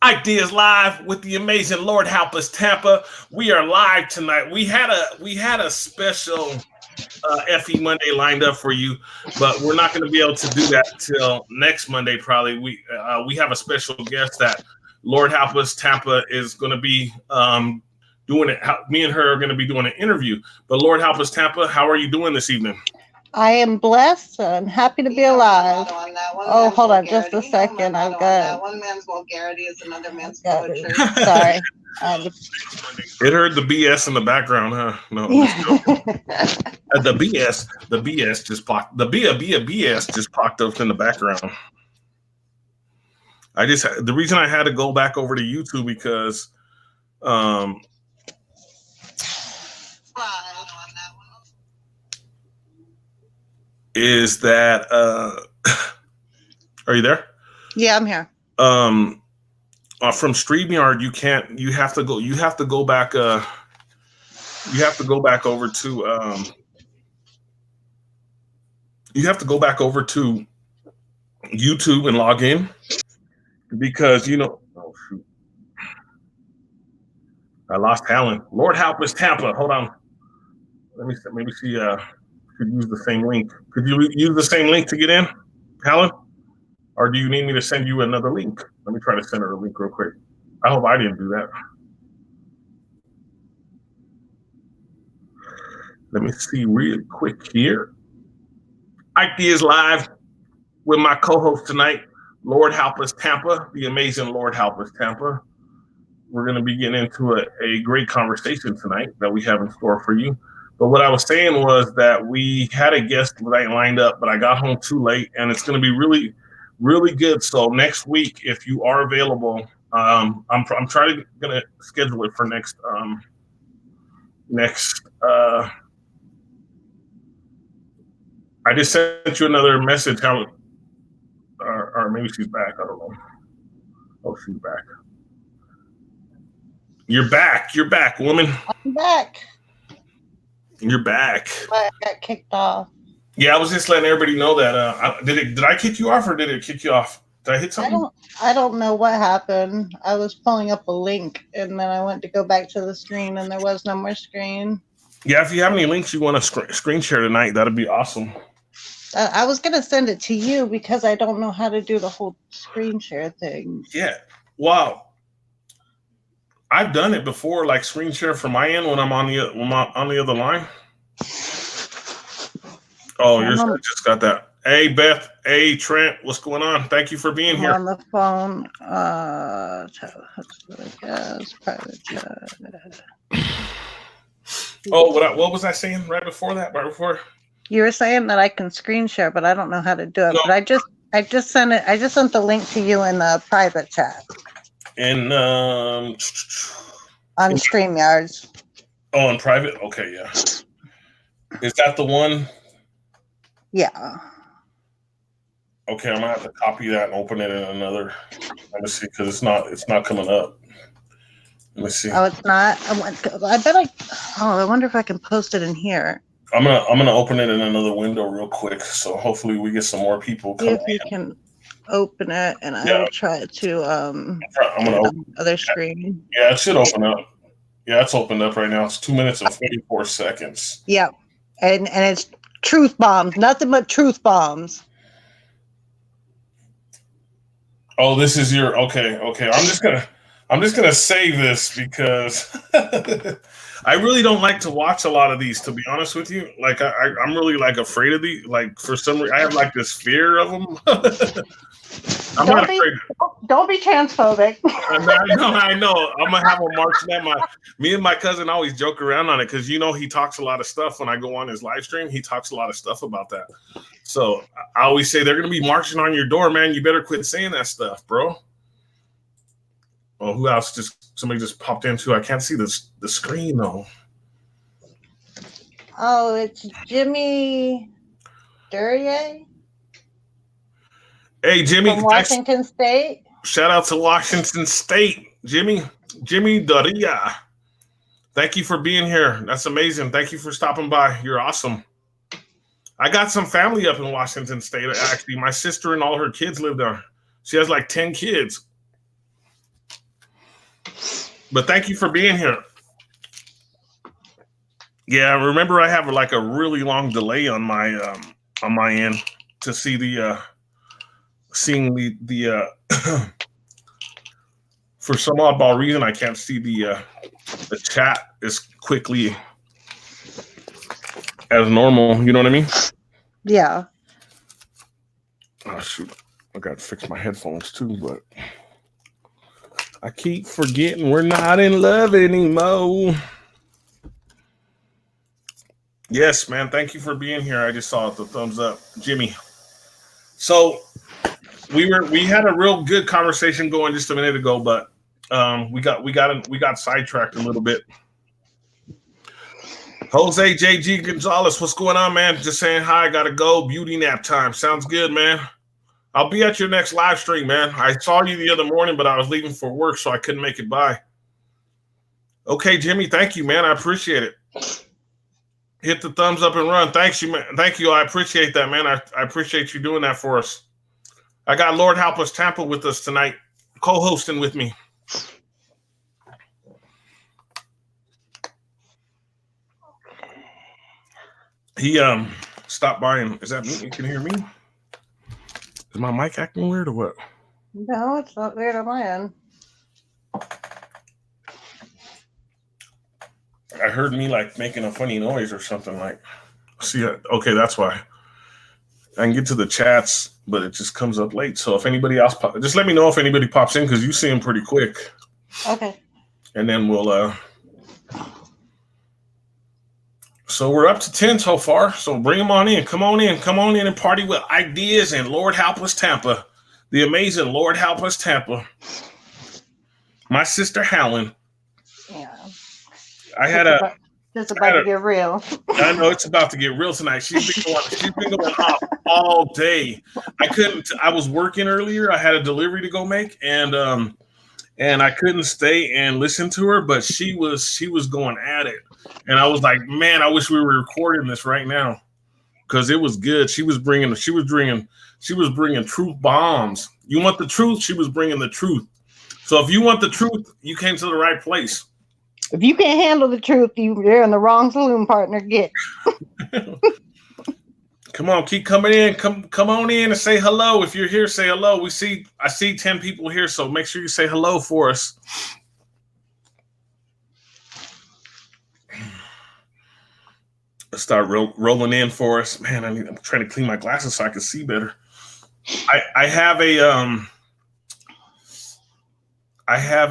Ike Diaz live with the amazing Lord Help Us Tampa. We are live tonight. We had a special FE Monday lined up for you, but we're not going to be able to do that till next Monday. Probably we have a special guest that Lord Help Us Tampa is going to be doing it. Me and her are going to be doing an interview. But Lord Help Us Tampa, how are you doing this evening? I am blessed and happy to be alive. Oh, hold on just a second. I've got one man's vulgarity is another man's poetry. Sorry. It heard the BS in the background, huh? No, Yeah. the BS just popped. The BS just popped up in the background. The reason I had to go back over to YouTube because is that are you there? Yeah, I'm here. From StreamYard you have to go back over to YouTube and log in because oh shoot, I lost Helen. Lord Help Us Tampa. Hold on, let me see. Maybe she could use the same link. Could you use the same link to get in, Helen? Or do you need me to send you another link? Let me try to send her a link real quick. I hope I didn't do that. Let me see real quick here. Ike Diaz live with my co-host tonight, Lord Help Us Tampa, the amazing Lord Help Us Tampa. We're going to be getting into a great conversation tonight that we have in store for you. But what I was saying was that we had a guest tonight lined up, but I got home too late, and it's going to be really, really good. So next week, if you are available, I'm going to schedule it for next. I just sent you another message. How, or maybe she's back. I don't know. Oh, she's back. You're back. You're back, woman. I'm back. You're back. I got kicked off. Yeah, I was just letting everybody know that. Did I kick you off or did it kick you off? Did I hit something? I don't know what happened. I was pulling up a link and then I went to go back to the screen and there was no more screen. Yeah, if you have any links you want to screen share tonight, that'd be awesome. I was going to send it to you because I don't know how to do the whole screen share thing. Yeah. Wow. I've done it before, like screen share from my end when I'm on the other line. Oh, yours just got that. Hey, Beth. Hey, Trent. What's going on? Thank you for being here. On the phone. Private chat. Oh, what was I saying right before that? Right before? You were saying that I can screen share, but I don't know how to do it. No. But I just sent it. I just sent the link to you in the private chat. And on StreamYards. Oh, in private? Okay, yeah. Is that the one? Yeah. Okay, I'm gonna have to copy that and open it in another. Let me see, because it's not coming up. Let me see. Oh, it's not. I wonder if I can post it in here. I'm gonna open it in another window real quick. So hopefully we get some more people coming. If you can open it, and I will try to I'm gonna open other screen. Yeah, it should open up. Yeah, it's opened up right now. It's 2 minutes and 44 seconds. Yeah, and it's truth bombs. Nothing but truth bombs. Oh, this is your okay. I'm just gonna save this because I really don't like to watch a lot of these, to be honest with you. Like I'm really like afraid of these. Like for some reason, I have like this fear of them. I'm not afraid. Don't be transphobic. I know. I'm gonna have them marching at me and my cousin always joke around on it because he talks a lot of stuff when I go on his live stream. He talks a lot of stuff about that. So I always say they're gonna be marching on your door, man. You better quit saying that stuff, bro. Oh, who else? Somebody just popped in too. I can't see the screen though. Oh, it's Jimmy Duryea. Hey, Jimmy. From Washington State. Shout out to Washington State, Jimmy Duryea. Thank you for being here. That's amazing. Thank you for stopping by. You're awesome. I got some family up in Washington State. Actually, my sister and all her kids live there. She has like 10 kids. But thank you for being here. Yeah, remember I have like a really long delay on my end to see the seeing the for some oddball reason I can't see the chat as quickly as normal. You know what I mean? Yeah. Oh shoot, I got to fix my headphones too, but I keep forgetting we're not in love anymore. Yes, man. Thank you for being here. I just saw the thumbs up, Jimmy. So we had a real good conversation going just a minute ago, but we got sidetracked a little bit. Jose JG Gonzalez, what's going on, man? Just saying hi. Gotta go. Beauty nap time. Sounds good, man. I'll be at your next live stream, man. I saw you the other morning, but I was leaving for work, so I couldn't make it by. Okay, Jimmy. Thank you, man. I appreciate it. Hit the thumbs up and run. Thanks you, man. Thank you. I appreciate that, man. I appreciate you doing that for us. I got Lord Help Us Tampa with us tonight, co-hosting with me. He stopped by and is that me? You can hear me? Is my mic acting weird or what? No, it's not weird on my end. I heard me like making a funny noise or something like. See, okay, that's why. I can get to the chats, but it just comes up late. So if anybody else, just let me know if anybody pops in because you see them pretty quick. Okay. And then we'll. So we're up to 10 so far. So bring them on in. Come on in and party with Ike Diaz and Lord Help Us Tampa, the amazing Lord Help Us Tampa. My sister Helen. Yeah. I had It's about to get real. I know it's about to get real tonight. She's been going off all day. I was working earlier. I had a delivery to go make, and I couldn't stay and listen to her, but she was going at it. And I was like, man, I wish we were recording this right now because it was good. She was bringing truth bombs. You want the truth? She was bringing the truth. So if you want the truth, you came to the right place. If you can't handle the truth, you're in the wrong saloon, partner. Get. Come on, keep coming in. Come on in and say hello. If you're here, say hello. I see 10 people here, so make sure you say hello for us. Let's start rolling in for us. Man, I'm trying to clean my glasses so I can see better. I have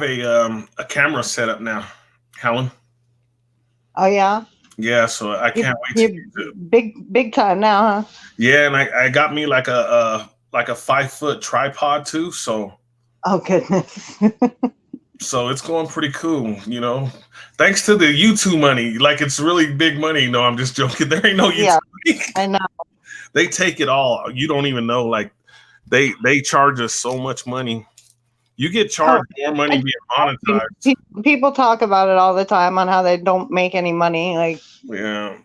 a camera set up now, Helen. Oh yeah. Yeah, so I can't wait to use it. Big time now, huh? Yeah, and I got me like a 5-foot tripod too. So. Oh goodness. So it's going pretty cool, you know. Thanks to the YouTube money, like it's really big money. No, I'm just joking. There ain't no YouTube money. I know. They take it all. You don't even know. Like they charge us so much money. You get charged more money being monetized. People talk about it all the time on how they don't make any money. Like, yeah,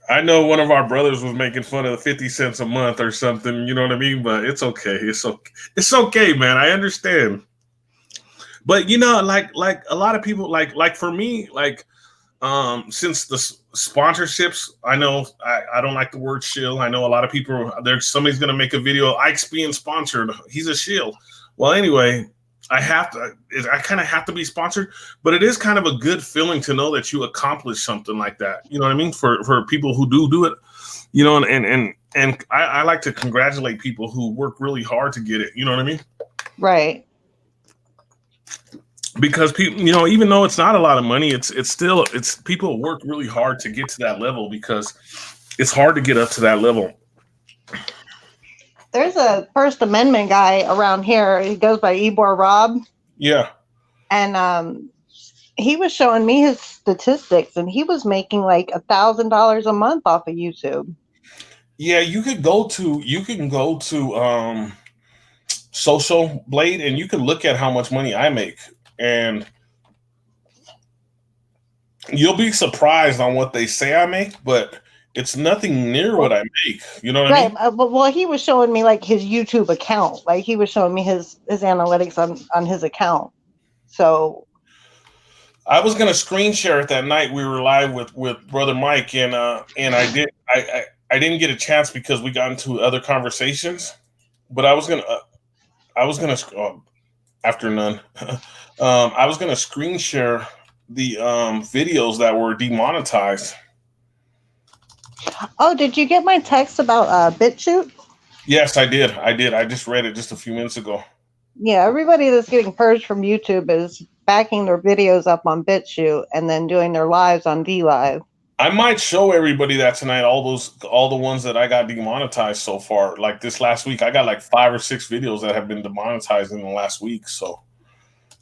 I know one of our brothers was making fun of 50 cents a month or something. You know what I mean? But it's okay. It's okay, man. I understand. But you know, like a lot of people, like for me, like since the sponsorships, I know I don't like the word shill. I know a lot of people. Somebody's gonna make a video. Ike's being sponsored. He's a shill. Well, anyway, I kind of have to be sponsored, but it is kind of a good feeling to know that you accomplished something like that. You know what I mean? For people who do it, you know, and I like to congratulate people who work really hard to get it. You know what I mean? Right. Because people, you know, even though it's not a lot of money, it's still people work really hard to get to that level because it's hard to get up to that level. There's a First Amendment guy around here. He goes by Ebor Rob. Yeah. And he was showing me his statistics, and he was making like $1,000 a month off of YouTube. Yeah, you can go to Social Blade, and you can look at how much money I make, and you'll be surprised on what they say I make, but it's nothing near what I make. You know what I mean? Well, he was showing me like his YouTube account. Like he was showing me his analytics on his account. So I was gonna screen share it that night. We were live with Brother Mike, and I didn't get a chance because we got into other conversations. But I was gonna after none. I was gonna screen share the videos that were demonetized. Oh, did you get my text about BitChute? Yes, I did. I just read it just a few minutes ago. Yeah, everybody that's getting purged from YouTube is backing their videos up on BitChute and then doing their lives on DLive. I might show everybody that tonight. All the ones that I got demonetized so far. Like this last week, I got like 5 or 6 videos that have been demonetized in the last week. So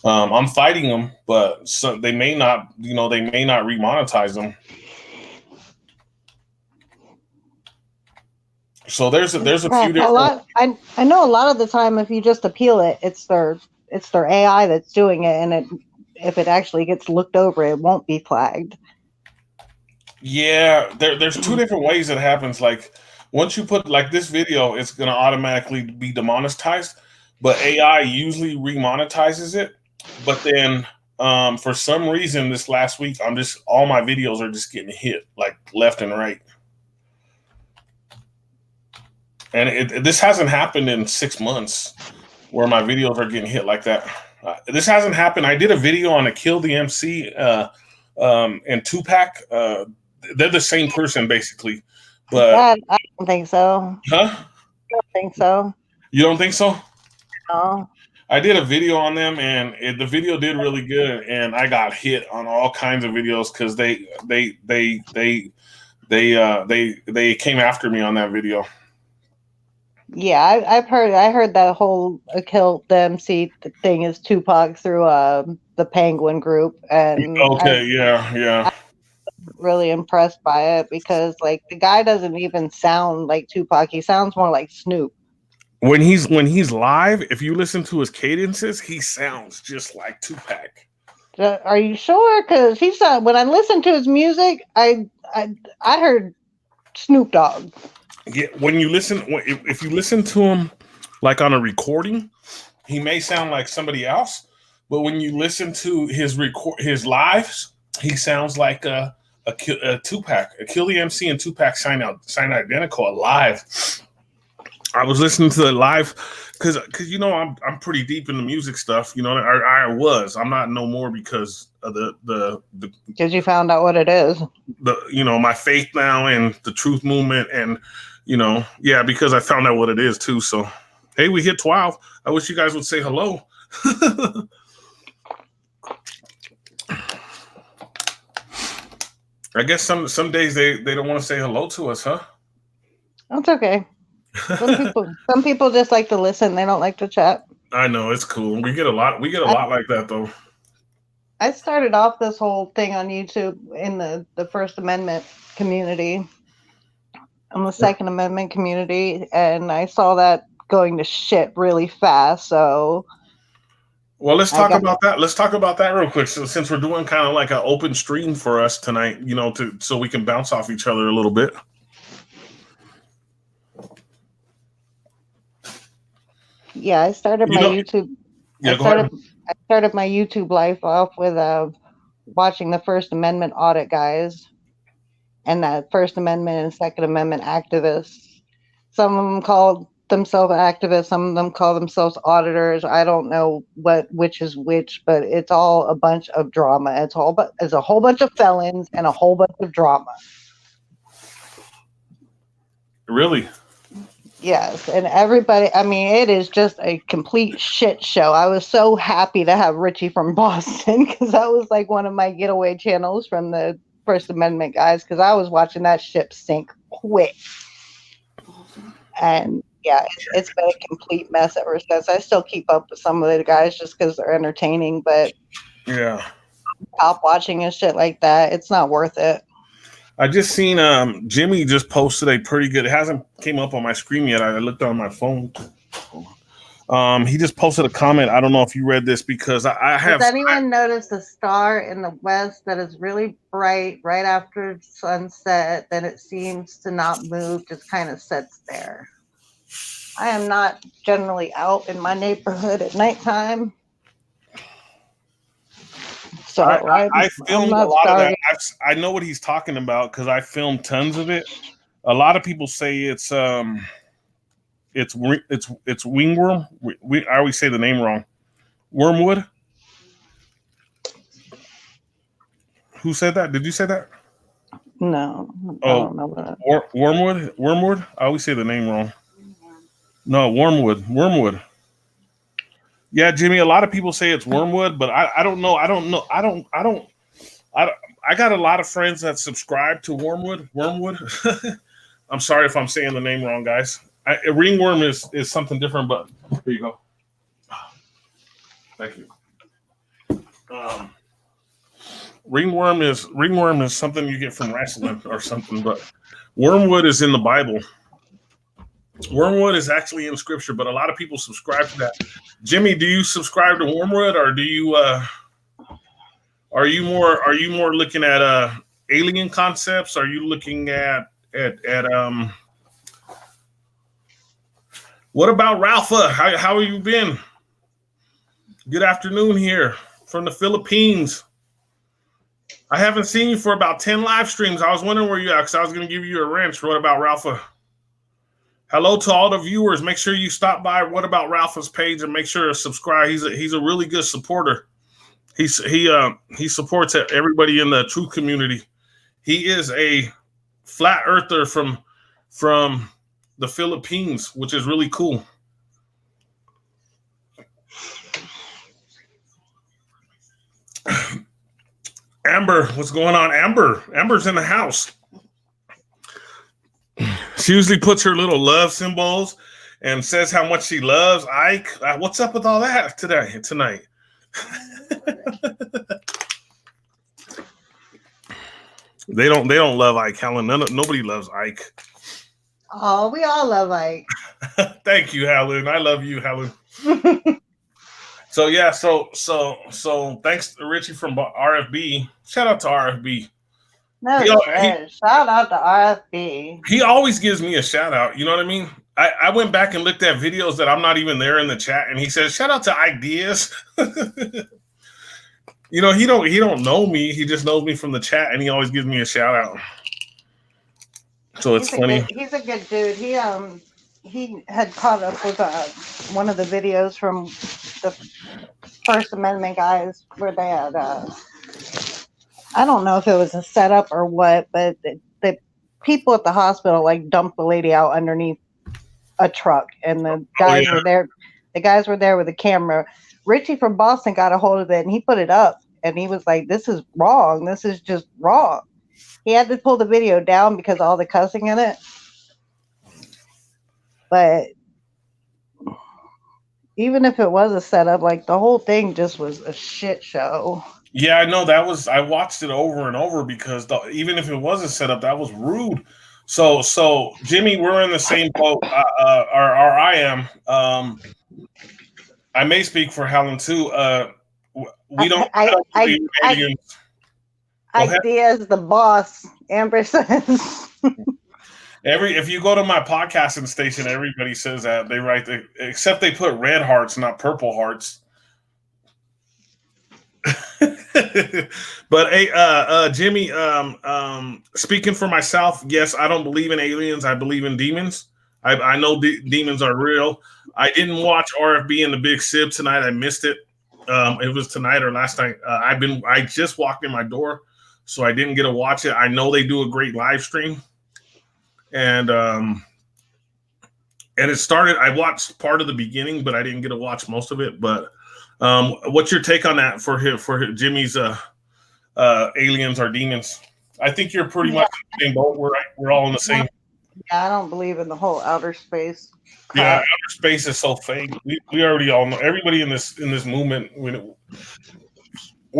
I'm fighting them, but they may not. They may not remonetize them. So there's a few different. A lot. I know a lot of the time, if you just appeal it, it's their AI that's doing it, and if it actually gets looked over, it won't be flagged. Yeah, there's 2 different ways it happens. Like once you put like this video, it's gonna automatically be demonetized, but AI usually remonetizes it. But then for some reason this last week, all my videos are just getting hit like left and right. And this hasn't happened in 6 months where my videos are getting hit like that. This hasn't happened. I did a video on a Kill the MC and Tupac. They're the same person basically, but I don't think so. Huh? I don't think so. You don't think so? No. I did a video on them, and the video did really good, and I got hit on all kinds of videos because they came after me on that video. Yeah, I heard that whole Kill the MC thing is Tupac through the Penguin group, and Okay, yeah. I'm really impressed by it because like the guy doesn't even sound like Tupac. He sounds more like Snoop. When he's live, if you listen to his cadences, he sounds just like Tupac. Are you sure? Because when I listened to his music, I heard Snoop Dogg. Yeah, if you listen to him like on a recording, he may sound like somebody else. But when you listen to his lives, he sounds like a Tupac. A Kill the MC and Tupac sound identical live. I was listening to the live because I'm pretty deep in the music stuff. I was. I'm not no more because of the because you found out what it is. My faith now and the truth movement and because I found out what it is too. So hey, we hit 12. I wish you guys would say hello. I guess some days they don't want to say hello to us, huh? That's okay. Some people just like to listen. They don't like to chat. I know, it's cool. We get a lot like that though. I started off this whole thing on YouTube in the First Amendment community. I'm the Second Amendment community, and I saw that going to shit really fast. So, well, let's talk about that. Let's talk about that real quick. So, since we're doing kind of like an open stream for us tonight, so we can bounce off each other a little bit. Yeah, I started my YouTube. Yeah, go ahead. I started my YouTube life off with watching the First Amendment audit guys and that First Amendment and Second Amendment activists. Some of them call themselves activists. Some of them call themselves auditors. I don't know which is which, but it's all a bunch of drama. It's a whole bunch of felons and a whole bunch of drama. Really? Yes, and everybody, I mean, it is just a complete shit show. I was so happy to have Richie from Boston because that was like one of my getaway channels from the First Amendment guys because I was watching that ship sink quick. And yeah, it's been a complete mess ever since. I still keep up with some of the guys just because they're entertaining, but yeah, stop watching and shit like that. It's not worth it. I just seen Jimmy just posted a pretty good. It hasn't came up on my screen yet. I looked on my phone. He just posted a comment. I don't know if you read this because I have. Does anyone notice the star in the west that is really bright right after sunset? Then it seems to not move, just kind of sits there. I am not generally out in my neighborhood at nighttime. So I I'm filmed a not lot of sorry. that. I know what he's talking about because I filmed tons of it. A lot of people say it's wingworm. I always say the name wrong. Wormwood. Who said that? Did you say that? No, I Oh, don't know that. wormwood. Wormwood. I always say the name wrong. No, wormwood. Wormwood. Yeah, Jimmy. A lot of people say it's wormwood, but I don't know. I got a lot of friends that subscribe to Wormwood. Wormwood. I'm sorry if I'm saying the name wrong, guys. A ringworm is something different, but here you go. Thank you. Ringworm is something you get from wrestling or something, but wormwood is in the Bible. Wormwood is actually in Scripture, but a lot of people subscribe to that. Jimmy, do you subscribe to wormwood, or do you? Are you more looking at alien concepts? Are you looking at what about Ralpha? How have you been? Good afternoon here from the Philippines. I haven't seen you for about 10 live streams. I was wondering where you at because I was going to give you a wrench. What about Ralpha? Hello to all the viewers. Make sure you stop by What About Ralpha's page and make sure to subscribe. He's a really good supporter. He supports everybody in the true community. He is a flat earther from the Philippines, which is really cool. Amber, what's going on? Amber's in the house. She usually puts her little love symbols and says how much she loves Ike. What's up with all that tonight? They don't love Ike, Helen. Nobody loves Ike. Oh, we all love Ike. Thank you, Helen. I love you, Helen. So yeah, so thanks to Richie from RFB. Shout out to RFB. No shit. Shout out to RFB. He always gives me a shout out. You know what I mean? I went back and looked at videos that I'm not even there in the chat, and he says, "Shout out to Ike Diaz." You know, he don't know me. He just knows me from the chat, and he always gives me a shout out. So it's funny. He's a good dude. He had caught up with one of the videos from the First Amendment guys where they had I don't know if it was a setup or what, but the people at the hospital like dumped the lady out underneath a truck, and the guys were there. The guys were there with a camera. Richie from Boston got a hold of it and he put it up, and he was like, "This is wrong. This is just wrong." He had to pull the video down because of all the cussing in it. But even if it was a setup, like the whole thing just was a shit show. Yeah, I know I watched it over and over because even if it was a setup, that was rude. So Jimmy, we're in the same boat, or I am. I may speak for Helen too. We don't. Ike Diaz, the boss. Amber says. If you go to my podcasting station, everybody says that they write except they put red hearts, not purple hearts. But hey, Jimmy, speaking for myself, yes, I don't believe in aliens. I believe in demons. I know demons are real. I didn't watch RFB and the Big Sib tonight. I missed it. It was tonight or last night. I just walked in my door, so I didn't get to watch it. I know they do a great live stream, and it started. I watched part of the beginning, but I didn't get to watch most of it. But what's your take on that for Jimmy's aliens or demons? I think you're pretty much in the same boat. We're all in the same. Yeah, I don't believe in the whole outer space crap. Yeah, outer space is so fake. We already all know. Everybody in this movement, we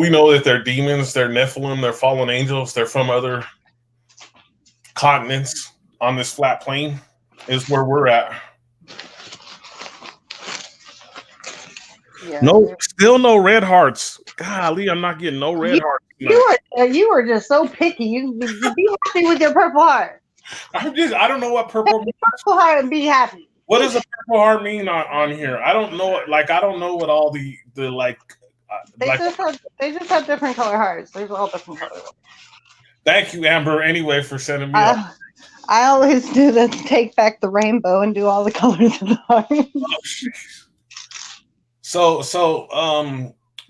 know that they're demons, they're Nephilim, they're fallen angels, they're from other continents on this flat plane. Is where we're at. Yeah. Still no red hearts. Golly, I'm not getting no red hearts. You were just so picky. You be happy with your purple heart. I don't know what purple means. Purple heart and be happy. What does a purple heart mean on here? I don't know. Like, I don't know what all the like They like, just have different color hearts. There's all different colors. thank you, Amber, anyway, for sending me. I always do the take back the rainbow and do all the colors of the heart. So,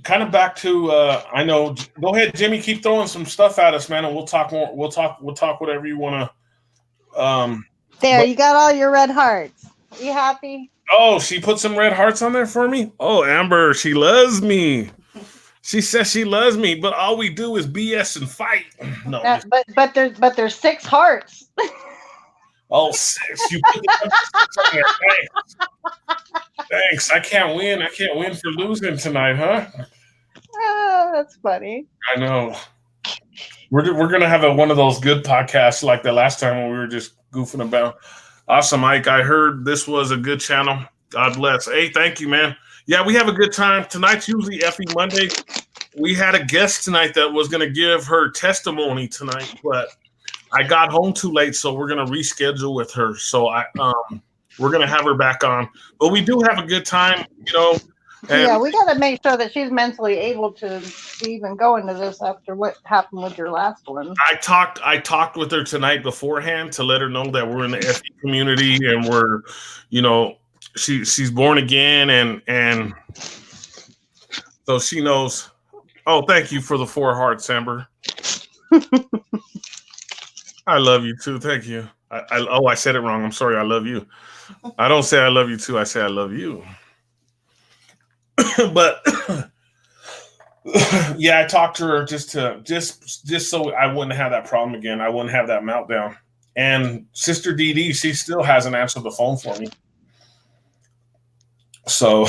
kind of back to I know. Go ahead, Jimmy. Keep throwing some stuff at us, man, and we'll talk more. We'll talk whatever you want to. There, you got all your red hearts. Are you happy? Oh, she put some red hearts on there for me. Oh, Amber, she loves me. She says she loves me, but all we do is BS and fight. No, but there's 6 hearts. Oh, 6. You put the 6 on there. Thanks. I can't win. I can't win for losing tonight, huh? Oh, that's funny. I know. We're gonna have one of those good podcasts like the last time when we were just goofing about. Awesome, Mike. I heard this was a good channel. God bless. Hey, thank you, man. Yeah, we have a good time. Tonight's usually Effie Monday. We had a guest tonight that was gonna give her testimony tonight, but I got home too late, so we're gonna reschedule with her. So we're gonna have her back on. But we do have a good time, you know. Yeah, we got to make sure that she's mentally able to even go into this after what happened with your last one. I talked with her tonight beforehand to let her know that we're in the FE community and we're, you know, she's born again and so she knows. Oh, thank you for the 4 hearts, Amber. I love you too. Thank you. I said it wrong. I'm sorry. I love you. I don't say I love you too. I say I love you. But yeah, I talked to her just so I wouldn't have that problem again. I wouldn't have that meltdown. And Sister Dee, she still hasn't answered the phone for me. So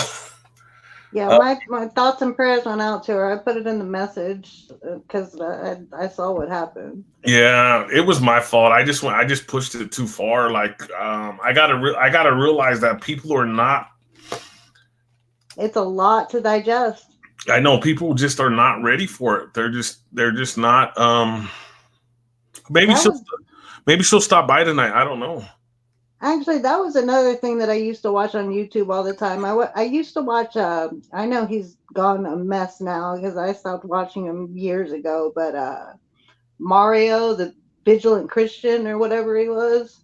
yeah, my thoughts and prayers went out to her. I put it in the message because I saw what happened. Yeah, it was my fault. I just pushed it too far. Like I gotta realize that people are not. It's a lot to digest. I know people just are not ready for it. They're just not. Maybe she'll stop by tonight. I don't know. Actually, that was another thing that I used to watch on YouTube all the time. I used to watch. I know he's gone a mess now because I stopped watching him years ago. But Mario, the Vigilant Christian or whatever he was.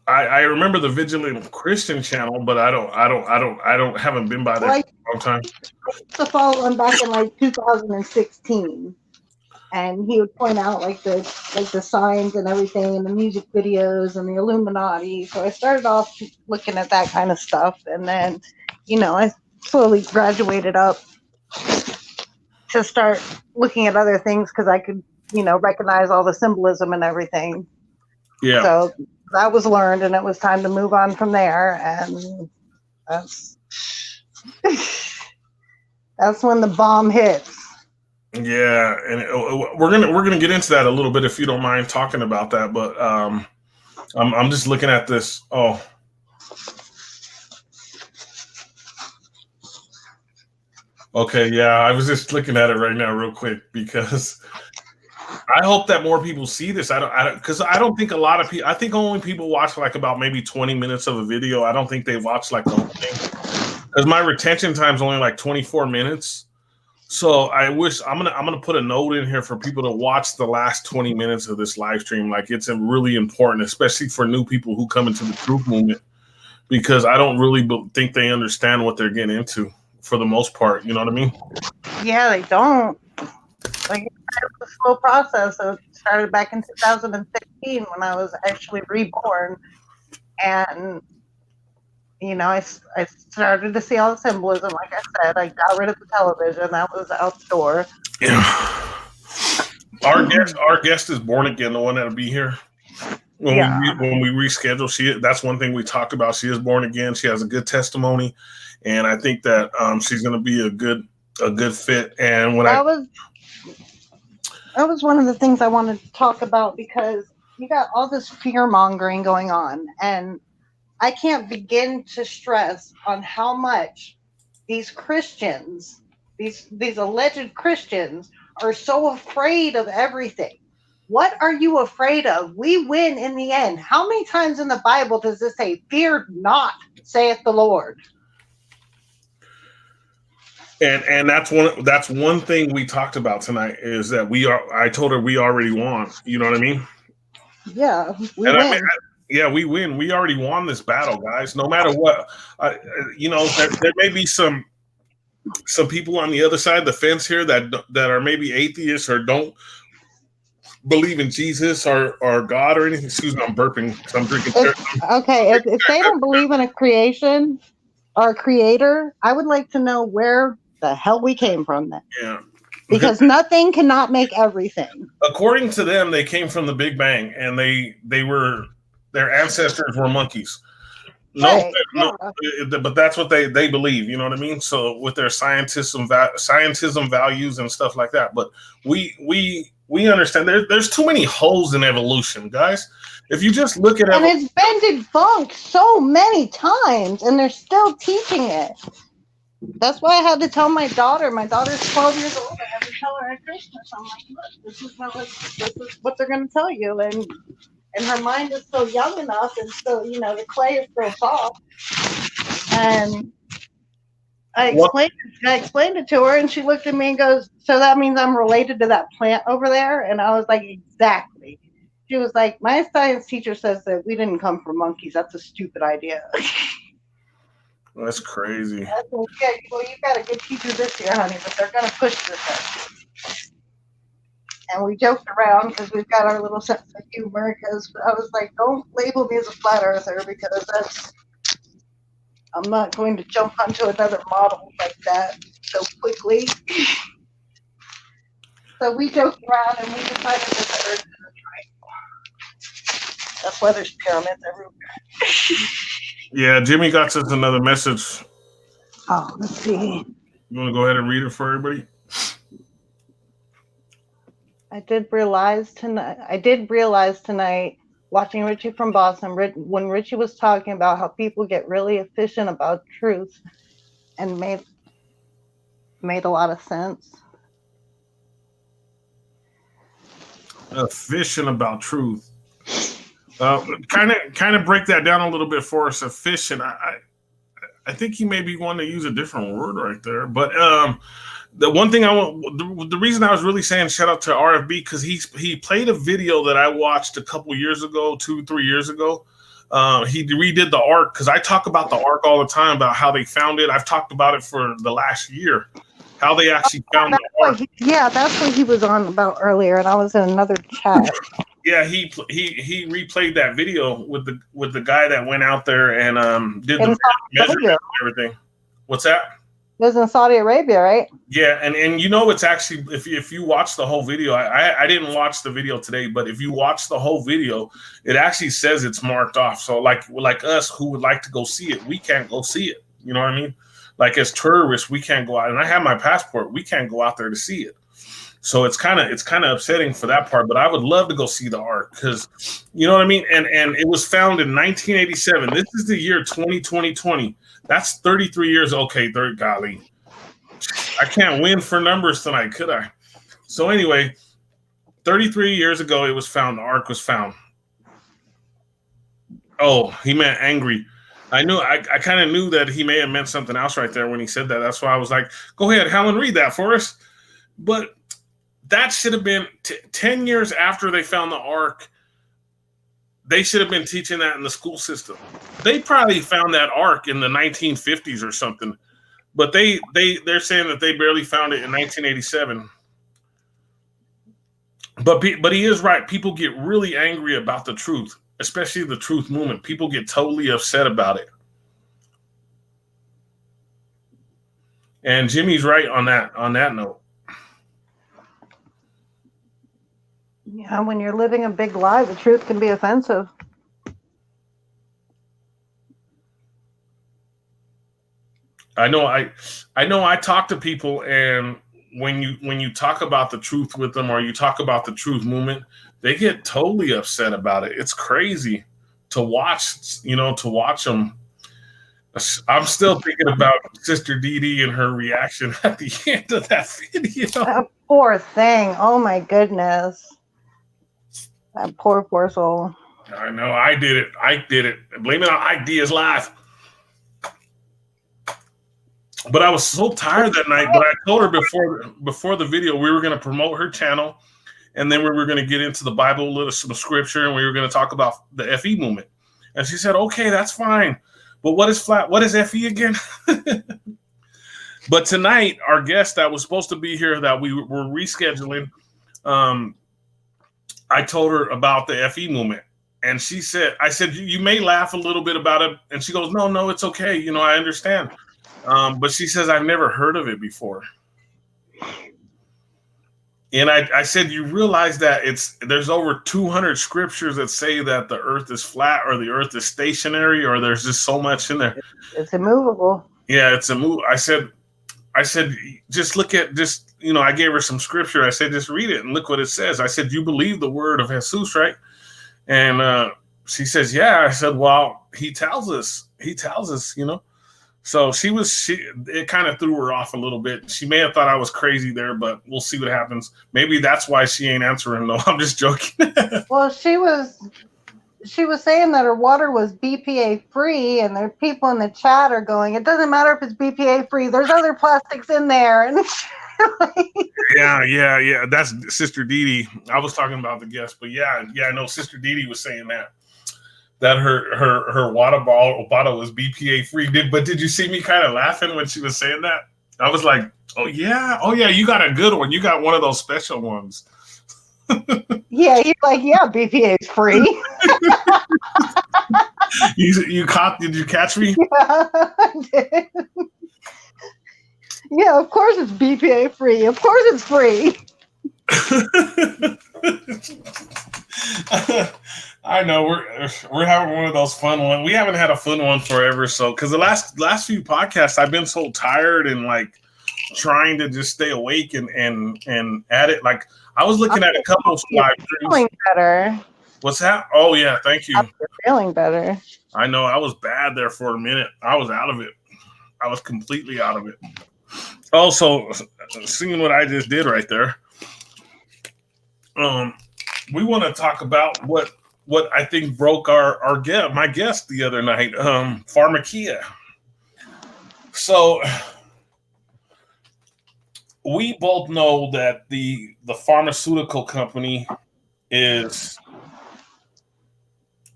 I remember the Vigilant Christian channel, but I haven't been by there for a long time. I used to follow him back in like 2016, and he would point out like the signs and everything, and the music videos and the Illuminati. So I started off looking at that kind of stuff, and then, you know, I slowly graduated up to start looking at other things because I could, you know, recognize all the symbolism and everything. Yeah. So that was learned, and it was time to move on from there. And that's when the bomb hits. Yeah, and we're gonna get into that a little bit if you don't mind talking about that. But I'm just looking at this. Oh, okay, yeah, I was just looking at it right now, real quick, because I hope that more people see this. Because I don't think a lot of people. I think only people watch like about maybe 20 minutes of a video. I don't think they watch like the whole thing. Because my retention time is only like 24 minutes. So I wish I'm gonna put a note in here for people to watch the last 20 minutes of this live stream. Like it's really important, especially for new people who come into the truth movement, because I don't really think they understand what they're getting into for the most part. You know what I mean? Yeah, they don't. Like, it was a slow process. So it started back in 2016 when I was actually reborn, and you know, I started to see all the symbolism. Like I said, I got rid of the television. That was outdoor. Yeah. Our guest is born again. The one that'll be here when we reschedule. That's one thing we talked about. She is born again. She has a good testimony, and I think that she's going to be a good fit. And when that was one of the things I wanted to talk about, because you got all this fear mongering going on, and I can't begin to stress on how much these Christians, these alleged Christians, are so afraid of everything. What are you afraid of? We win in the end. How many times in the Bible does this say, "Fear not, saith the Lord"? And that's one thing we talked about tonight is that I told her we already won. You know what I mean? Yeah, we And win. yeah, we win. We already won this battle, guys. No matter what, there may be some people on the other side of the fence here that are maybe atheists or don't believe in Jesus or God or anything. Excuse me, I'm burping because I'm drinking. If they don't believe in a creation or a creator, I would like to know where the hell we came from then. Yeah. Because nothing cannot make everything. According to them, they came from the Big Bang, and their ancestors were monkeys. Right, No, but that's what they believe. You know what I mean? So with their scientism values and stuff like that. But we understand there's too many holes in evolution, guys. If you just look at and it's been debunked so many times, and they're still teaching it. That's why I had to tell my daughter. My daughter's 12 years old. I had to tell her at Christmas. I'm like, look, this is what they're going to tell you. And her mind is still young enough, and still, the clay is still soft. And I explained it to her, and she looked at me and goes, "So that means I'm related to that plant over there?" And I was like, "Exactly." She was like, "My science teacher says that we didn't come from monkeys. That's a stupid idea." That's crazy. Well, you've got a good teacher this year, honey, but they're going to push this. And we joked around because we've got our little sense of humor. Because I was like, "Don't label me as a flat earther because I'm not going to jump onto another model like that so quickly." So we joked around and we decided that the Earth is a triangle. That's why there's pyramids everywhere. Yeah, Jimmy got us another message. Oh, let's see. You want to go ahead and read it for everybody? I did realize tonight, watching Richie from Boston, when Richie was talking about how people get really efficient about truth, and made a lot of sense. Efficient about truth. Kind of break that down a little bit for us. Efficient. I think he maybe wanted to use a different word right there, but the one thing the reason I was really saying shout out to RFB because he played a video that I watched a couple years ago, 2-3 years ago. He redid the ark because I talk about the ark all the time about how they found it. I've talked about it for the last year, how they actually found the ark. That's what he was on about earlier, and I was in another chat. Yeah, he replayed that video with the guy that went out there and did the measurement and everything. What's that? It was in Saudi Arabia, right? Yeah, and it's actually if you watch the whole video, I didn't watch the video today, but if you watch the whole video, it actually says it's marked off. So like us who would like to go see it, we can't go see it. You know what I mean? Like as tourists, we can't go out, and I have my passport. We can't go out there to see it. So it's kind of upsetting for that part, but I would love to go see the ark because you know what I mean. And it was found in 1987. This is the year 2020. That's 33 years. Okay, third golly, I can't win for numbers tonight, could I? So anyway, 33 years ago, it was found. The ark was found. Oh, he meant angry. I knew. I kind of knew that he may have meant something else right there when he said that. That's why I was like, "Go ahead, Helen, read that for us." But that should have been 10 years after they found the ark. They should have been teaching that in the school system. They probably found that ark in the 1950s or something, but they're saying that they barely found it in 1987. But he is right. People get really angry about the truth, especially the truth movement. People get totally upset about it. And Jimmy's right on that note. Yeah, when you're living a big lie, the truth can be offensive. I know I talk to people, and when you talk about the truth with them or you talk about the truth movement, they get totally upset about it. It's crazy to watch them. I'm still thinking about Sister Dee Dee and her reaction at the end of that video. That poor thing. Oh my goodness. That poor soul. I know. I did it. Blame it on Ike Diaz live. But I was so tired that night. But I told her before the video we were going to promote her channel, and then we were going to get into the Bible, little some scripture, and we were going to talk about the FE movement. And she said, "Okay, that's fine." But what is flat? What is FE again? But tonight, our guest that was supposed to be here that we were rescheduling, I told her about the FE movement. And she said, I said, you may laugh a little bit about it. And she goes, no, it's okay. You know, I understand. But she says, I've never heard of it before. And I said, you realize that there's over 200 scriptures that say that the earth is flat or the earth is stationary, or there's just so much in there. It's immovable. Yeah, it's a move. I said, just look at just, you know, I gave her some scripture. I said, just read it and look what it says. I said, you believe the word of Jesus, right? And she says, yeah. I said, well, he tells us, you know. So it kind of threw her off a little bit. She may have thought I was crazy there, but we'll see what happens. Maybe that's why she ain't answering. No, I'm just joking. Well, she was saying that her water was BPA free, and there are people in the chat are going, it doesn't matter if it's BPA free. There's other plastics in there. And yeah. That's Sister Dee Dee. I was talking about the guest, but yeah. I know Sister Dee Dee was saying that her water bottle was BPA free. Did you see me kind of laughing when she was saying that? I was like, oh yeah, you got a good one. You got one of those special ones. Yeah, you're like, yeah, BPA is free. Did you catch me? Yeah, I did. Yeah, of course it's BPA free. Of course it's free. I know we're having one of those fun ones. We haven't had a fun one forever, so because the last few podcasts I've been so tired and like trying to just stay awake and at it. Like I was looking at a couple of live streams. Feeling better. What's that? Oh yeah, thank you. I'm feeling better. I know I was bad there for a minute. I was out of it. I was completely out of it. Also, seeing what I just did right there. We want to talk about what I think broke my guest the other night, Pharmakia. So we both know that the pharmaceutical company is,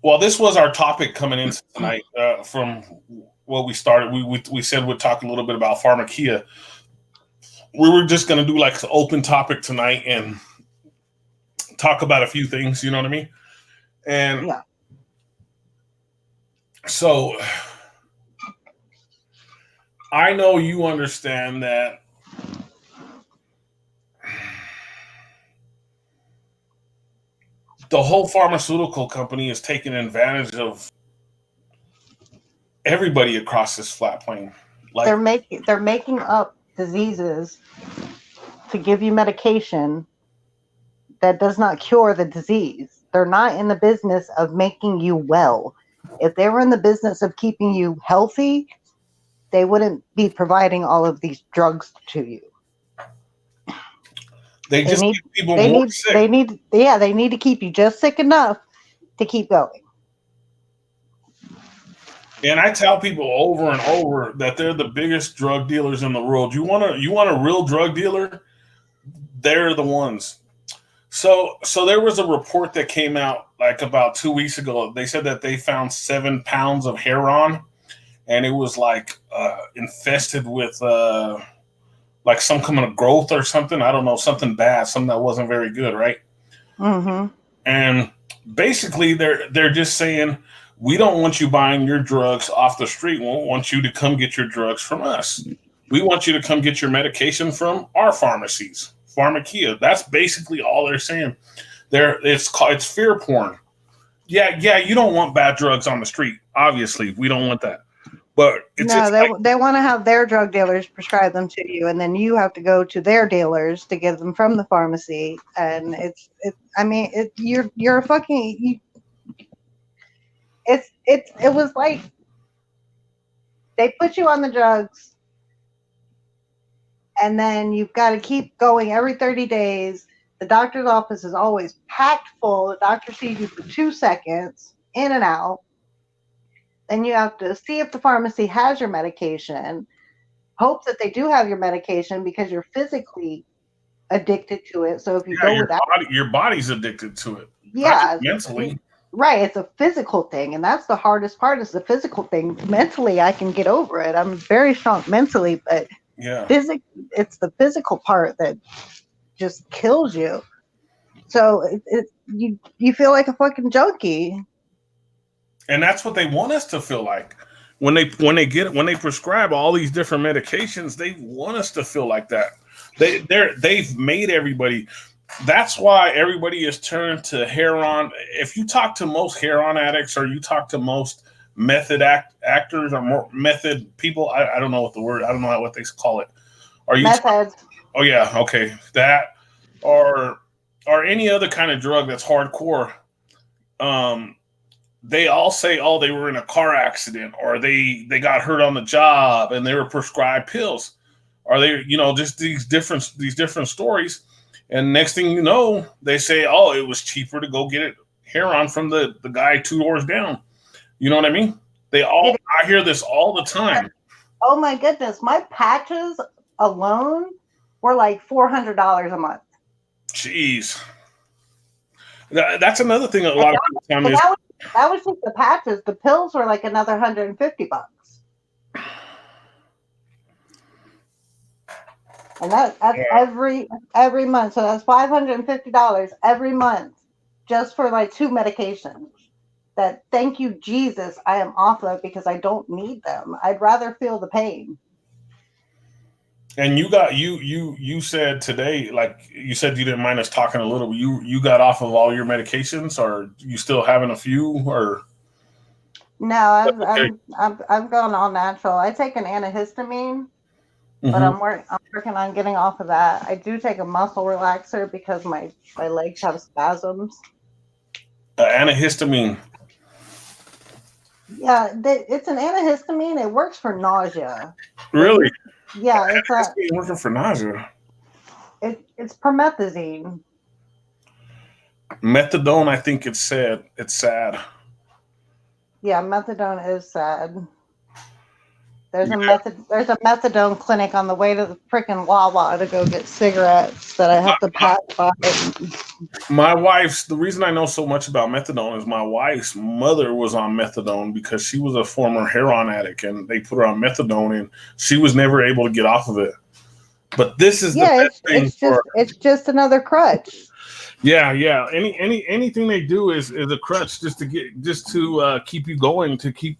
well, this was our topic coming into tonight from what we started. We said we'd talk a little bit about Pharmakia. We were just going to do like an open topic tonight and talk about a few things, you know what I mean? And yeah. So I know you understand that the whole pharmaceutical company is taking advantage of everybody across this flat plane. Like they're making up diseases to give you medication that does not cure the disease. They're not in the business of making you well. If they were in the business of keeping you healthy, they wouldn't be providing all of these drugs to you. They just keep people more sick. They need to keep you just sick enough to keep going. And I tell people over and over that they're the biggest drug dealers in the world. You want a real drug dealer? They're the ones. So there was a report that came out like about 2 weeks ago. They said that they found 7 pounds of heroin, and it was like infested with like some kind of growth or something. I don't know, something bad, something that wasn't very good, right? Mm-hmm. And basically, they're just saying, we don't want you buying your drugs off the street. We want you to come get your drugs from us. We want you to come get your medication from our pharmacies. Pharmakia. That's basically all they're saying. It's fear porn. Yeah, you don't want bad drugs on the street. Obviously, we don't want that. But they want to have their drug dealers prescribe them to you, and then you have to go to their dealers to get them from the pharmacy. And you're fucking. It was like they put you on the drugs. And then you've got to keep going every 30 days. The doctor's office is always packed full. The doctor sees you for 2 seconds, in and out. Then you have to see if the pharmacy has your medication. hope that they do have your medication because you're physically addicted to it. So if you go without, your body's addicted to it. yeah, Mentally. Right, it's a physical thing, and that's the hardest part is the physical thing. Mentally, I can get over it. I'm very strong mentally, but it's the physical part that just kills you. So you feel like a fucking junkie. And that's what they want us to feel like. When they prescribe all these different medications, they want us to feel like that. They've made everybody. That's why everybody is turned to heroin. If you talk to most heroin addicts, or you talk to most method actors or more method people, I don't know what the word. I don't know what they call it. Are you? Methods. Oh yeah, okay, that or any other kind of drug that's hardcore. They all say, oh, they were in a car accident, or they got hurt on the job and they were prescribed pills, or they, just these different stories. And next thing you know, they say, oh, it was cheaper to go get it heroin from the guy 2 doors down. You know what I mean? I hear this all the time. Oh my goodness, my patches alone were like $400 a month. Jeez. That's another thing a lot of people tell me is, that was just the patches. The pills were like another $150. And that's every month. So that's $550 every month just for like 2 medications. That, thank you, Jesus, I am off of because I don't need them. I'd rather feel the pain. And you said today, like you said, you didn't mind us talking a little. You got off of all your medications, or you still having a few, or? No, I've gone all natural. I take an antihistamine, but I'm working on getting off of that. I do take a muscle relaxer because my legs have spasms. Antihistamine. Yeah, it's an antihistamine. It works for nausea. Really? Yeah, it's working for nausea. It's promethazine. Methadone, I think it's sad. It's sad. Yeah, methadone is sad. There's a methadone clinic on the way to the freaking Wawa to go get cigarettes that I have to pass by. The reason I know so much about methadone is my wife's mother was on methadone because she was a former heroin addict, and they put her on methadone, and she was never able to get off of it. But this is the best thing it's just another crutch. Yeah. Anything they do is a crutch just to keep you going, to keep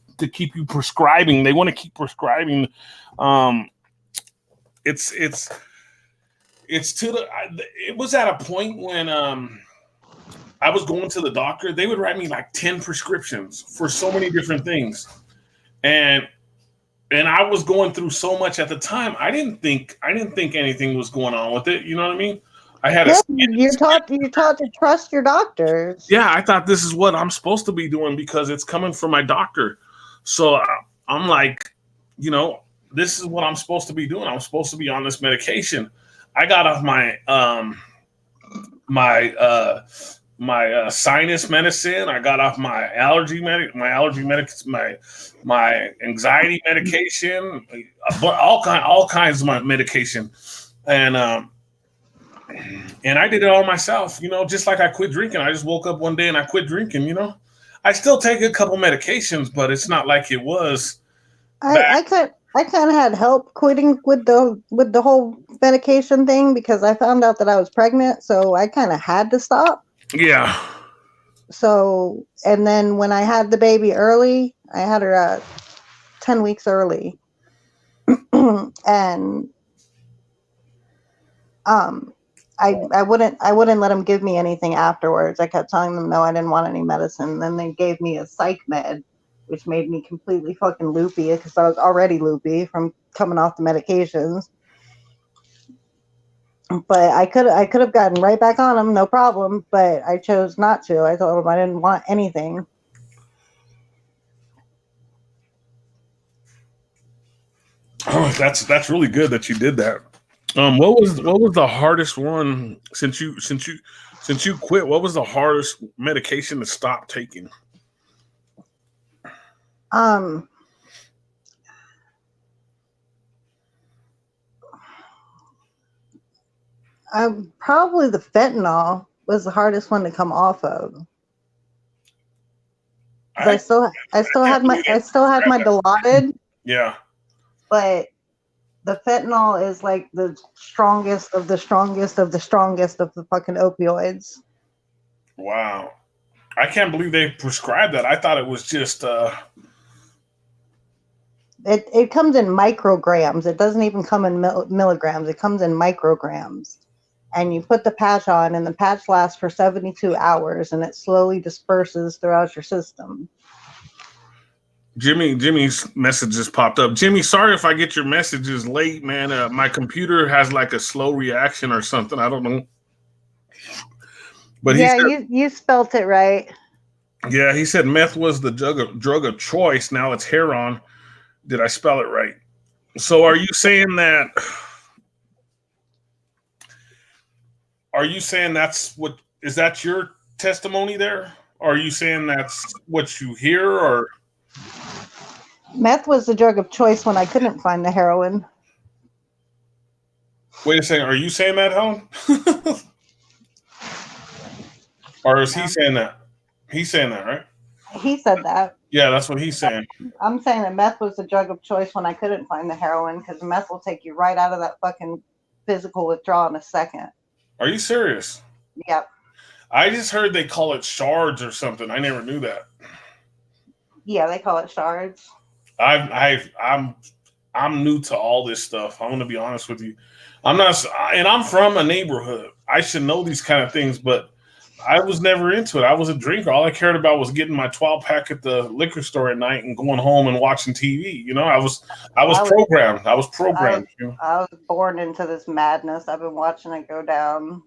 you prescribing. They want to keep prescribing. It was at a point when I was going to the doctor. They would write me like 10 prescriptions for so many different things, and I was going through so much at the time. I didn't think anything was going on with it. You know what I mean? I had you're taught to trust your doctors. Yeah, I thought this is what I'm supposed to be doing because it's coming from my doctor. So I'm like, this is what I'm supposed to be doing. I'm supposed to be on this medication. I got off my my sinus medicine. I got off my anxiety medication, all kinds of my medication, and I did it all myself. Just like I quit drinking. I just woke up one day and I quit drinking. I still take a couple medications, but it's not like it was. I kind of had help quitting with the whole medication thing because I found out that I was pregnant, so I kind of had to stop. Yeah. So, and then when I had the baby early, I had her 10 weeks early, and I wouldn't let them give me anything afterwards. I kept telling them no, I didn't want any medicine. And then they gave me a psych med, which made me completely fucking loopy because I was already loopy from coming off the medications. But I could have gotten right back on them, no problem. But I chose not to. I told them I didn't want anything. Oh, that's really good that you did that. What was the hardest one since you quit? What was the hardest medication to stop taking? Probably the fentanyl was the hardest one to come off of. 'Cause I still can't had my believe they prescribed that. Dilaudid, Yeah. but the fentanyl is like the strongest of the strongest of the strongest of the fucking opioids. Wow. I can't believe they prescribed that. I thought it was just It comes in micrograms. It doesn't even come in milligrams. It comes in micrograms. And you put the patch on, and the patch lasts for 72 hours, and it slowly disperses throughout your system. Jimmy's message just popped up. Jimmy, sorry if I get your messages late, man. My computer has like a slow reaction or something. I don't know. But yeah, he said, you spelt it right. yeah, he said meth was the drug of choice. Now it's heroin. Did I spell it right? So are you saying that? Are you saying that's what is that your testimony there? Or are you saying that's what you hear? Or Meth was the drug of choice when I couldn't find the heroin. wait a second, are you saying that, Helen? Or is he saying that? He's saying that, right? He said that. Yeah, that's what he's saying. I'm saying that meth was the drug of choice when I couldn't find the heroin, because meth will take you right out of that fucking physical withdrawal in a second. Are you serious? Yep. I just heard they call it shards or something. I never knew that. Yeah, they call it shards. I'm new to all this stuff. I'm gonna be honest with you. I'm from a neighborhood. I should know these kind of things, but I was never into it. I was a drinker. All I cared about was getting my 12-pack at the liquor store at night and going home and watching TV. You know, I was programmed. I was programmed. I was born into this madness. I've been watching it go down.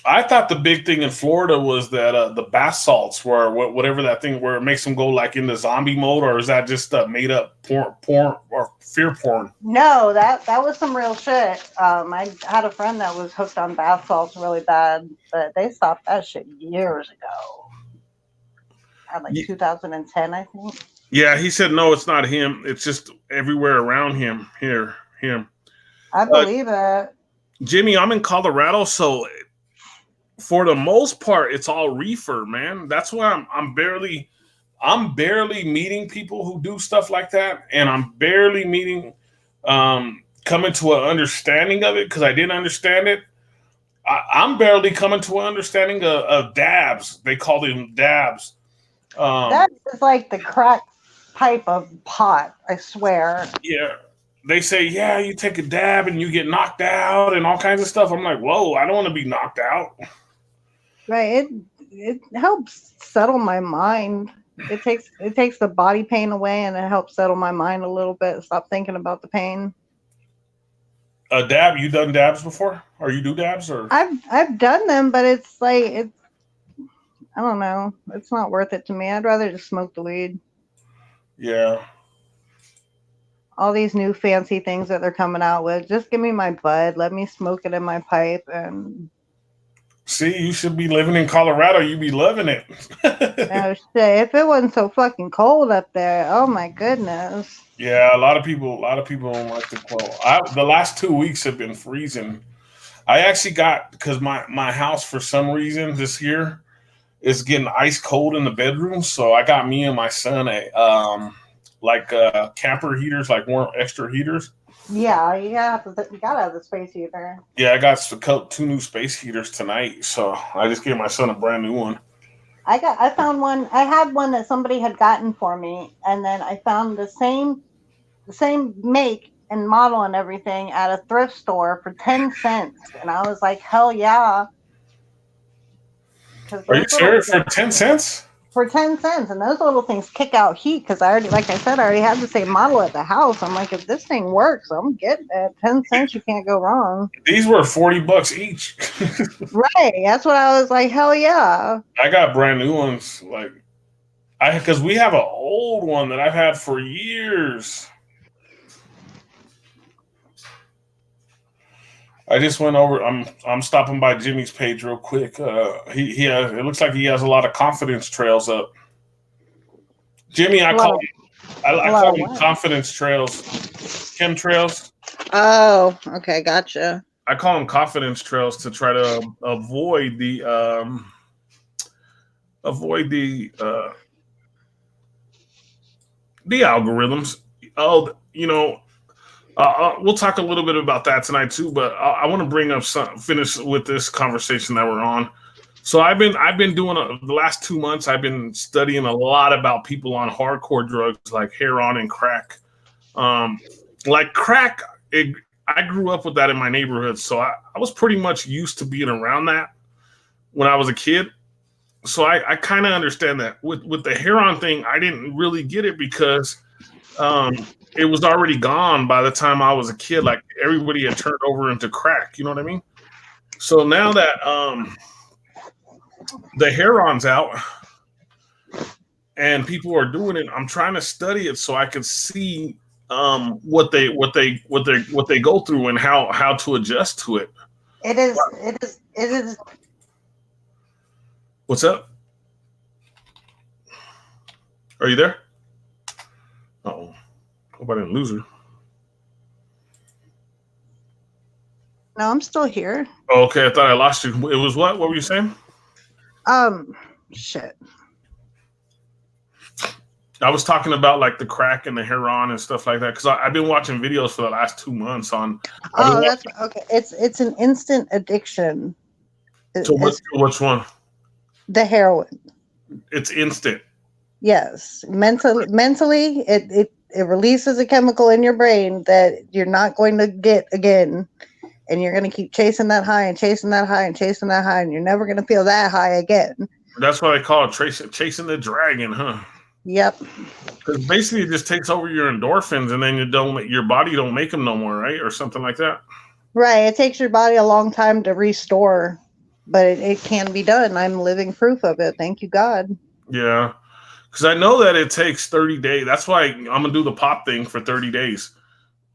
I thought the big thing in Florida was that the bath salts were whatever that thing where it makes them go like into zombie mode, or is that just made up porn or fear porn? No, that was some real shit. I had a friend that was hooked on bath salts really bad, but they stopped that shit years ago. At like 2010, I think. Yeah, he said no, it's not him. It's just everywhere around him. Him. I believe it. Jimmy, I'm in Colorado, so for the most part, it's all reefer, man. That's why I'm barely meeting people who do stuff like that, and I'm barely meeting coming to an understanding of it because I didn't understand it. I'm barely coming to an understanding of dabs. They call them dabs. That is like the crack pipe of pot, I swear. Yeah. They say, yeah, you take a dab and you get knocked out and all kinds of stuff. I'm like, whoa, I don't want to be knocked out. Right. It helps settle my mind. It takes the body pain away, and it helps settle my mind a little bit. Stop thinking about the pain. A dab? You done dabs before? Or you do dabs? Or I've done them, but it's like I don't know. It's not worth it to me. I'd rather just smoke the weed. Yeah. All these new fancy things that they're coming out with. Just give me my bud. Let me smoke it in my pipe. And see, you should be living in Colorado. You'd be loving it. Oh shit! If it wasn't so fucking cold up there, oh my goodness. Yeah, a lot of people don't like the cold. The last 2 weeks have been freezing. I actually got because my house for some reason this year is getting ice cold in the bedroom, so I got me and my son camper heaters, like warm extra heaters. Yeah, you gotta have the space heater. Yeah, I got 2 new space heaters tonight, so I just gave my son a brand new one. I found one. I had one that somebody had gotten for me, and then I found the same make and model and everything at a thrift store for 10 cents, and I was like, hell yeah. Are you serious? For 10 cents? For 10 cents, and those little things kick out heat because I already had the same model at the house. I'm like, if this thing works, I'm getting it. 10 cents, you can't go wrong. These were $40 each. Right, that's what I was like, hell yeah. I got brand new ones, because we have an old one that I've had for years. I just went over. I'm stopping by Jimmy's page real quick. He has. It looks like he has a lot of confidence trails up. Jimmy, I call them confidence trails, chemtrails. Oh, okay, gotcha. I call them confidence trails to try to avoid the algorithms. Oh, we'll talk a little bit about that tonight too. But I want to bring up finish with this conversation that we're on. So I've been doing the last 2 months. I've been studying a lot about people on hardcore drugs like heroin and crack. Like crack, I grew up with that in my neighborhood, so I was pretty much used to being around that when I was a kid. So I kind of understand that. With the heroin thing, I didn't really get it because it was already gone by the time I was a kid. Like everybody had turned over into crack. You know what I mean? So now that the heroin's out and people are doing it, I'm trying to study it so I can see what they go through and how to adjust to it. It is. What's up? Are you there? Uh-oh. Hope I didn't lose her. No, I'm still here. Oh, okay, I thought I lost you. It was what? What were you saying? Shit. I was talking about like the crack and the heroin and stuff like that because I've been watching videos for the last 2 months on. Oh, that's okay. It's an instant addiction. So which one? The heroin. It's instant. Yes, mentally, it releases a chemical in your brain that you're not going to get again, and you're going to keep chasing that high and chasing that high and chasing that high, and you're never going to feel that high again. That's what I call it, chasing the dragon, huh? Yep. Because basically, it just takes over your endorphins, and then your body don't make them no more, right, or something like that. Right. It takes your body a long time to restore, but it can be done. I'm living proof of it. Thank you, God. Yeah. Because I know that it takes 30 days. That's why I'm going to do the pop thing for 30 days.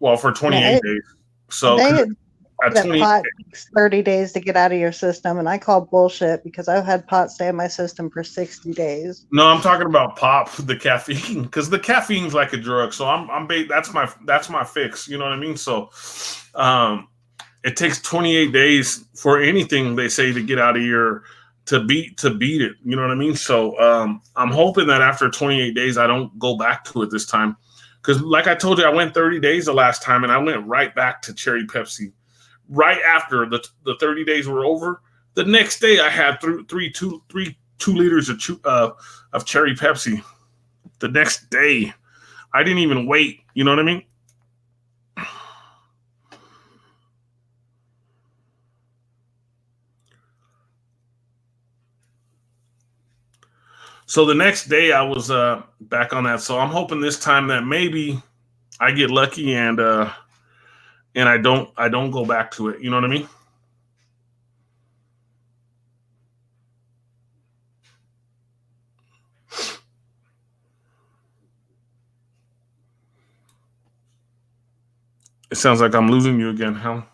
Well, for 28 days. So pot takes 30 days to get out of your system. And I call bullshit because I've had pot stay in my system for 60 days. No, I'm talking about pop, the caffeine. Because the caffeine's like a drug. So that's my fix. You know what I mean? So it takes 28 days for anything they say to get out of your to beat it, you know what I mean? So I'm hoping that after 28 days I don't go back to it this time, because like I told you, I went 30 days the last time and I went right back to cherry Pepsi right after the 30 days were over. The next day I had 2 liters of cherry Pepsi. The next day I didn't even wait, you know what I mean? So the next day I was back on that. So I'm hoping this time that maybe I get lucky and I don't go back to it. You know what I mean? It sounds like I'm losing you again, Helen.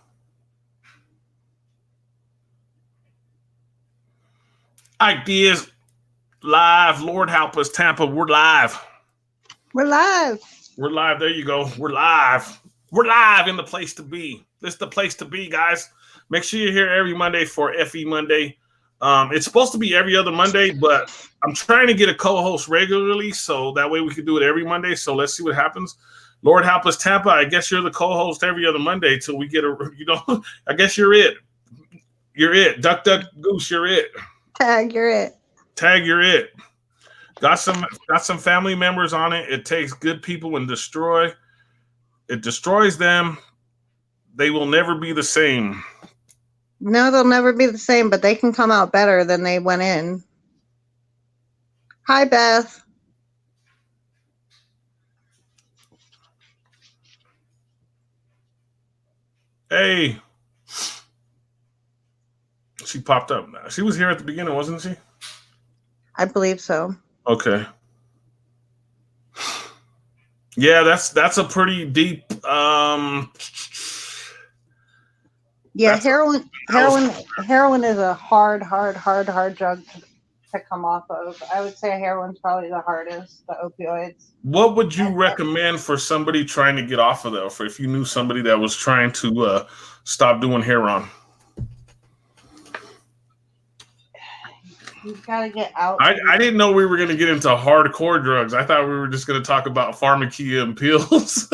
Ike Diaz. Live, Lord help us, Tampa. We're live. We're live. We're live. There you go. We're live. We're live in the place to be. This is the place to be, guys. Make sure you're here every Monday for FE Monday. It's supposed to be every other Monday, but I'm trying to get a co-host regularly, so that way we can do it every Monday. So let's see what happens. Lord help us, Tampa. I guess you're the co-host every other Monday till we get I guess you're it. You're it. Duck, duck, goose, you're it. Tag, you're it. Tag, you're it. Got some family members on it. It takes good people and it destroys them. They will never be the same. No, they'll never be the same, but they can come out better than they went in. Hi, Beth. Hey. She popped up. She was here at the beginning, wasn't she? I believe so. Okay. Yeah, that's a pretty deep yeah, heroin is a hard drug to come off of. I would say heroin's probably the hardest, the opioids. What would you recommend for somebody trying to get off of that? For if you knew somebody that was trying to stop doing heroin? You've got to get out. I didn't know we were going to get into hardcore drugs. I thought we were just going to talk about pharmacia and pills.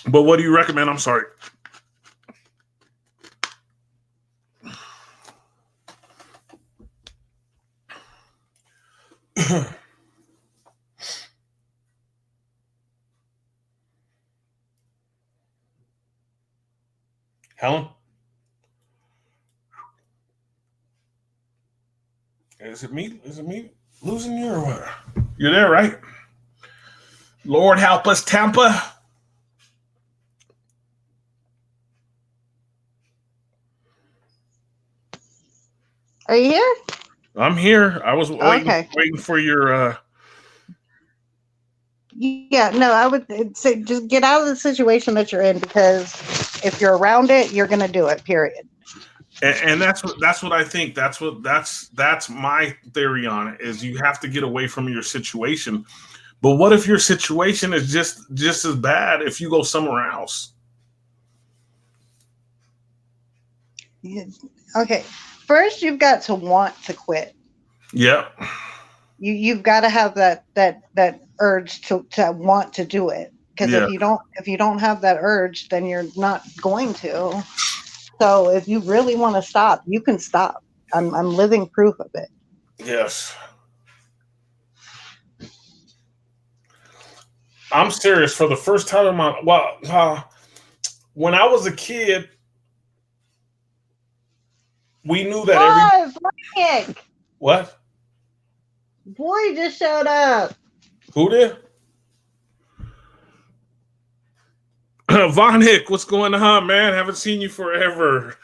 But what do you recommend? I'm sorry. Helen? Is it me? Is it me losing you or what? You're there, right? Lord help us, Tampa. Are you here? I'm here. I was Okay. waiting for your Yeah, no, I would say just get out of the situation that you're in, because if you're around it, you're going to do it, period. and that's what I think. That's my theory on it, is you have to get away from your situation. But what if your situation is just as bad if you go somewhere else? Okay. First, you've got to want to quit. Yep. You've got to have that urge to want to do it. Because Yeah. if you don't have that urge, then you're not going to. So if you really want to stop, you can stop. I'm living proof of it. Yes. I'm serious. For the first time in my when I was a kid, we knew that What? Boy just showed up. Who did? Von Hick, what's going on, man? Haven't seen you forever.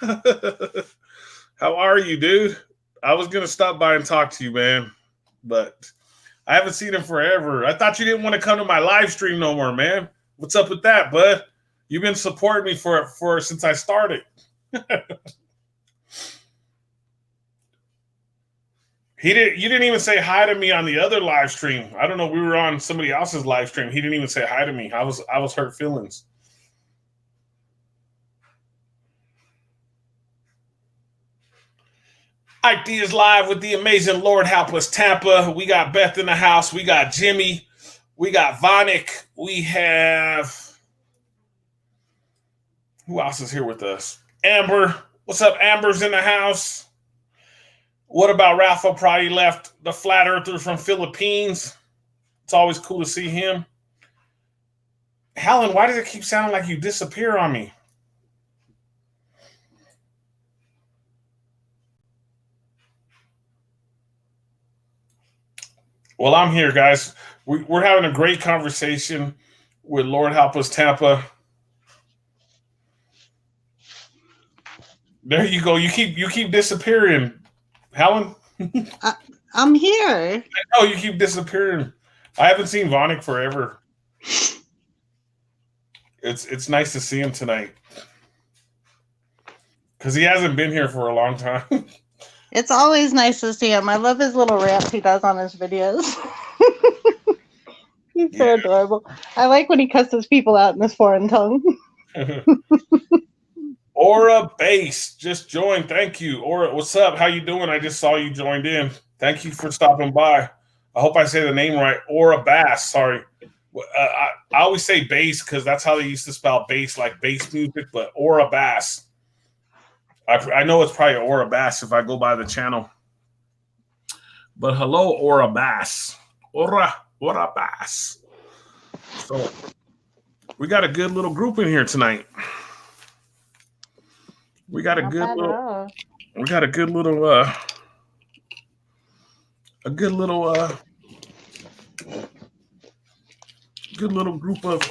How are you, dude? I was gonna stop by and talk to you, man, but I haven't seen him forever. I thought you didn't want to come to my live stream no more, man. What's up with that, bud? You've been supporting me for since I started. You didn't even say hi to me on the other live stream. I don't know. We were on somebody else's live stream. He didn't even say hi to me. I was hurt feelings. Ike Diaz live with the amazing Lord Help Us Tampa. We got Beth in the house. We got Jimmy. We got Vonick. We have, who else is here with us? Amber. What's up? Amber's in the house. What about Rafa? Probably left, the flat earther from Philippines. It's always cool to see him. Helen, why does it keep sounding like you disappear on me? Well, I'm here, guys. We're having a great conversation with Lord Help Us Tampa. There you go. You keep disappearing, Helen. I'm here. Oh, you keep disappearing. I haven't seen Vonick forever. It's nice to see him tonight, because he hasn't been here for a long time. It's always nice to see him. I love his little rants he does on his videos. He's so adorable. I like when he cusses people out in this foreign tongue. Aura Base just joined. Thank you. Aura, what's up? How you doing? I just saw you joined in. Thank you for stopping by. I hope I say the name right. Aura Bass. Sorry. I always say bass because that's how they used to spell bass, like bass music, but Aura Bass. I know it's probably Aura Bass if I go by the channel. But hello, Aura Bass. Aura Bass. So we got a good little group in here tonight. We got a good little group of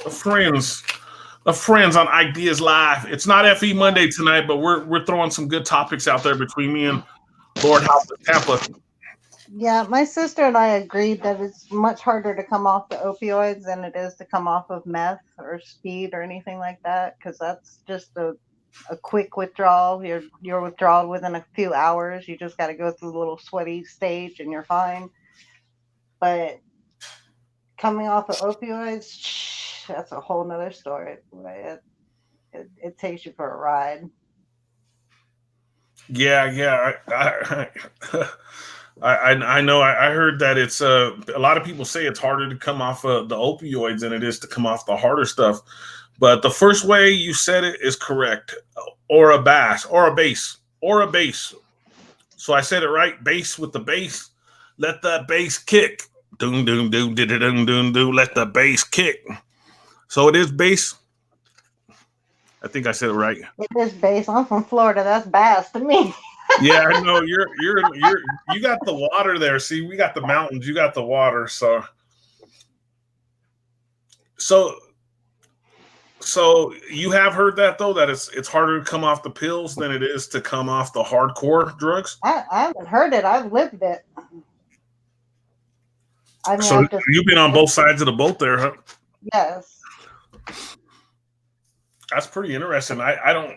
friends on Ike Diaz Live. It's not FE Monday tonight, but we're throwing some good topics out there between me and Lord Help Us Tampa. Yeah, my sister and I agreed that it's much harder to come off the opioids than it is to come off of meth or speed or anything like that, because that's just a quick withdrawal. Your withdrawal within a few hours. You just got to go through the little sweaty stage and you're fine. But coming off of opioids, that's a whole nother story. It takes you for a ride. Yeah. I know. I heard that it's a lot of people say it's harder to come off of the opioids than it is to come off the harder stuff. But the first way you said it is correct. Or a bass, or a bass, or a bass. So I said it right. Bass with the bass. Let the bass kick. Doom doom doom doom doom doom doom. Let the bass kick. So it is bass. I think I said it right. It is bass. I'm from Florida. That's bass to me. Yeah, I know you got the water there. See, we got the mountains. You got the water. So you have heard that though, that it's harder to come off the pills than it is to come off the hardcore drugs. I haven't heard it. I've lived it. I mean, So you've been on both sides of the boat there, huh? Yes. That's pretty interesting. I don't.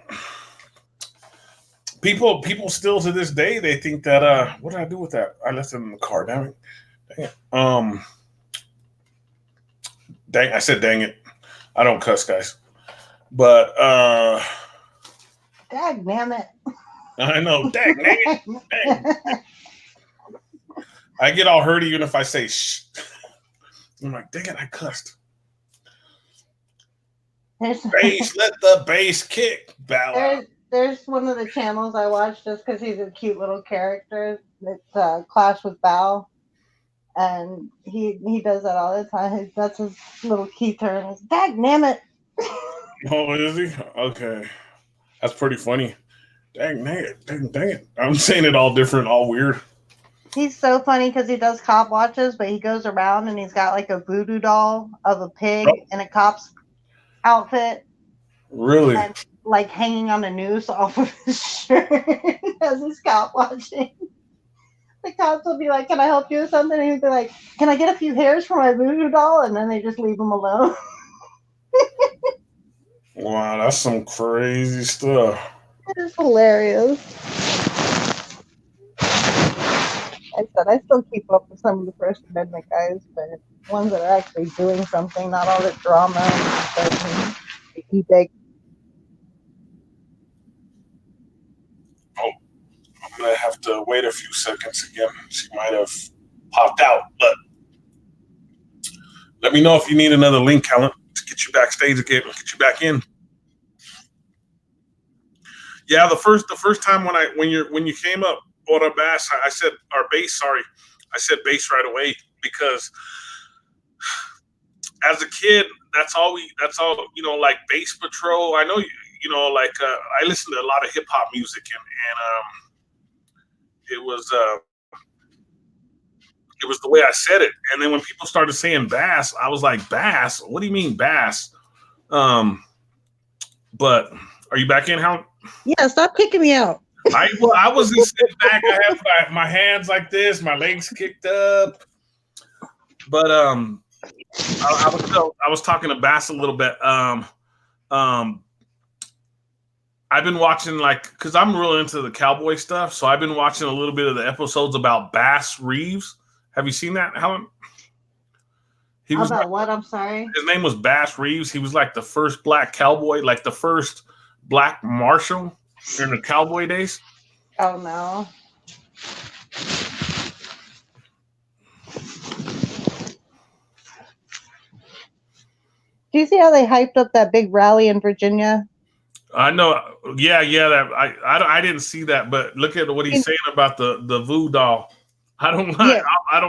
People still to this day they think that what did I do with that? I left it in the car. Damn it. Dang, I said dang it. I don't cuss, guys. But Dag damn it. I know. Dang it. Dang. I get all hurt even if I say shh. I'm like, dang it, I cussed. Bass, let the bass kick. There's one of the channels I watch just because he's a cute little character. It's Clash with Bao, and he does that all the time. That's his little key turn. It's dag damn it. Oh, is he? Okay, that's pretty funny. Dang it! I'm saying it all different, all weird. He's so funny because he does cop watches, but he goes around and he's got like a voodoo doll of a pig in a cop's outfit. Really? And like hanging on a noose off of his shirt as he's cop watching. The cops will be like, "Can I help you with something?" And he'll be like, "Can I get a few hairs for my voodoo doll?" And then they just leave him alone. Wow, that's some crazy stuff. It is hilarious. I said I still keep up with some of the First Amendment guys, but ones that are actually doing something, not all the drama and the Oh, I'm gonna have to wait a few seconds again. She might have popped out, but let me know if you need another link, Helen, to get you backstage again, get you back in. Yeah, the first time when you came up, or bass, I said or bass. Sorry, I said bass right away because as a kid, that's all like Bass Patrol. I know like I listened to a lot of hip hop music and it was the way I said it. And then when people started saying bass, I was like, bass? What do you mean bass? But are you back in, Helen? Yeah, stop kicking me out. I was just sitting back. I have my hands like this, my legs kicked up. But I was talking to Bass a little bit. I've been watching because I'm real into the cowboy stuff, so I've been watching a little bit of the episodes about Bass Reeves. Have you seen that, Helen? He was about what? I'm sorry. His name was Bass Reeves. He was like the first black cowboy, like the first black marshal in the cowboy days. Oh no. Do you see how they hyped up that big rally in Virginia? I know. Yeah. That I didn't see that, but look at what he's saying about the voodoo doll. I don't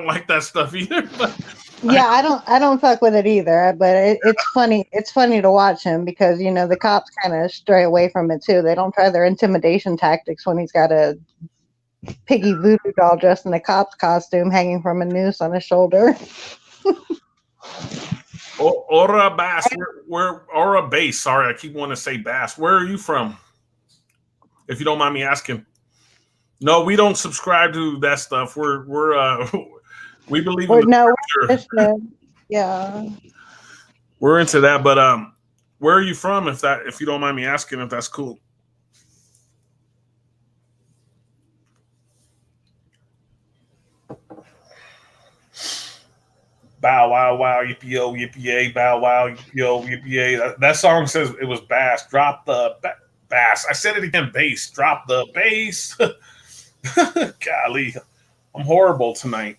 like that stuff either. But yeah, I don't fuck with it either. But it's funny. It's funny to watch him because the cops kind of stray away from it too. They don't try their intimidation tactics when he's got a piggy voodoo doll dressed in a cop's costume hanging from a noose on his shoulder. Or a bass. Or a bass. Sorry, I keep wanting to say bass. Where are you from? If you don't mind me asking. No, we don't subscribe to that stuff. We believe in yeah. We're into that, but where are you from? If you don't mind me asking, if that's cool. Bow wow wow yippee oh yippee yay bow wow yippee oh yippee yay. That song says it was bass. Drop the bass. I said it again. Bass. Drop the bass. Golly, I'm horrible tonight.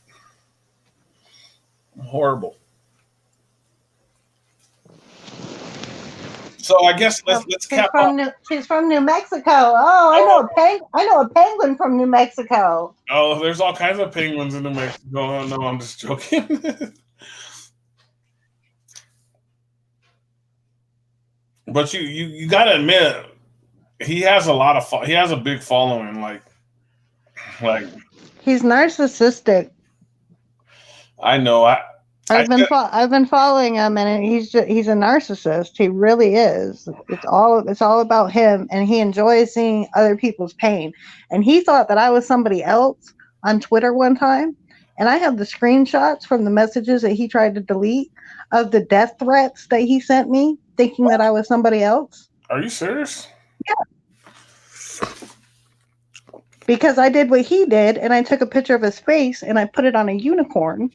I'm horrible. So I guess let's cap off. She's from New Mexico. Oh, I know a penguin from New Mexico. Oh, there's all kinds of penguins in New Mexico. Oh, no, I'm just joking. But you gotta admit, he has he has a big following. Like he's narcissistic. I know. I've been following him, and he's a narcissist. He really is. It's all about him, and he enjoys seeing other people's pain. And he thought that I was somebody else on Twitter one time, and I have the screenshots from the messages that he tried to delete of the death threats that he sent me, thinking that I was somebody else. Are you serious? Yeah. Because I did what he did, and I took a picture of his face and I put it on a unicorn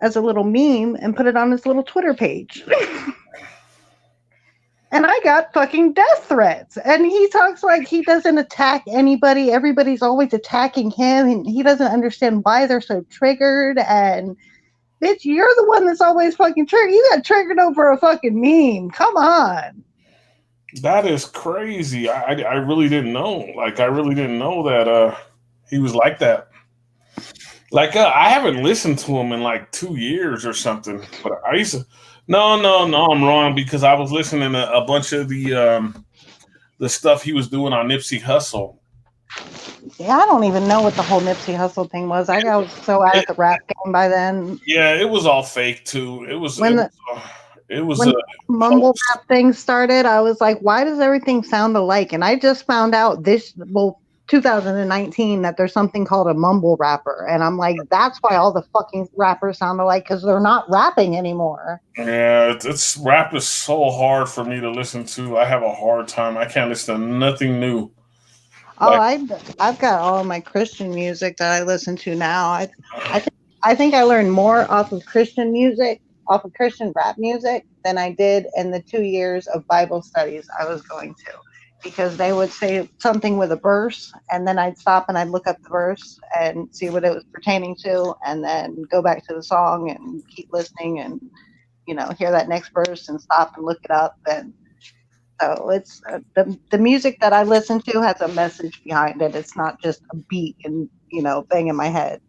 as a little meme and put it on his little Twitter page. And I got fucking death threats. And he talks like he doesn't attack anybody. Everybody's always attacking him, and he doesn't understand why they're so triggered. And bitch, you're the one that's always fucking triggered. You got triggered over a fucking meme. Come on. That is crazy. I really didn't know. Like, I really didn't know that he was like that. Like, I haven't listened to him in like 2 years or something. But I used to. No, I'm wrong, because I was listening to a bunch of the stuff he was doing on Nipsey Hussle. Yeah, I don't even know what the whole Nipsey Hussle thing was. I was so out of the rap game by then. Yeah, it was all fake too. It was when the mumble rap thing started. I was like, why does everything sound alike? And I just found out 2019 that there's something called a mumble rapper, and I'm like, that's why all the fucking rappers sound alike, because they're not rapping anymore. Yeah, it's rap is so hard for me to listen to. I have a hard time. I can't listen to nothing new. Oh, I've got all of my Christian music that I listen to now. I think I learned more off of Christian music, off of Christian rap music, than I did in the 2 years of Bible studies I was going to. Because they would say something with a verse, and then I'd stop and I'd look up the verse and see what it was pertaining to, and then go back to the song and keep listening and, hear that next verse and stop and look it up. And so it's the music that I listen to has a message behind it. It's not just a beat and, bang in my head.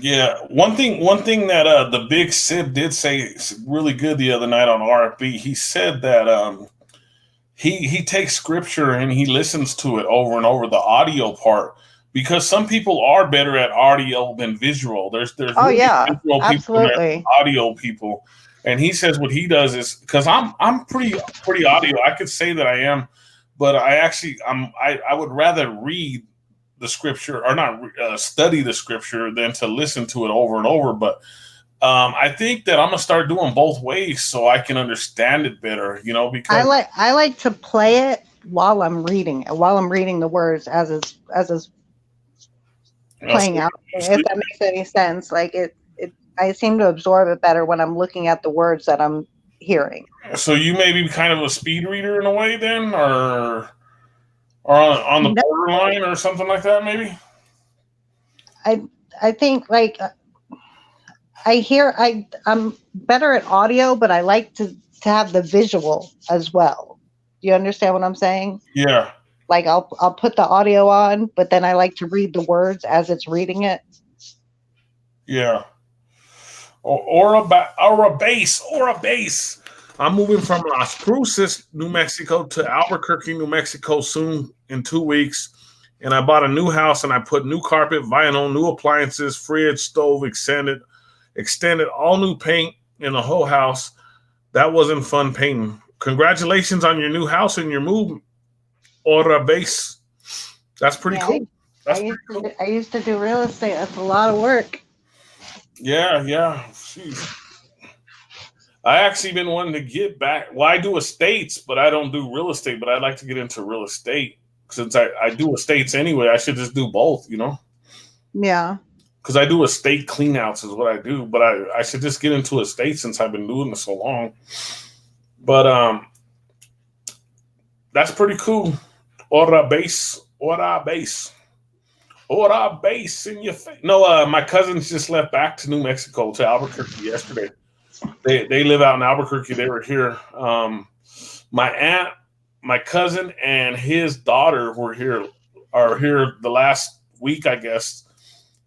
Yeah. One thing that the Big Sib did say really good the other night on RFB, he said that he takes scripture and he listens to it over and over, the audio part, because some people are better at audio than visual. There's really visual absolutely people, audio people, and he says what he does is, because I'm pretty audio. I could say that I am, but I would rather read the scripture, or not study the scripture, than to listen to it over and over. But I think that I'm gonna start doing both ways so I can understand it better, because I like to play it while I'm reading it, while I'm reading the words as it's playing out. If that makes any sense. Like I seem to absorb it better when I'm looking at the words that I'm hearing. So you may be kind of a speed reader in a way then, or on the borderline or something like that, maybe? I think like I'm better at audio, but I like to have the visual as well. Do you understand what I'm saying? Yeah. Like I'll put the audio on, but then I like to read the words as it's reading it. Yeah. Or a bass. I'm moving from Las Cruces, New Mexico to Albuquerque, New Mexico soon in 2 weeks. And I bought a new house and I put new carpet, vinyl, new appliances, fridge, stove, extended, all new paint in the whole house. That wasn't fun painting. Congratulations on your new house and your move, Ora Base. That's pretty cool. I used to do real estate. That's a lot of work. Yeah. Jeez. I actually been wanting to get back. Well, I do estates, but I don't do real estate. But I'd like to get into real estate. Since I do estates anyway, I should just do both, Yeah. because I do estate cleanouts is what I do. But I should just get into estate since I've been doing this so long. But that's pretty cool. Ora base in your face. No, my cousins just left back to New Mexico, to Albuquerque yesterday. They live out in Albuquerque. They were here. My aunt, my cousin, and his daughter are here the last week, I guess,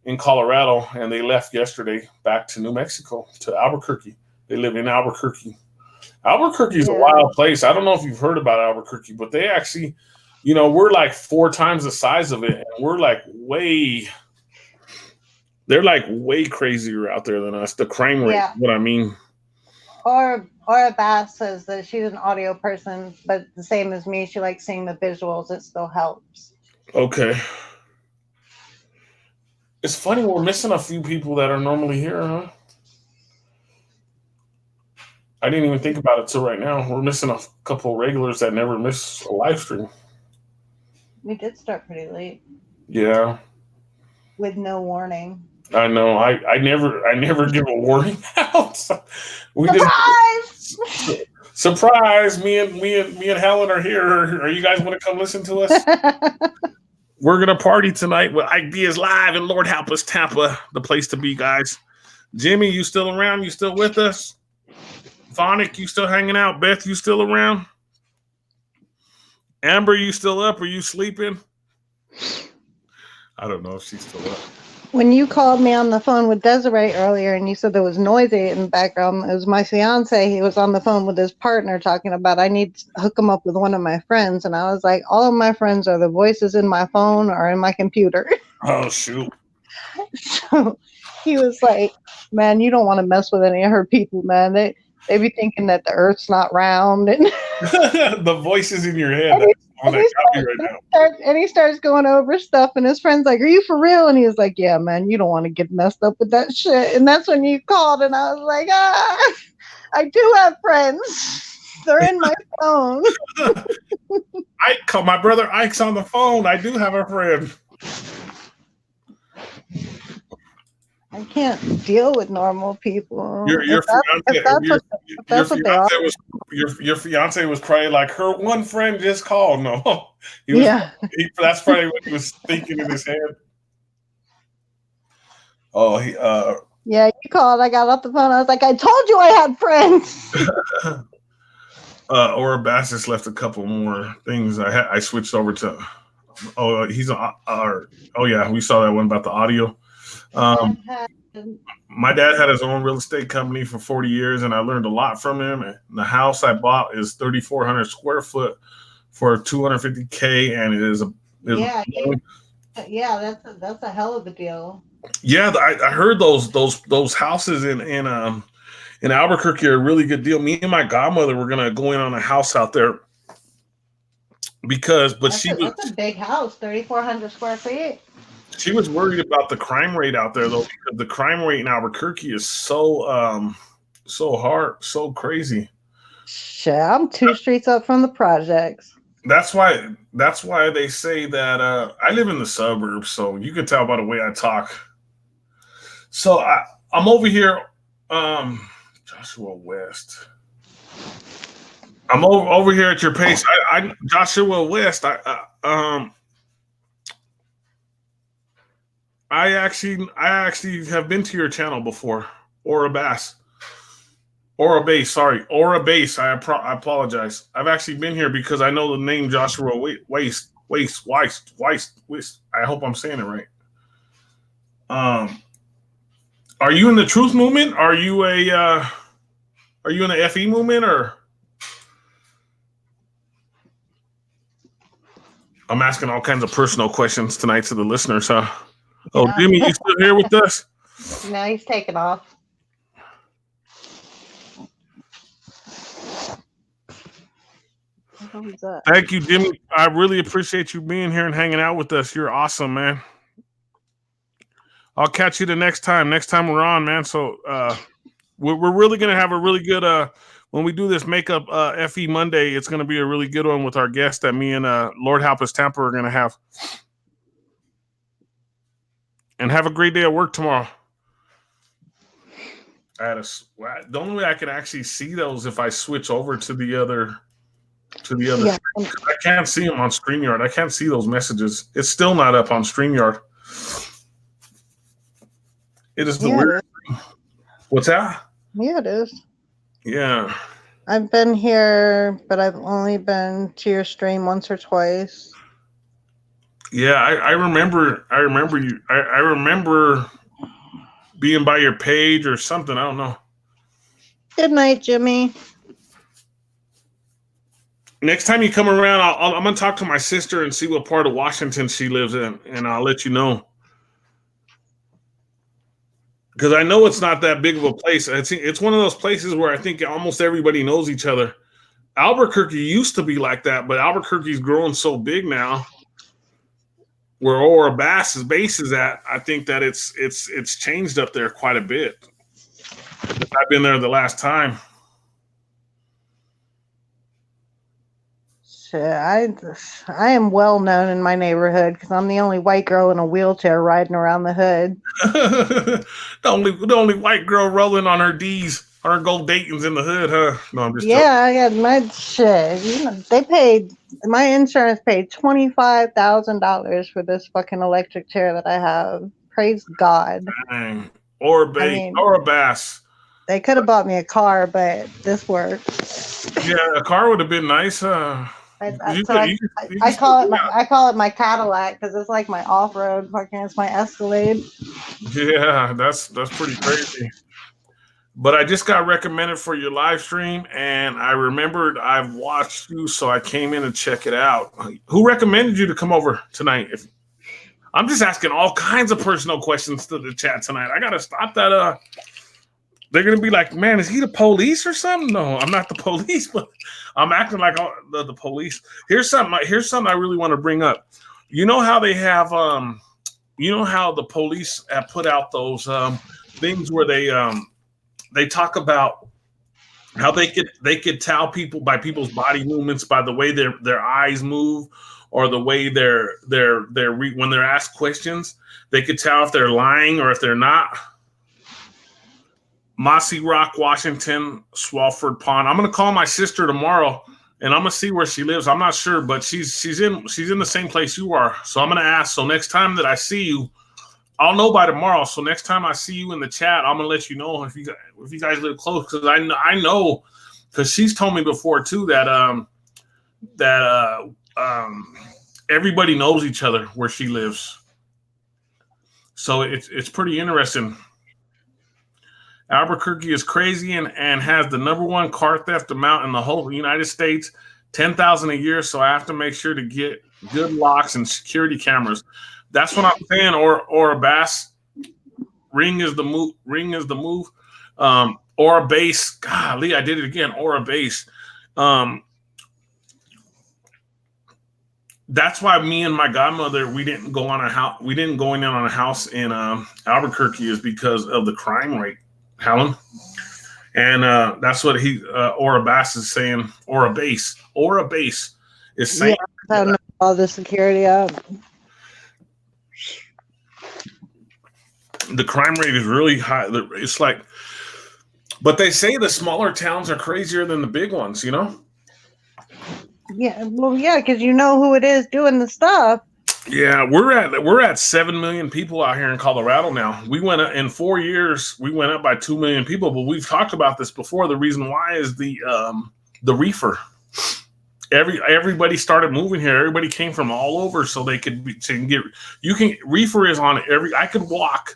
in Colorado, and they left yesterday back to New Mexico, to Albuquerque. They live in Albuquerque. Albuquerque is a wild place. I don't know if you've heard about Albuquerque, but they actually, we're like 4 times the size of it, and we're like they're like way crazier out there than us. The crime rate, what I mean. Or Bass says that she's an audio person, but the same as me, she likes seeing the visuals. It still helps. Okay. It's funny, we're missing a few people that are normally here, huh? I didn't even think about it till right now. We're missing a couple of regulars that never miss a live stream. We did start pretty late. Yeah. With no warning. I know. I never give a warning out. Surprise! Me and Helen are here. Are you guys want to come listen to us? We're gonna party tonight with Ike Diaz live and Lord Help Us Tampa, the place to be, guys. Jimmy, you still around? You still with us? Phonic, you still hanging out? Beth, you still around? Amber, you still up? Are you sleeping? I don't know if she's still up. When you called me on the phone with Desiree earlier and you said there was noisy in the background, it was my fiance. He was on the phone with his partner talking about, I need to hook him up with one of my friends. And I was like, all of my friends are the voices in my phone or in my computer. Oh, shoot. So he was like, man, you don't want to mess with any of her people, man. They be thinking that the earth's not round. And the voices in your head. And he starts going over stuff, and his friend's like, are you for real? And he was like, yeah, man, you don't want to get messed up with that shit. And that's when you called, and I was like, I do have friends. They're in my phone. My brother Ike's on the phone. I do have a friend. I can't deal with normal people. Your fiance was probably like, her one friend just called. No, that's probably what he was thinking in his head. Oh, yeah, you called. I got off the phone. I was like, I told you I had friends. Aura Bassis left a couple more things. I switched over to. Oh, we saw that one about the audio. My dad had his own real estate company for 40 years, and I learned a lot from him. And the house I bought is 3,400 square foot for $250K, and it is that's a hell of a deal. Yeah, I heard those houses in Albuquerque are a really good deal. Me and my godmother were gonna go in on a house out there that's a big house, 3,400 square feet. She was worried about the crime rate out there, though, because the crime rate in Albuquerque is so hard, so crazy. Shit, I'm 2 streets up from the projects. That's why they say that I live in the suburbs, so you can tell by the way I talk. So I'm over here, Joshua West. I'm over here at your pace. Joshua West. I actually have been to your channel before, Aura Base. I apologize. I've actually been here because I know the name Joshua Waste. I hope I'm saying it right. Are you in the truth movement? Are you in the FE movement, or? I'm asking all kinds of personal questions tonight to the listeners, huh? Oh, Jimmy, you still here with us? No, he's taking off. Thank you, Jimmy. I really appreciate you being here and hanging out with us. You're awesome, man. I'll catch you the next time. Next time we're on, man. So we're really going to have a really good, when we do this Makeup FE Monday, it's going to be a really good one with our guest that me and Lord Help Us Tampa are going to have. And have a great day at work tomorrow. The only way I can actually see those if I switch over to the other Yeah. I can't see them on StreamYard. I can't see those messages. It's still not up on StreamYard. It is the weird. What's that? Yeah, it is. Yeah. I've been here, but I've only been to your stream once or twice. Yeah, I remember you. I remember being by your page or something. I don't know. Good night, Jimmy. Next time you come around, I'm gonna talk to my sister and see what part of Washington she lives in, and I'll let you know. Because I know it's not that big of a place. It's one of those places where I think almost everybody knows each other. Albuquerque used to be like that, but Albuquerque's growing so big now. Where Ora Bass's base is at, I think that it's changed up there quite a bit. I've been there the last time. Shit, I am well known in my neighborhood because I'm the only white girl in a wheelchair riding around the hood. the only white girl rolling on her D's, on her gold Dayton's in the hood, huh? No, I'm just joking. I got my shit. You know, my insurance paid $25,000 for this fucking electric chair that I have. Praise God. Dang. Or a bass. They could have bought me a car, but this works. Yeah, a car would have been nice. I call it my Cadillac because it's like my off-road fucking. It's my Escalade. Yeah, that's pretty crazy. But I just got recommended for your live stream, and I remembered I've watched you, so I came in and check it out. Who recommended you to come over tonight? I'm just asking all kinds of personal questions to the chat tonight. I gotta stop that. They're gonna be like, man, is he the police or something? No, I'm not the police, but I'm acting like the police. Here's something I really want to bring up. You know how they have you know how the police have put out those things where they talk about how they could tell people by people's body movements, by the way their eyes move, or the way when they're asked questions, they could tell if they're lying or if they're not. Mossy Rock, Washington, Swalford Pond. I'm gonna call my sister tomorrow, and I'm gonna see where she lives. I'm not sure, but she's in the same place you are. So I'm gonna ask. So next time that I see you, I'll know by tomorrow. So next time I see you in the chat, I'm gonna let you know if you guys live close, because I know because she's told me before too that everybody knows each other where she lives. So it's pretty interesting. Albuquerque is crazy and has the #1 car theft amount in the whole United States, 10,000 a year. So I have to make sure to get good locks and security cameras. That's what I'm saying. Or a bass ring is the move. Or a base. Golly, I did it again. Or a base. That's why me and my godmother, we didn't go in on a house in Albuquerque, is because of the crime rate, Helen. And that's what Ora Bass is saying. Or a base is saying. Yeah, I don't know all the security up. The crime rate is really high. It's like, but they say the smaller towns are crazier than the big ones, you know? Yeah, well, yeah, because you know who it is doing the stuff. Yeah, we're at 7 million people out here in Colorado now. We went up in 4 years. We went up by 2 million people, but we've talked about this before. The reason why is the reefer. Everybody started moving here. Everybody came from all over, so they could get. Reefer is on every. I could walk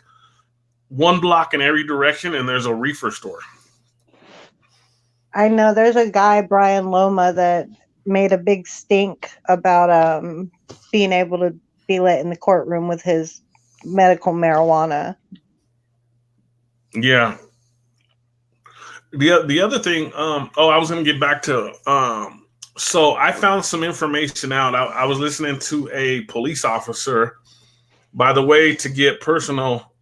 1 block in every direction, and there's a reefer store. I know there's a guy, Brian Loma, that made a big stink about being able to be let in the courtroom with his medical marijuana. Yeah. The other thing, I was going to get back to, so I found some information out. I was listening to a police officer. By the way, to get personal,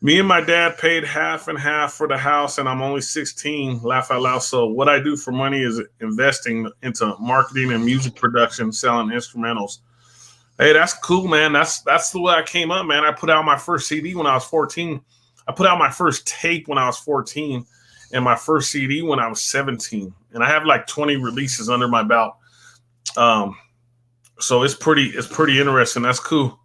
me and my dad paid half and half for the house, and I'm only 16, laugh out loud. So what I do for money is investing into marketing and music production, selling instrumentals. Hey, that's cool, man. That's the way I came up, man. I put out my first CD when I was 14. I put out my first tape when I was 14, and my first CD when I was 17. And I have like 20 releases under my belt. So it's pretty interesting. That's cool.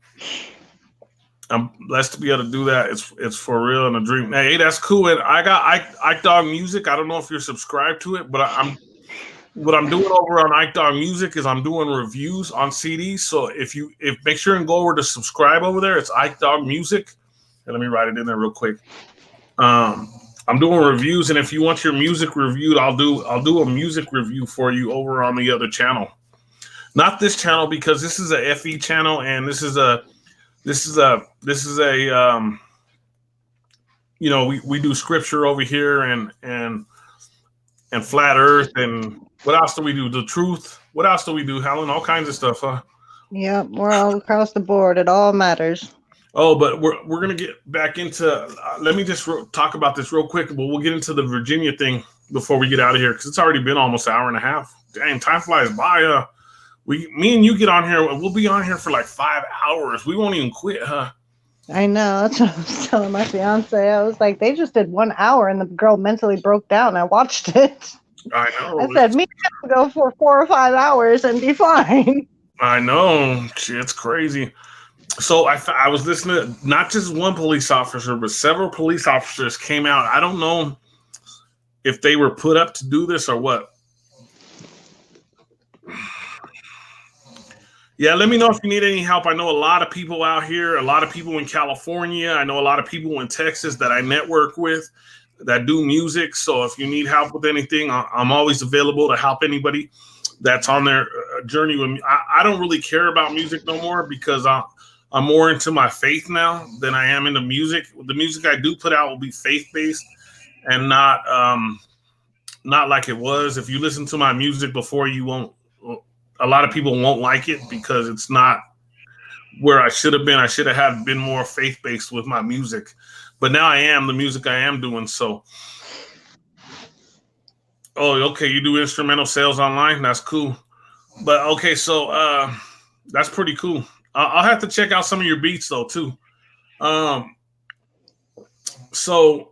I'm blessed to be able to do that. It's for real and a dream. Hey, that's cool. And I got Ike Dog Music. I don't know if you're subscribed to it, but what I'm doing over on Ike Dog Music is I'm doing reviews on CDs. So if make sure and go over to subscribe over there. It's Ike Dog Music. And let me write it in there real quick. I'm doing reviews, and if you want your music reviewed, I'll do a music review for you over on the other channel. Not this channel, because this is a FE channel, and this is a you know, we do scripture over here and flat earth, and what else do we do? The truth. What else do we do, Helen? All kinds of stuff, huh? Yep, we're all across the board. It all matters. Oh, but we're gonna get back into. Let me just talk about this real quick, but we'll get into the Virginia thing before we get out of here, because it's already been almost an hour and a half. Dang, time flies by. Me and you get on here. We'll be on here for like 5 hours. We won't even quit, huh? I know. That's what I was telling my fiance. I was like, they just did 1 hour, and the girl mentally broke down. I watched it. I know. I said, me can go for 4 or 5 hours and be fine. I know. It's crazy. So I was listening to not just one police officer, but several police officers came out. I don't know if they were put up to do this or what. Yeah, let me know if you need any help. I know a lot of people out here, a lot of people in California. I know a lot of people in Texas that I network with that do music. So if you need help with anything, I'm always available to help anybody that's on their journey with me. I don't really care about music no more, because I'm more into my faith now than I am into music. The music I do put out will be faith-based and not like it was. If you listen to my music before, you won't. A lot of people won't like it because it's not where I should have been. I should have been more faith-based with my music, but now I am the music I am doing. So, oh, okay, you do instrumental sales online. That's cool. But okay, so that's pretty cool. I'll have to check out some of your beats though too. So,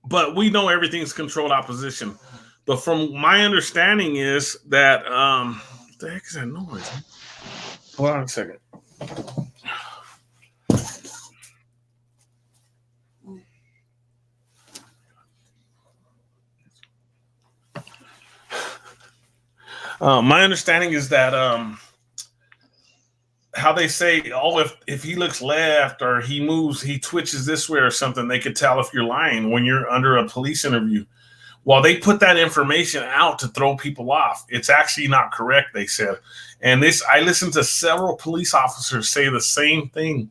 but we know everything's controlled opposition. But from my understanding is that what the heck is that noise? Hold on a second. My understanding is that how they say, oh, if he looks left or he moves, he twitches this way or something, they could tell if you're lying when you're under a police interview. Well, they put that information out to throw people off. It's actually not correct, they said. And I listened to several police officers say the same thing.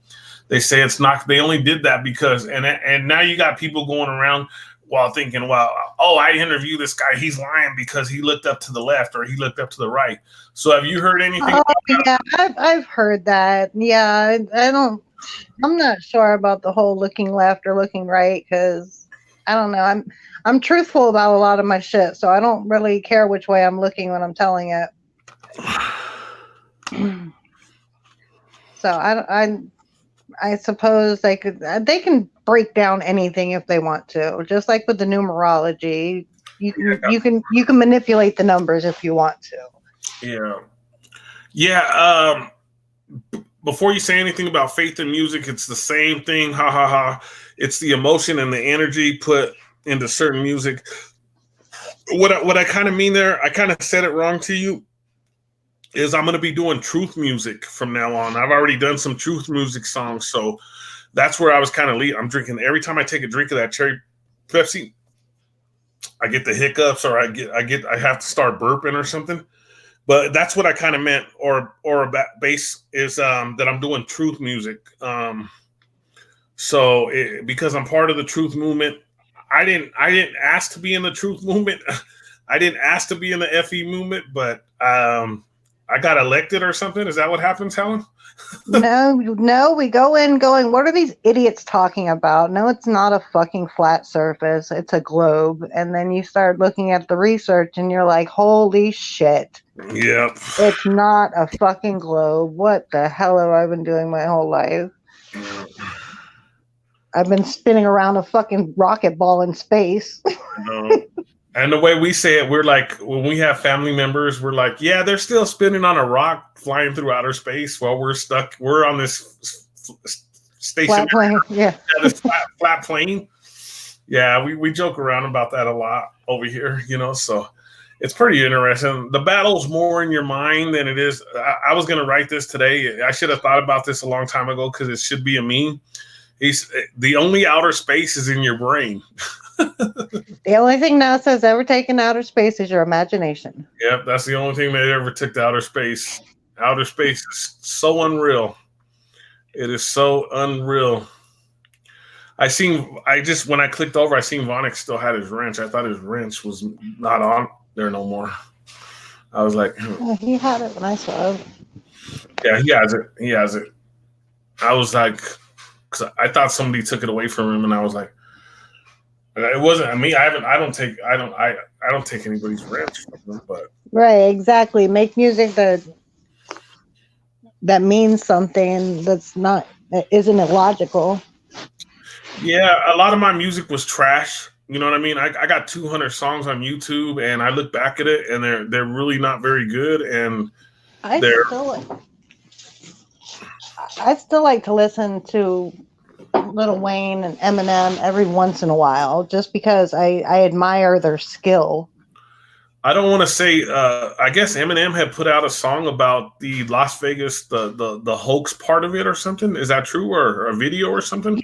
They say it's not, they only did that because, and now you got people going around while thinking, well, oh, I interviewed this guy, he's lying because he looked up to the left or he looked up to the right. So have you heard anything about that? Yeah, I've heard that. Yeah, I'm not sure about the whole looking left or looking right, because I don't know. I'm truthful about a lot of my shit, so I don't really care which way I'm looking when I'm telling it. So I suppose they can break down anything if they want to, just like with the numerology. You can manipulate the numbers if you want to. Yeah. Before you say anything about faith and music, it's the same thing. Ha ha ha. It's the emotion and the energy put into certain music. What I kind of mean there, I kind of said it wrong to you, is I'm going to be doing truth music from now on. I've already done some truth music songs, so that's where I was kind of I'm drinking. Every time I take a drink of that cherry Pepsi, I get the hiccups, or I have to start burping or something. But that's what I kind of meant, or a base is that I'm doing truth music. Because I'm part of the truth movement, I didn't ask to be in the truth movement. I didn't ask to be in the FE movement, but I I got elected or something. Is that what happens, Helen? No, we go in going, what are these idiots talking about? No, it's not a fucking flat surface. It's a globe. And then you start looking at the research and you're like, holy shit. Yep. It's not a fucking globe. What the hell have I been doing my whole life? I've been spinning around a fucking rocket ball in space. And the way we say it, we're like, when we have family members, we're like, yeah, they're still spinning on a rock flying through outer space while we're stuck. We're on this station. Flat plane, yeah. This flat plane. Yeah, we joke around about that a lot over here, you know, so it's pretty interesting. The battle's more in your mind than it is. I was going to write this today. I should have thought about this a long time ago because it should be a meme. The only outer space is in your brain. The only thing NASA's ever taken outer space is your imagination. Yep, that's the only thing they ever took to outer space. Outer space is so unreal. It is so unreal. When I clicked over, I seen Vonnegut still had his wrench. I thought his wrench was not on there no more. I was like, Oh, he had it when I saw it. Yeah, he has it. He has it. I was like, because I thought somebody took it away from him, and I was like, it wasn't me. I don't take anybody's wrench from them, but right, exactly. Make music that means something that isn't illogical. Yeah, a lot of my music was trash. You know what I mean? I got 200 songs on YouTube, and I look back at it, and they're really not very good. And I still like to listen to Lil Wayne and Eminem every once in a while, just because I admire their skill. I don't want to say. I guess Eminem had put out a song about the Las Vegas, the hoax part of it, or something. Is that true, or a video or something?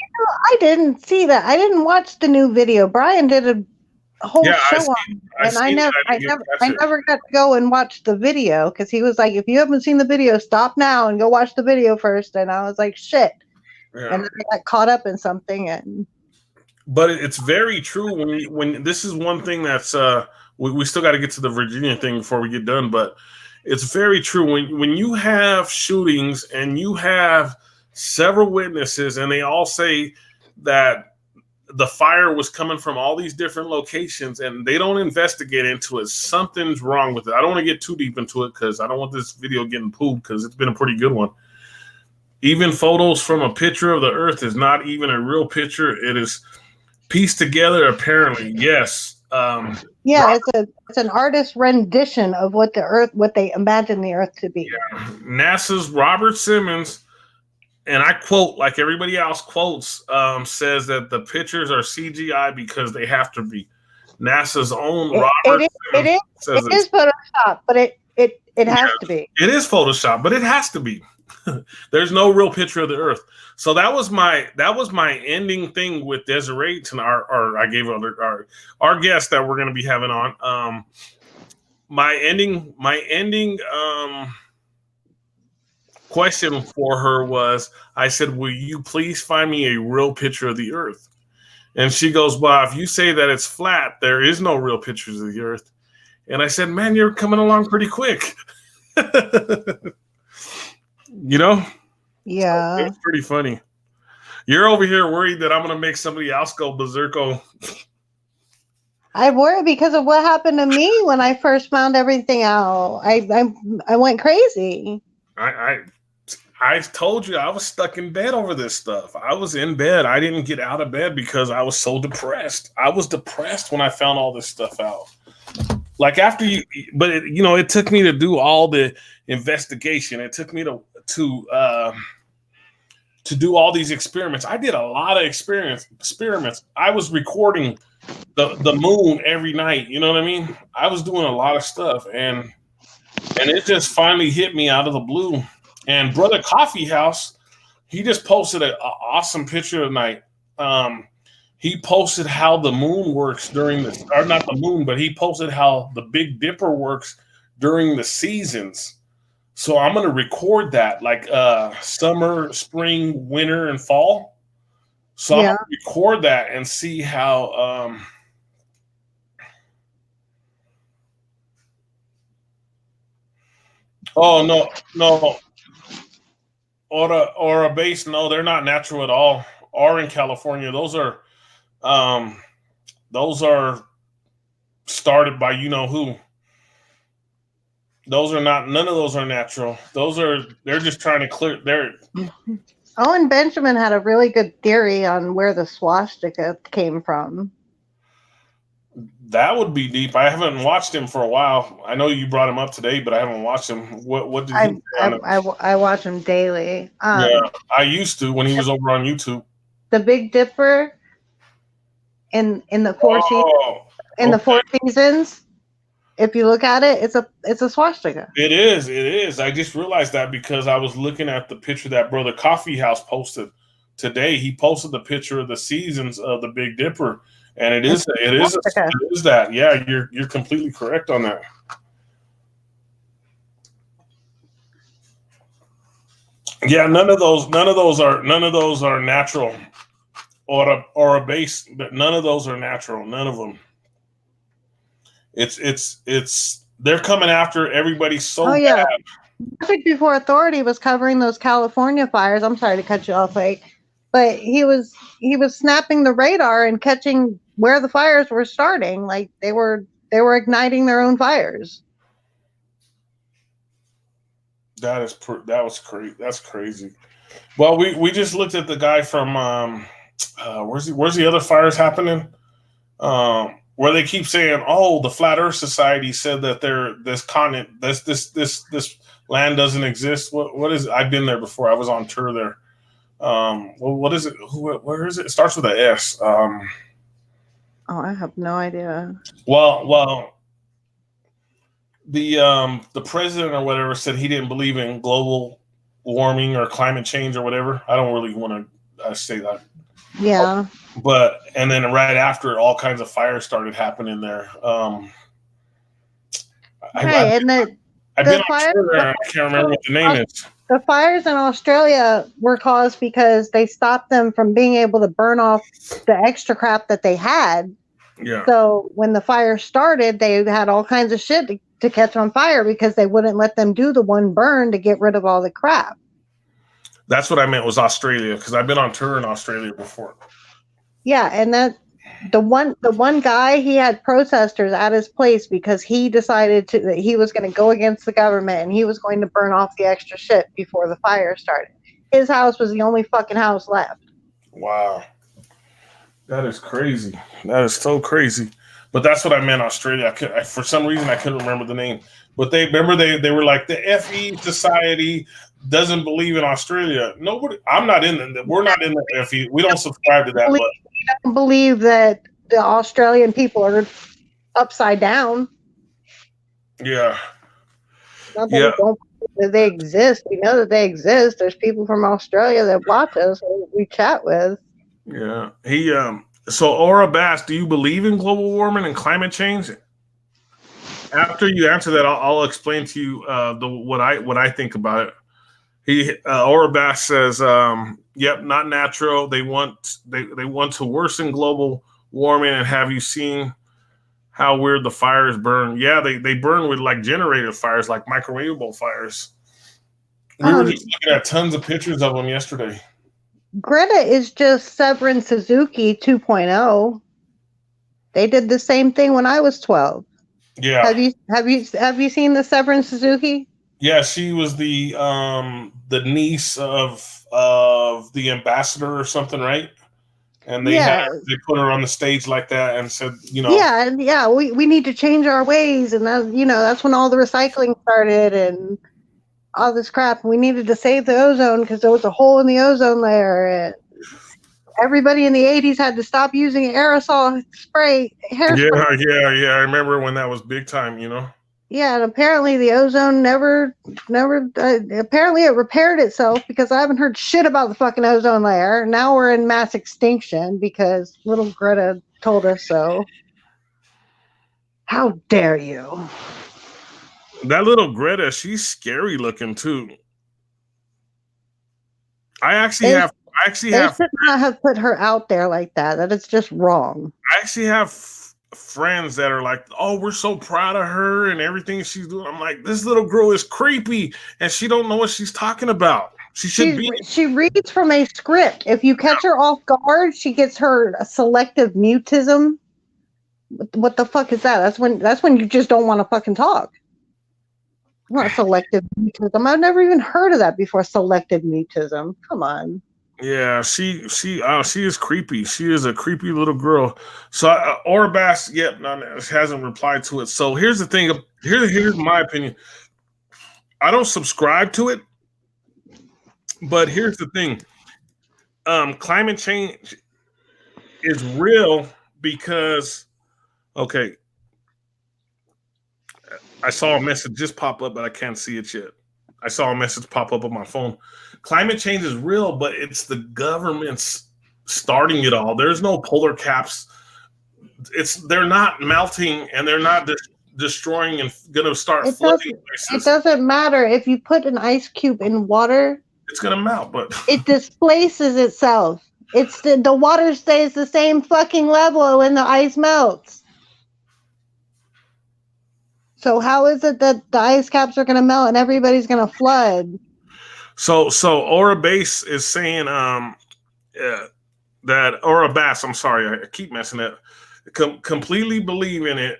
I didn't see that. I didn't watch the new video. Brian did a whole show on it, and I never got to go and watch the video because he was like, "If you haven't seen the video, stop now and go watch the video first." And I was like, "Shit." Yeah. And I got caught up in something. But it's very true when this is one thing that's we still got to get to the Virginia thing before we get done. But it's very true when you have shootings and you have several witnesses and they all say that the fire was coming from all these different locations and they don't investigate into it, something's wrong with it. I don't want to get too deep into it because I don't want this video getting pulled because it's been a pretty good one. Even photos from a picture of the Earth is not even a real picture. It is pieced together, apparently. Yes. Yeah, it's an artist's rendition of what they imagine the Earth to be. Yeah. NASA's Robert Simmons, and I quote like everybody else quotes, says that the pictures are CGI because they have to be. NASA's own Robert Simmons says it is Photoshop, but it has to be. It is Photoshop, but it has to be. There's no real picture of the Earth. So that was my ending thing with Desiree and I gave our guest that we're going to be having on. My ending question for her was, I said, will you please find me a real picture of the Earth? And she goes, well, if you say that it's flat, there is no real pictures of the Earth. And I said, man, you're coming along pretty quick. You know? Yeah. It's pretty funny. You're over here worried that I'm going to make somebody else go berserko. I worry because of what happened to me when I first found everything out. I went crazy. I told you I was stuck in bed over this stuff. I was in bed. I didn't get out of bed because I was so depressed. I was depressed when I found all this stuff out. Like after it took me to do all the investigation. It took me to do all these experiments. I did a lot of experiments. I was recording the moon every night. You know what I mean? I was doing a lot of stuff, and it just finally hit me out of the blue. And Brother Coffee House, he just posted an awesome picture tonight. He posted how the moon works during or not the moon, but he posted how the Big Dipper works during the seasons. So I'm going to record that like summer, spring, winter, and fall. So I'm going to record that and see how Oh no. Aura base, no, they're not natural at all. Or in California, um those are started by you know who. Those are not. None of those are natural. They're just trying to clear. They're Owen Benjamin had a really good theory on where the swastika came from. That would be deep. I haven't watched him for a while. I know you brought him up today, but I haven't watched him. What did he say on it? I watch him daily. Yeah, I used to when he was over on YouTube. The Big Dipper in the Oh, the okay. 4 seasons. If you look at it, it's a swastika. It is. It is. I just realized that because I was looking at the picture that Brother Coffee House posted today. He posted the picture of the seasons of the Big Dipper, and it is that. Yeah, you're completely correct on that. Yeah, none of those are natural or a base, but none of those are natural. None of them. It's they're coming after everybody so bad. Traffic Before Authority was covering those California fires. I'm sorry to cut you off, like, but he was snapping the radar and catching where the fires were starting. Like they were igniting their own fires. That was crazy. That's crazy. Well, we just looked at the guy from where's the other fires happening? Where they keep saying, "Oh, the Flat Earth Society said that this continent, this land doesn't exist." What is it? I've been there before. I was on tour there. What is it? Where is it? It starts with an S. Oh, I have no idea. Well, the president or whatever said he didn't believe in global warming or climate change or whatever. I don't really want to say that. Yeah. But and then right after, all kinds of fires started happening there. I've been on tour there. I can't remember what the name is. The fires in Australia were caused because they stopped them from being able to burn off the extra crap that they had. Yeah. So when the fire started, they had all kinds of shit to catch on fire because they wouldn't let them do the one burn to get rid of all the crap. That's what I meant was Australia, because I've been on tour in Australia before. Yeah, and that the one guy, he had protesters at his place because he decided that he was going to go against the government and he was going to burn off the extra shit before the fire started. His house was the only fucking house left. Wow. That is crazy. That is so crazy. But that's what I meant, Australia. For some reason, I couldn't remember the name. But they were like, the FE Society doesn't believe in Australia. Nobody. I'm not in the. We're not in the FE. We don't subscribe to that. But I don't believe that the Australian people are upside down. Yeah. Not that we don't believe that they exist. We know that they exist. There's people from Australia that watch us. We chat with. Yeah. So Aura Bass, do you believe in global warming and climate change? After you answer that, I'll explain to you what I think about it. Aura Bass says, "Yep, not natural. They want to worsen global warming. And have you seen how weird the fires burn? Yeah, they burn with like generator fires, like microwavable fires. We were just looking at tons of pictures of them yesterday. Greta is just Severin Suzuki 2.0. They did the same thing when I was 12. Yeah. Have you seen the Severin Suzuki? Yeah, she was the niece of the ambassador or something, right? And they put her on the stage like that and said, you know, yeah, we need to change our ways, and that's when all the recycling started and all this crap. We needed to save the ozone because there was a hole in the ozone layer, and everybody in the 80s had to stop using aerosol hairspray. Yeah. I remember when that was big time, you know. Yeah, and apparently the ozone never. Apparently it repaired itself because I haven't heard shit about the fucking ozone layer. Now we're in mass extinction because little Greta told us so. How dare you? That little Greta, she's scary looking too. They should not have put her out there like that. That is just wrong. I actually have friends that are like, oh, we're so proud of her and everything she's doing. I'm like, this little girl is creepy and she don't know what she's talking about. She reads from a script. If you catch her off guard, she gets her selective mutism. What the fuck is that? That's when you just don't want to fucking talk. Not selective mutism. I've never even heard of that before. Selective mutism. Come on. Yeah, she is creepy. She is a creepy little girl. So Orbass, hasn't replied to it. So here's the thing. Here's my opinion. I don't subscribe to it, but here's the thing. Climate change is real because, okay, I saw a message just pop up, but I can't see it yet. I saw a message pop up on my phone. Climate change is real, but it's the government's starting it all. There's no polar caps. They're not melting and they're not destroying and going to start flooding places. It doesn't matter if you put an ice cube in water. It's going to melt, but it displaces itself. It's the water stays the same fucking level when the ice melts. So how is it that the ice caps are going to melt and everybody's going to flood? So Aura Base is saying that Aura Bass, I'm sorry, I keep messing it. Completely believe in it.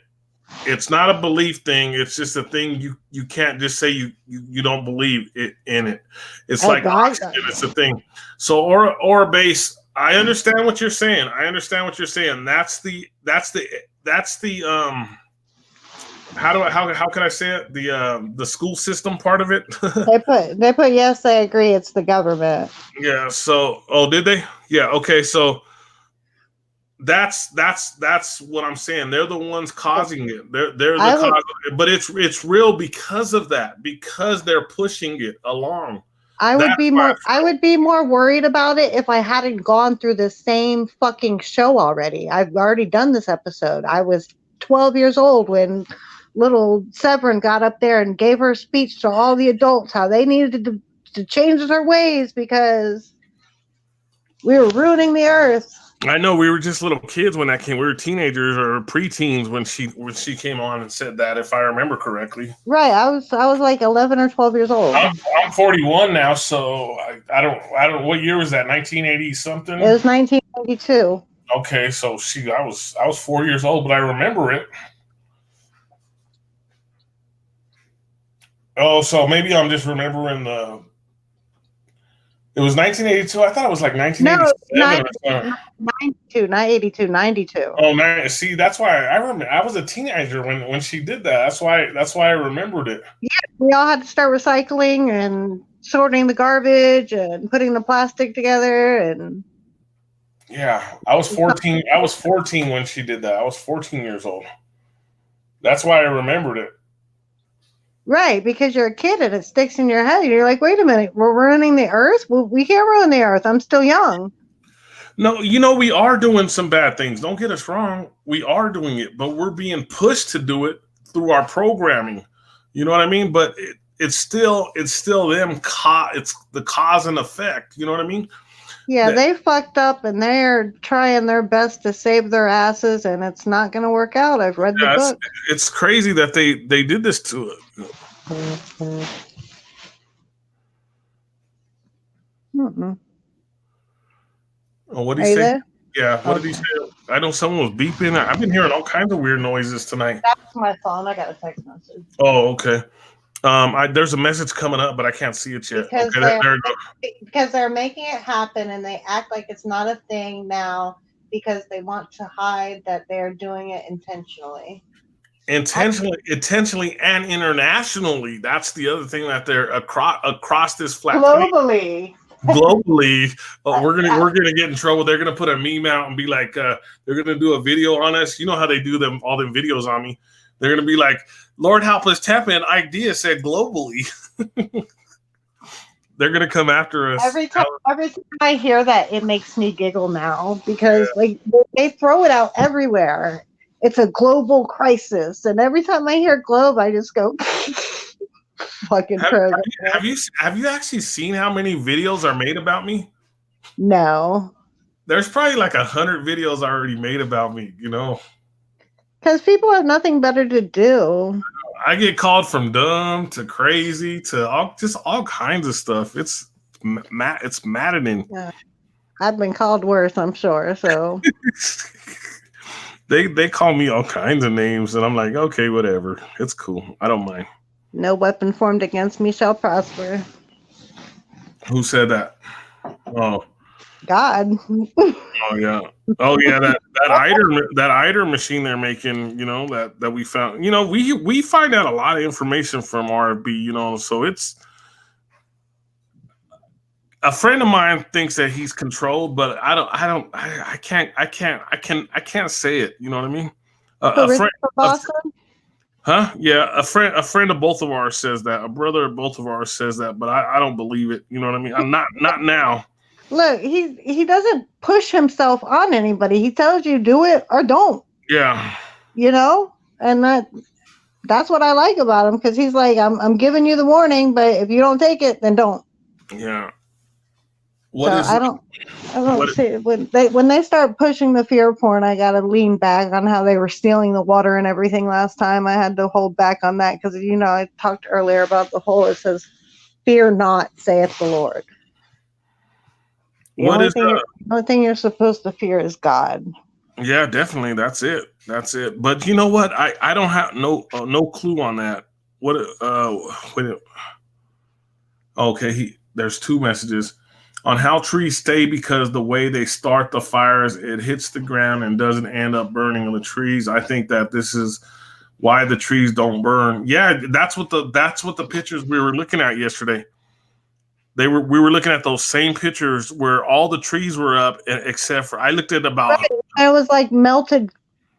It's not a belief thing. It's just a thing you can't just say you don't believe in it. It's like oxygen. It's a thing. So Aura Base, I understand what you're saying. That's the how can I say it? The school system part of it. they put yes, I agree. It's the government. Yeah. So did they? Yeah. Okay. So that's what I'm saying. They're the ones causing it. They're the cause of it. But it's real because of that. Because they're pushing it along. I would be more worried about it if I hadn't gone through the same fucking show already. I've already done this episode. I was 12 years old when little Severin got up there and gave her speech to all the adults how they needed to change their ways because we were ruining the earth. I know we were just little kids when that came. We were teenagers or preteens when she came on and said that, if I remember correctly. Right, I was like 11 or 12 years old. I'm 41 now, so I don't. What year was that? 1980 something. It was 1992. Okay, so I was 4 years old, but I remember it. Oh, so maybe I'm just remembering It was 1982. I thought it was like 1987. No, 92, not 82, 92. Oh, see, that's why I remember. I was a teenager when she did that. That's why I remembered it. Yeah, we all had to start recycling and sorting the garbage and putting the plastic together and. Yeah, I was 14. I was 14 when she did that. I was 14 years old. That's why I remembered it. Right, because you're a kid and it sticks in your head. You're like, wait a minute, we're ruining the earth? Well, we can't ruin the earth. I'm still young. No, we are doing some bad things. Don't get us wrong. We are doing it, but we're being pushed to do it through our programming. You know what I mean? But it's still them. It's the cause and effect. You know what I mean? Yeah, they fucked up and they're trying their best to save their asses, and it's not going to work out. I've read the book. It's crazy that they did this to it. Oh, what did he say? There? Yeah, what did he say? I know someone was beeping. I've been hearing all kinds of weird noises tonight. That's my phone. I got a text message. Oh, okay. There's a message coming up, but I can't see it yet. Because okay, there we go. Because they're making it happen, and they act like it's not a thing now because they want to hide that they're doing it intentionally. Intentionally, and internationally. That's the other thing that they're across this flat globally. Globally, we're gonna get in trouble. They're gonna put a meme out and be like, they're gonna do a video on us. You know how they do all them videos on me. They're gonna be like, Lord help us, Tampa and Ike Diaz said globally. They're gonna come after us. Every time I hear that, it makes me giggle now because like they throw it out everywhere. It's a global crisis, and every time I hear globe, I just go fucking program. Have you actually seen how many videos are made about me? No. There's probably like 100 videos already made about me. Because people have nothing better to do. I get called from dumb to crazy to all kinds of stuff. It's maddening. Yeah. I've been called worse, I'm sure. So They call me all kinds of names, and I'm like, okay, whatever. It's cool. I don't mind. no weapon formed against me shall prosper. Who said that? Oh, God. oh yeah. Oh yeah. That eider machine they're making. You know that we found. You know we find out a lot of information from RFB. You know, so it's a friend of mine thinks that he's controlled, but I can't say it. You know what I mean? A friend. From Boston? Huh? Yeah, a friend of both of ours says that. A brother of both of ours says that, but I don't believe it. You know what I mean? I'm not now. Look, he doesn't push himself on anybody. He tells you do it or don't. Yeah. You know? And that's what I like about him, because he's like, I'm giving you the warning, but if you don't take it, then don't. Yeah. I don't see when they start pushing the fear porn, I gotta lean back on how they were stealing the water and everything last time. I had to hold back on that because I talked earlier about it says, "Fear not, saith the Lord." The only thing you're supposed to fear is God. Yeah, definitely. That's it. But you know what? I don't have no clue on that. What? Okay. There's two messages on how trees stay, because the way they start the fires, it hits the ground and doesn't end up burning the trees. I think that this is why the trees don't burn. Yeah, that's what the pictures we were looking at yesterday. We were looking at those same pictures where all the trees were up, except for I looked at about. It was like melted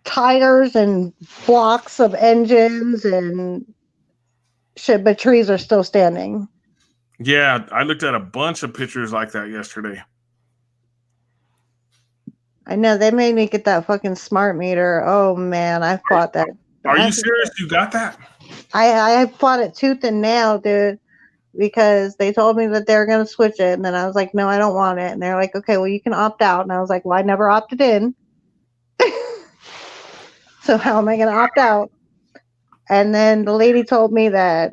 tires and blocks of engines and shit, but trees are still standing. Yeah, I looked at a bunch of pictures like that yesterday. I know, they made me get that fucking smart meter. Oh man, I fought that. Are you serious? You got that? I fought it tooth and nail, dude, because they told me that they were going to switch it. And then I was like, no, I don't want it. And they're like, okay, well, you can opt out. And I was like, well, I never opted in. So how am I going to opt out? And then the lady told me that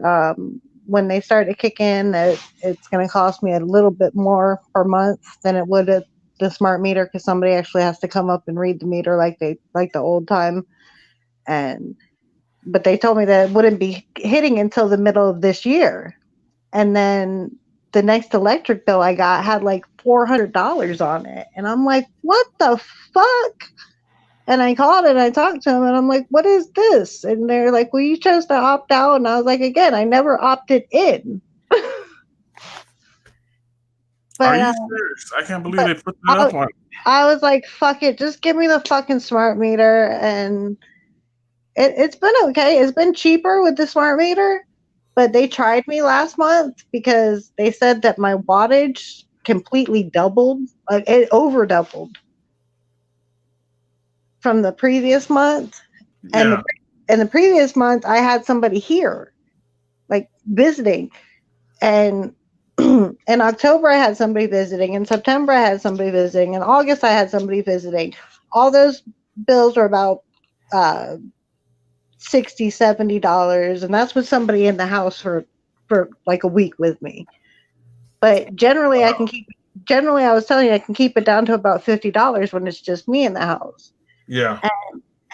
when they start to kick in, that it's going to cost me a little bit more per month than it would at the smart meter, because somebody actually has to come up and read the meter like the old time. But they told me that it wouldn't be hitting until the middle of this year. And then the next electric bill I got had like $400 on it. And I'm like, what the fuck? And I called and I talked to them and I'm like, what is this? And they're like, well, you chose to opt out. And I was like, again, I never opted in. But, are you serious? I can't believe they put that up on. I was like, fuck it. Just give me the fucking smart meter. And it's been okay. It's been cheaper with the smart meter. But they tried me last month because they said that my wattage completely doubled. It over doubled from the previous month. Yeah. And the previous month, I had somebody here, like visiting. And in October, I had somebody visiting. In September, I had somebody visiting. In August, I had somebody visiting. All those bills were about $60, $70, and that's with somebody in the house for like a week with me. But generally, I was telling you, I can keep it down to about $50 when it's just me in the house. Yeah.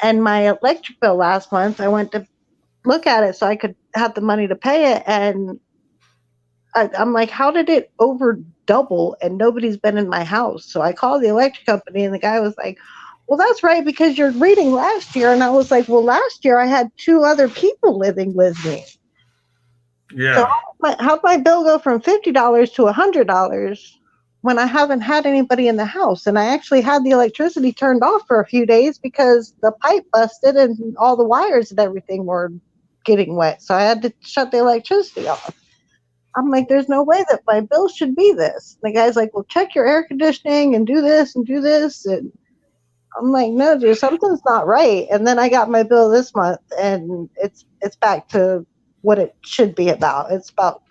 And my electric bill last month, I went to look at it so I could have the money to pay it, and I'm like, how did it over double and nobody's been in my house? So I called the electric company and the guy was like, well, that's right, because you're reading last year. And I was like, well, last year I had 2 other people living with me. Yeah. So how'd my bill go from $50 to $100 when I haven't had anybody in the house? And I actually had the electricity turned off for a few days because the pipe busted and all the wires and everything were getting wet. So I had to shut the electricity off. I'm like, there's no way that my bill should be this. The guy's like, well, check your air conditioning and do this and do this. And I'm like, no, dude, something's not right. And then I got my bill this month, and it's back to what it should be about. It's about,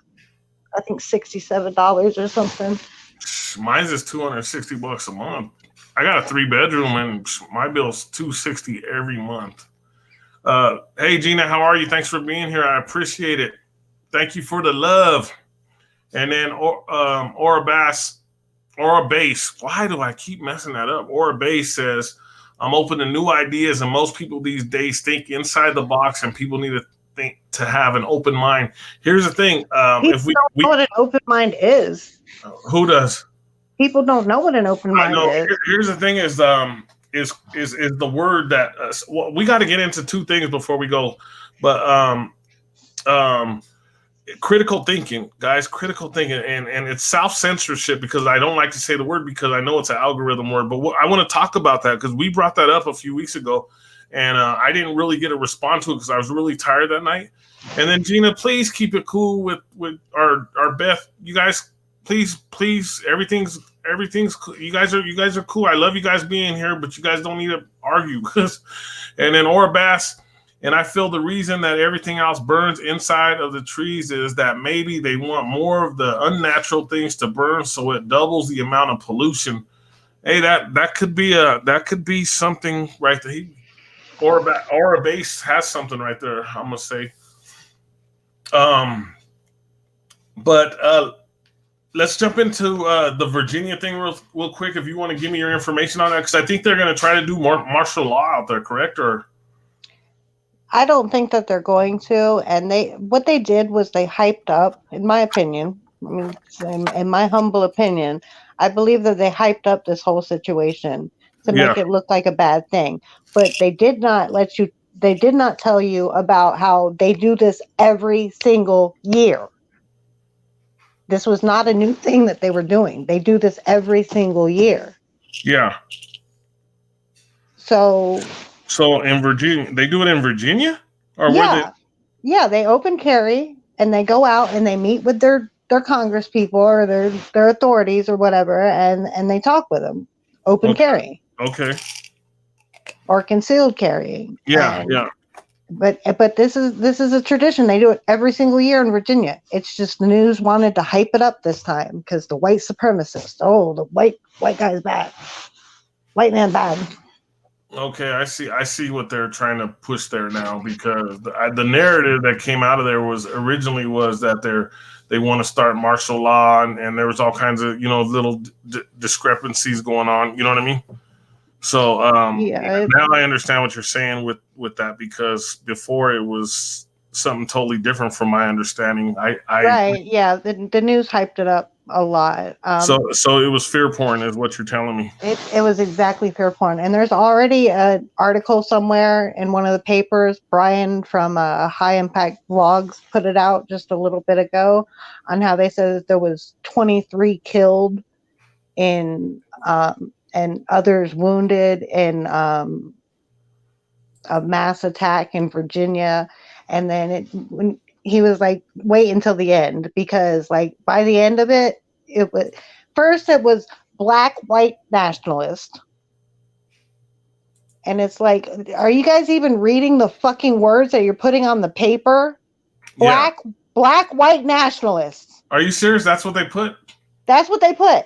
I think, $67 or something. Mine's is $260 a month. I got a 3-bedroom, and my bill's $260 every month. Hey, Gina, how are you? Thanks for being here. I appreciate it. Thank you for the love. And then Aura Base. Why do I keep messing that up? Aura Base says, I'm open to new ideas, and most people these days think inside the box, and people need to think to have an open mind. Here's the thing. If we don't know what an open mind is. Who does? People don't know what an open mind is. Here's the thing: is the word that well, we got to get into two things before we go, but critical thinking, guys, critical thinking, and it's self-censorship, because I don't like to say the word because I know it's an algorithm word, but I want to talk about that because we brought that up a few weeks ago, and I didn't really get a response to it because I was really tired that night. And then Gina, please keep it cool with our Beth. You guys, please, everything's cool. You guys are cool. I love you guys being here, but you guys don't need to argue. And then Aura Bass. And I feel the reason that everything else burns inside of the trees is that maybe they want more of the unnatural things to burn, so it doubles the amount of pollution. Hey, that could be something right there. Aura Base has something right there, I'm gonna say. But let's jump into the Virginia thing real quick. If you want to give me your information on that, because I think they're gonna try to do more martial law out there, correct? Or I don't think that they're going to. And what they did was they hyped up, in my opinion. I mean, in my humble opinion, I believe that they hyped up this whole situation to make it look like a bad thing. But they did not they did not tell you about how they do this every single year. This was not a new thing that they were doing. They do this every single year. Yeah. So in Virginia, they do it in Virginia? Or yeah, they open carry and they go out and they meet with their congress people or their authorities or whatever, and they talk with them. Open carry. Okay. Or concealed carrying. Yeah. But this is a tradition. They do it every single year in Virginia. It's just the news wanted to hype it up this time because the white supremacist. Oh, the white guy's bad. White man bad. Okay, I see what they're trying to push there now, because the narrative that came out of there was that they want to start martial law, and there was all kinds of little discrepancies going on. You know what I mean? So now I understand what you're saying with that, because before it was something totally different from my understanding. Right, yeah, the news hyped it up a lot. So it was fear porn, is what you're telling me. It was exactly fear porn, and there's already an article somewhere in one of the papers. Brian from High Impact Vlogs put it out just a little bit ago on how they said that there was 23 killed and others wounded in a mass attack in Virginia. And then when he was like, wait until the end, because like by the end of it was black white nationalist, and it's like, are you guys even reading the fucking words that you're putting on the paper? Black white nationalists. Are you serious? That's what they put? That's what they put.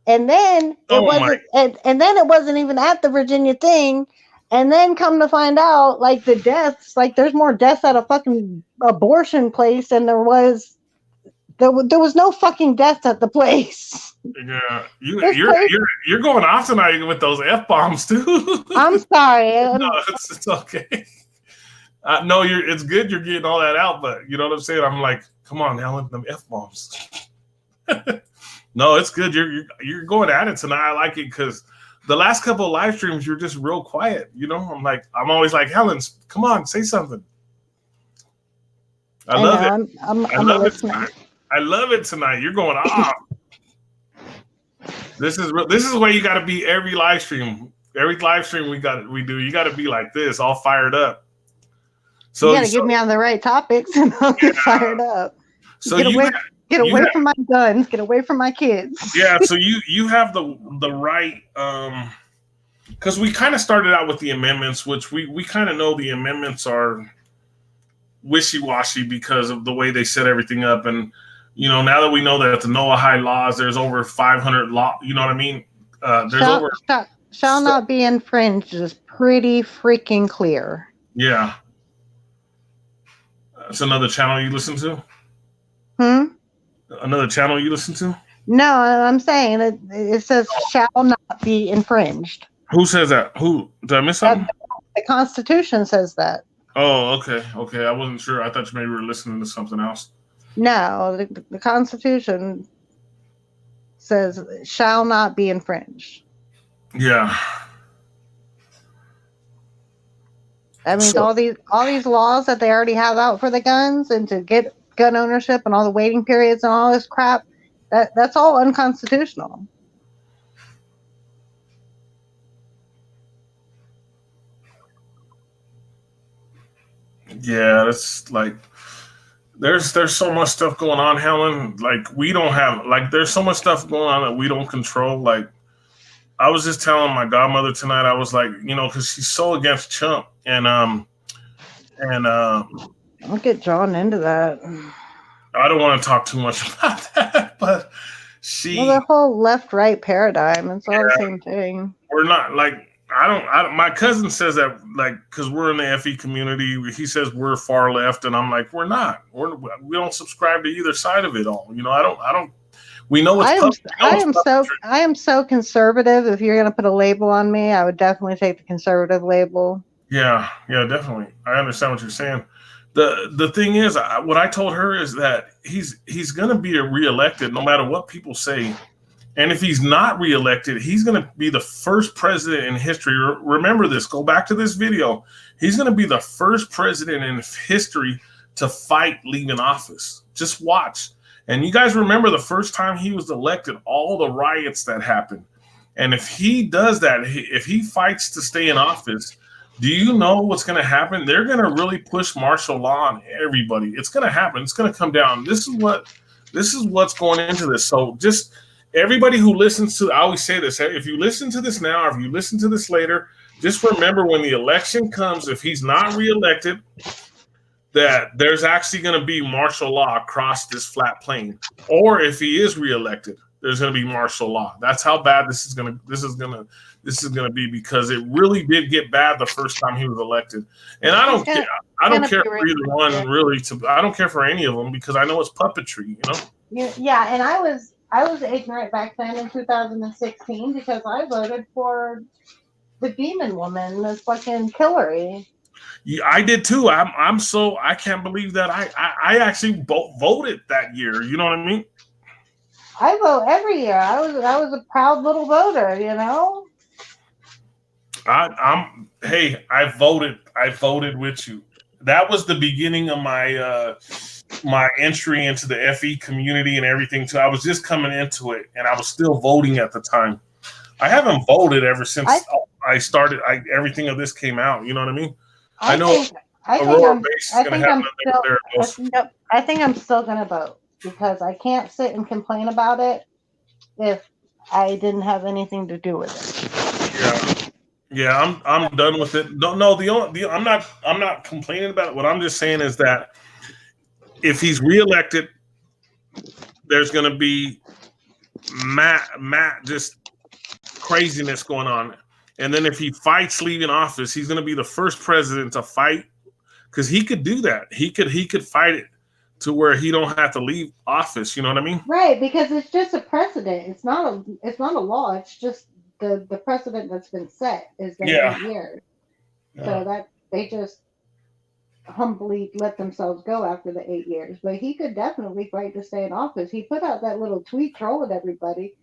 And then it wasn't even at the Virginia thing. And then come to find out, like, the deaths, like, there's more deaths at a fucking abortion place than there was no fucking deaths at the place. Yeah, you're going off tonight with those F-bombs too. I'm sorry. No, it's okay. No, it's good you're getting all that out, but you know what I'm saying? I'm like, come on, Ellen, them F-bombs. No, it's good. You're going at it tonight. I like it because the last couple of live streams, you're just real quiet. I'm always like, Helen, come on, say something. I love it. I love it tonight. I love it tonight. You're going off. This is where you got to be every live stream. Every live stream we do, you got to be like this, all fired up. So you got to get me on the right topics and I'll get fired up. So Get away from my guns. Get away from my kids. Yeah, so you have the right, because we kind of started out with the amendments, which we kind of know the amendments are wishy-washy because of the way they set everything up. And, now that we know that the Noahide laws, there's over 500 law, you know what I mean? Shall not be infringed is pretty freaking clear. Yeah. That's another channel you listen to? Another channel you listen to? No, I'm saying it says shall not be infringed. Who says that? Who? Did I miss something? The Constitution says that. Oh, okay. Okay. I wasn't sure. I thought you maybe were listening to something else. No, the Constitution says shall not be infringed. Yeah. That means all these laws that they already have out for the guns and to get gun ownership and all the waiting periods and all this crap, that's all unconstitutional. Yeah, that's like there's so much stuff going on, Helen. Like we don't have like there's so much stuff going on that we don't control. Like I was just telling my godmother tonight, I was like, because she's so against Trump and Don't get drawn into that. I don't want to talk too much about that, but the whole left-right paradigm, it's all the same thing. We're not like my cousin says that like because we're in the FE community, he says we're far left, and I'm like we don't subscribe to either side of it all. I don't. We know it's I am so conservative. If you're gonna put a label on me, I would definitely take the conservative label. Yeah, definitely. I understand what you're saying. The thing is, what I told her is that he's gonna be reelected no matter what people say. And if he's not reelected, he's going to be the first president in history. Remember this. Go back to this video. He's going to be the first president in history to fight leaving office. Just watch. And you guys remember the first time he was elected, all the riots that happened. And if he does that, if he fights to stay in office, do you know what's going to happen? They're going to really push martial law on everybody. It's going to happen. It's going to come down. This is what's going into this. So just everybody who listens to, I always say this, if you listen to this now, or if you listen to this later, just remember when the election comes, if he's not reelected, that there's actually going to be martial law across this flat plain. Or if he is reelected, there's going to be martial law. That's how bad this is going to be, because it really did get bad the first time he was elected. And I don't care for either one really. I don't care for any of them because I know it's puppetry, Yeah, and I was ignorant back then in 2016 because I voted for the demon woman, this fucking Hillary. Yeah, I did too. I can't believe that I actually voted that year. You know what I mean? I vote every year. I was a proud little voter. I voted with you. That was the beginning of my entry into the FE community and everything too. I was just coming into it, and I was still voting at the time. I haven't voted ever since I started. Everything of this came out. You know what I mean? I think I'm still gonna vote because I can't sit and complain about it if I didn't have anything to do with it. Yeah, I'm done with it. I'm not complaining about it. What I'm just saying is that if he's reelected, there's going to be just craziness going on. And then if he fights leaving office, he's going to be the first president to fight, because he could do that. He could fight it to where he don't have to leave office. You know what I mean? Right, because it's just a precedent. It's not a law. It's just the precedent that's been set is the 8 years. Yeah. So that they just humbly let themselves go after the 8 years. But he could definitely fight to stay in office. He put out that little tweet trolling everybody.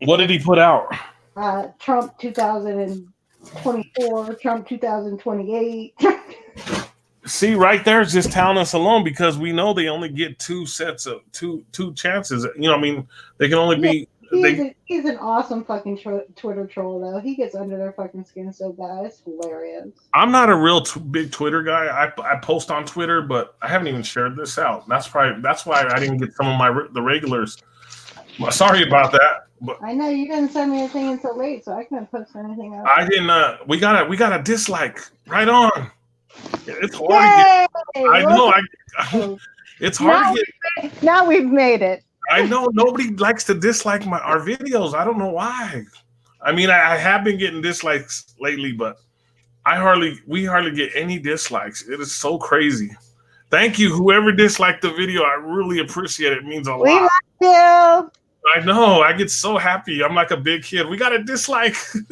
What did he put out? Trump 2024, Trump 2028. See, right there is just telling us alone, because we know they only get two sets of two chances. I mean, they can only be. He's an awesome fucking Twitter troll, though. He gets under their fucking skin so bad. It's hilarious. I'm not a real big Twitter guy. I post on Twitter, but I haven't even shared this out. That's why I didn't get some of the regulars. Sorry about that. But I know you didn't send me anything until late, so I couldn't post anything else. I didn't. We got a dislike right on. It's hard to get. I know. It's hard to get. Now we've made it. I know nobody likes to dislike our videos. I don't know why. I mean, I have been getting dislikes lately, but we hardly get any dislikes. It is so crazy. Thank you, whoever disliked the video. I really appreciate it. It means a We lot. love I know. I get so happy. I'm like a big kid. We got a dislike. you.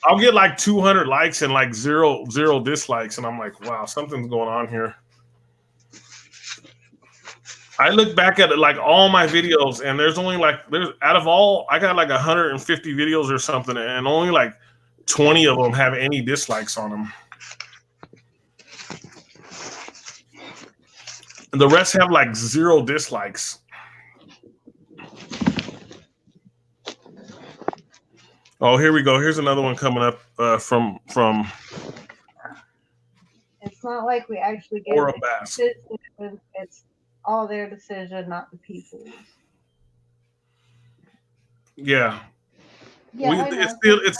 I'll get like 200 likes and like zero dislikes, and I'm like, wow, something's going on here. I look back at it, like all my videos, and there's only like out of all, I got like 150 videos or something, and only like 20 of them have any dislikes on them. And the rest have like zero dislikes. Oh, here we go. Here's another one coming up from It's not like we actually get Aura the Bass. decision. It's all their decision, not the people's. Yeah, I know. It's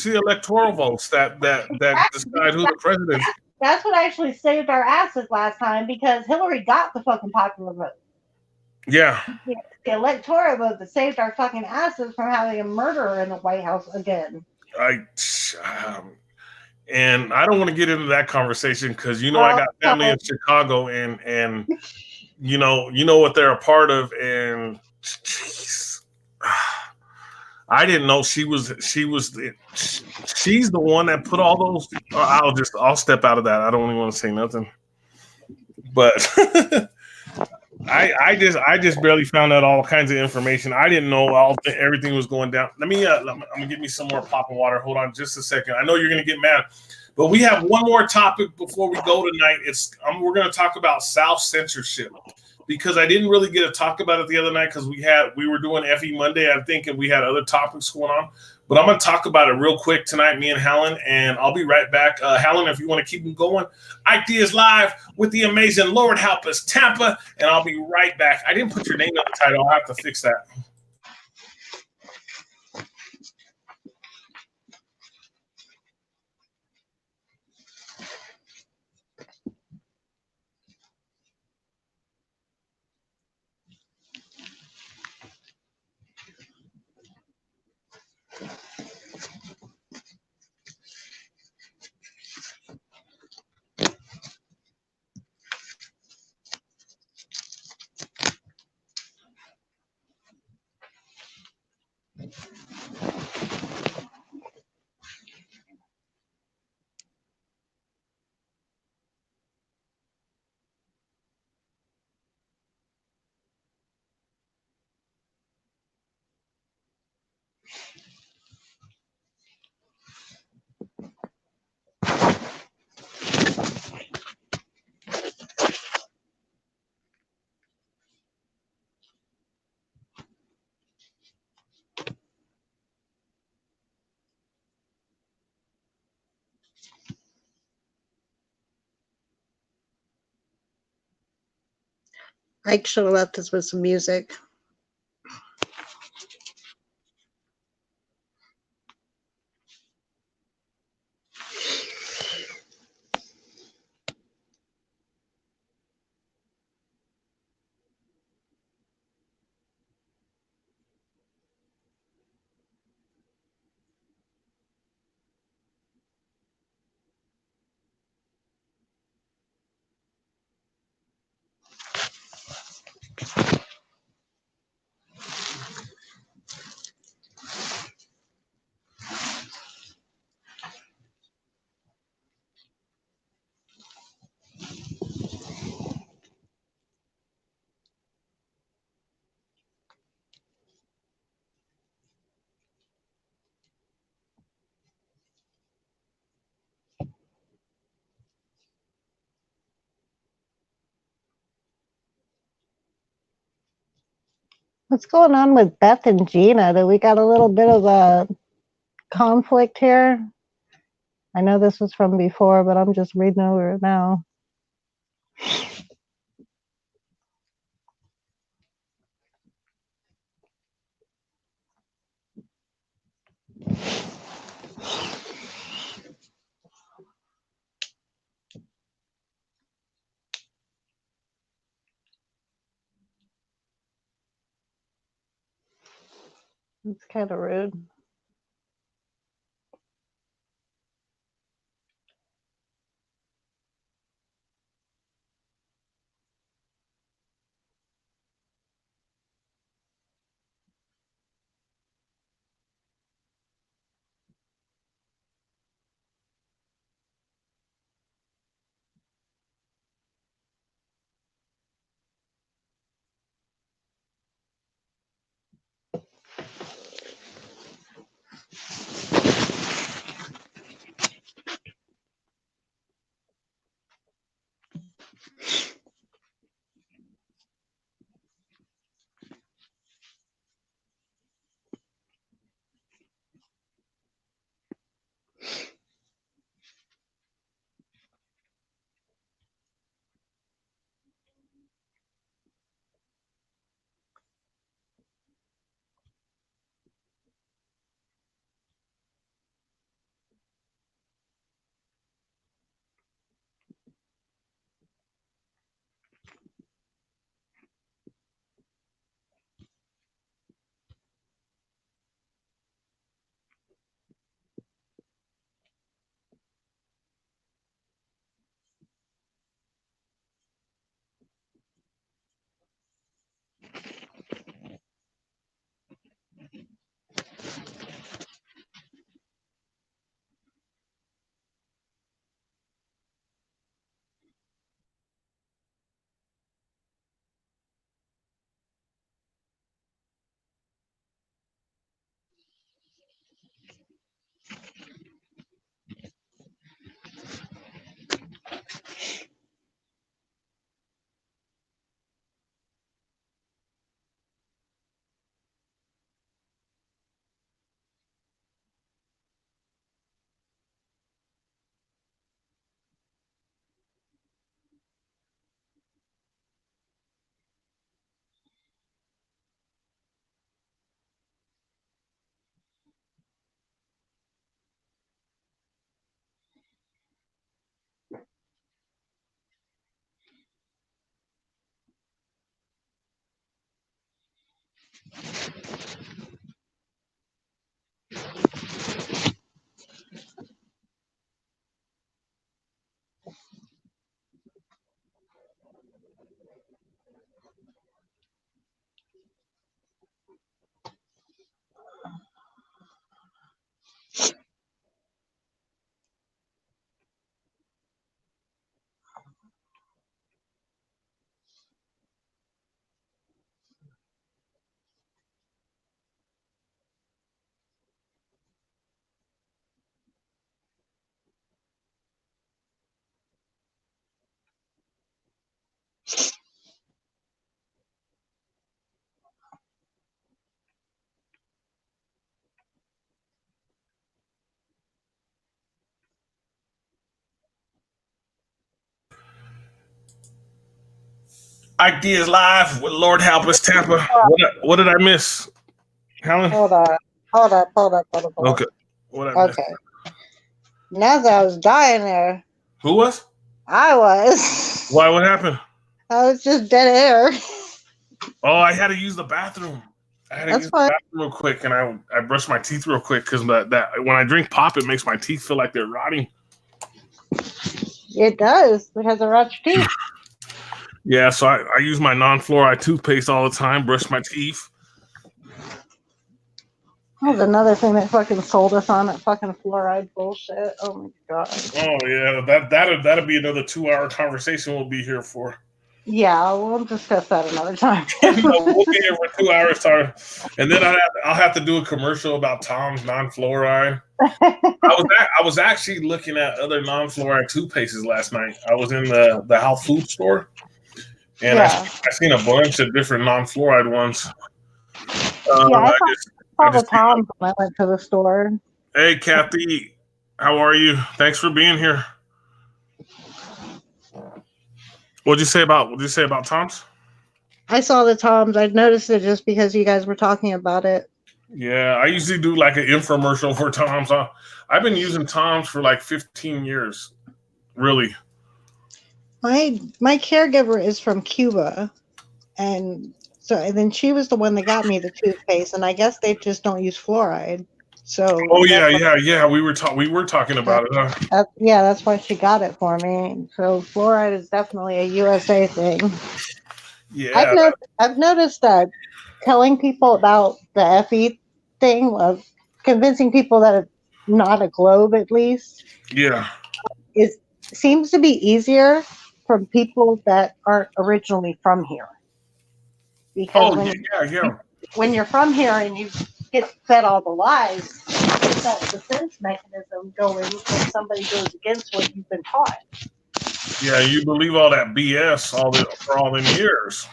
the electoral votes that decide who the president is. That's what actually saved our asses last time because Hillary got the fucking popular vote. Yeah. The electoral vote that saved our fucking asses from having a murderer in the White House again. And I don't want to get into that conversation because I got family in Chicago and you know what they're a part of, and geez, I didn't know she's the one that put all those. I'll step out of that. I don't even want to say nothing, but I just barely found out all kinds of information. I didn't know everything was going down. I'm gonna get me some more popping water. Hold on just a second. I know you're gonna get mad, but we have one more topic before we go tonight. We're gonna talk about South censorship because I didn't really get to talk about it the other night because we were doing FE Monday, I think, and we had other topics going on. But I'm going to talk about it real quick tonight, me and Helen, and I'll be right back. Helen, if you want to keep them going, Ike Diaz live with the amazing Lord Help Us Tampa, and I'll be right back. I didn't put your name on the title. I'll have to fix that. Ike should have left us with some music. What's going on with Beth and Gina? Do we got a little bit of a conflict here? I know this was from before, but I'm just reading over it now. It's kind of rude. Ike Diaz live with Lord Help Us Tampa. What did I miss, Helen? Hold on. Hold up. Okay. What did I miss? Okay. Now that I was dying there. Who was? I was. Why? What happened? I was just dead air. Oh, I had to use the bathroom. That's The fine. bathroom real quick, and I brushed my teeth real quick because that when I drink pop, it makes my teeth feel like they're rotting. It does because it rots your teeth. Yeah, so I use my non-fluoride toothpaste all the time, brush my teeth. That was another thing that fucking sold us on that fucking fluoride bullshit. Oh my god. Oh yeah, that'll be another 2-hour conversation we'll be here for. Yeah, we'll discuss that another time. We'll be here for 2 hours, and then I'll have to do a commercial about Tom's non-fluoride. I was actually looking at other non-fluoride toothpastes last night. I was in the health food store, and I seen a bunch of different non-fluoride ones. I saw the Toms when I went to the store. Hey, Kathy, how are you? Thanks for being here. What'd you say about Tom's? I saw the Toms. I noticed it just because you guys were talking about it. Yeah, I usually do like an infomercial for Tom's. I've been using Tom's for like 15 years. Really. My caregiver is from Cuba, and then she was the one that got me the toothpaste, and I guess they just don't use fluoride. So. Oh yeah. We were talking about it. Huh? That's why she got it for me. So fluoride is definitely a USA thing. Yeah. I've noticed that telling people about the FE thing of convincing people that it's not a globe, at least. Yeah. Seems to be easier from people that aren't originally from here. Because when you're from here and you get fed all the lies, it's that defense mechanism going when somebody goes against what you've been taught. Yeah, you believe all that BS for all them years.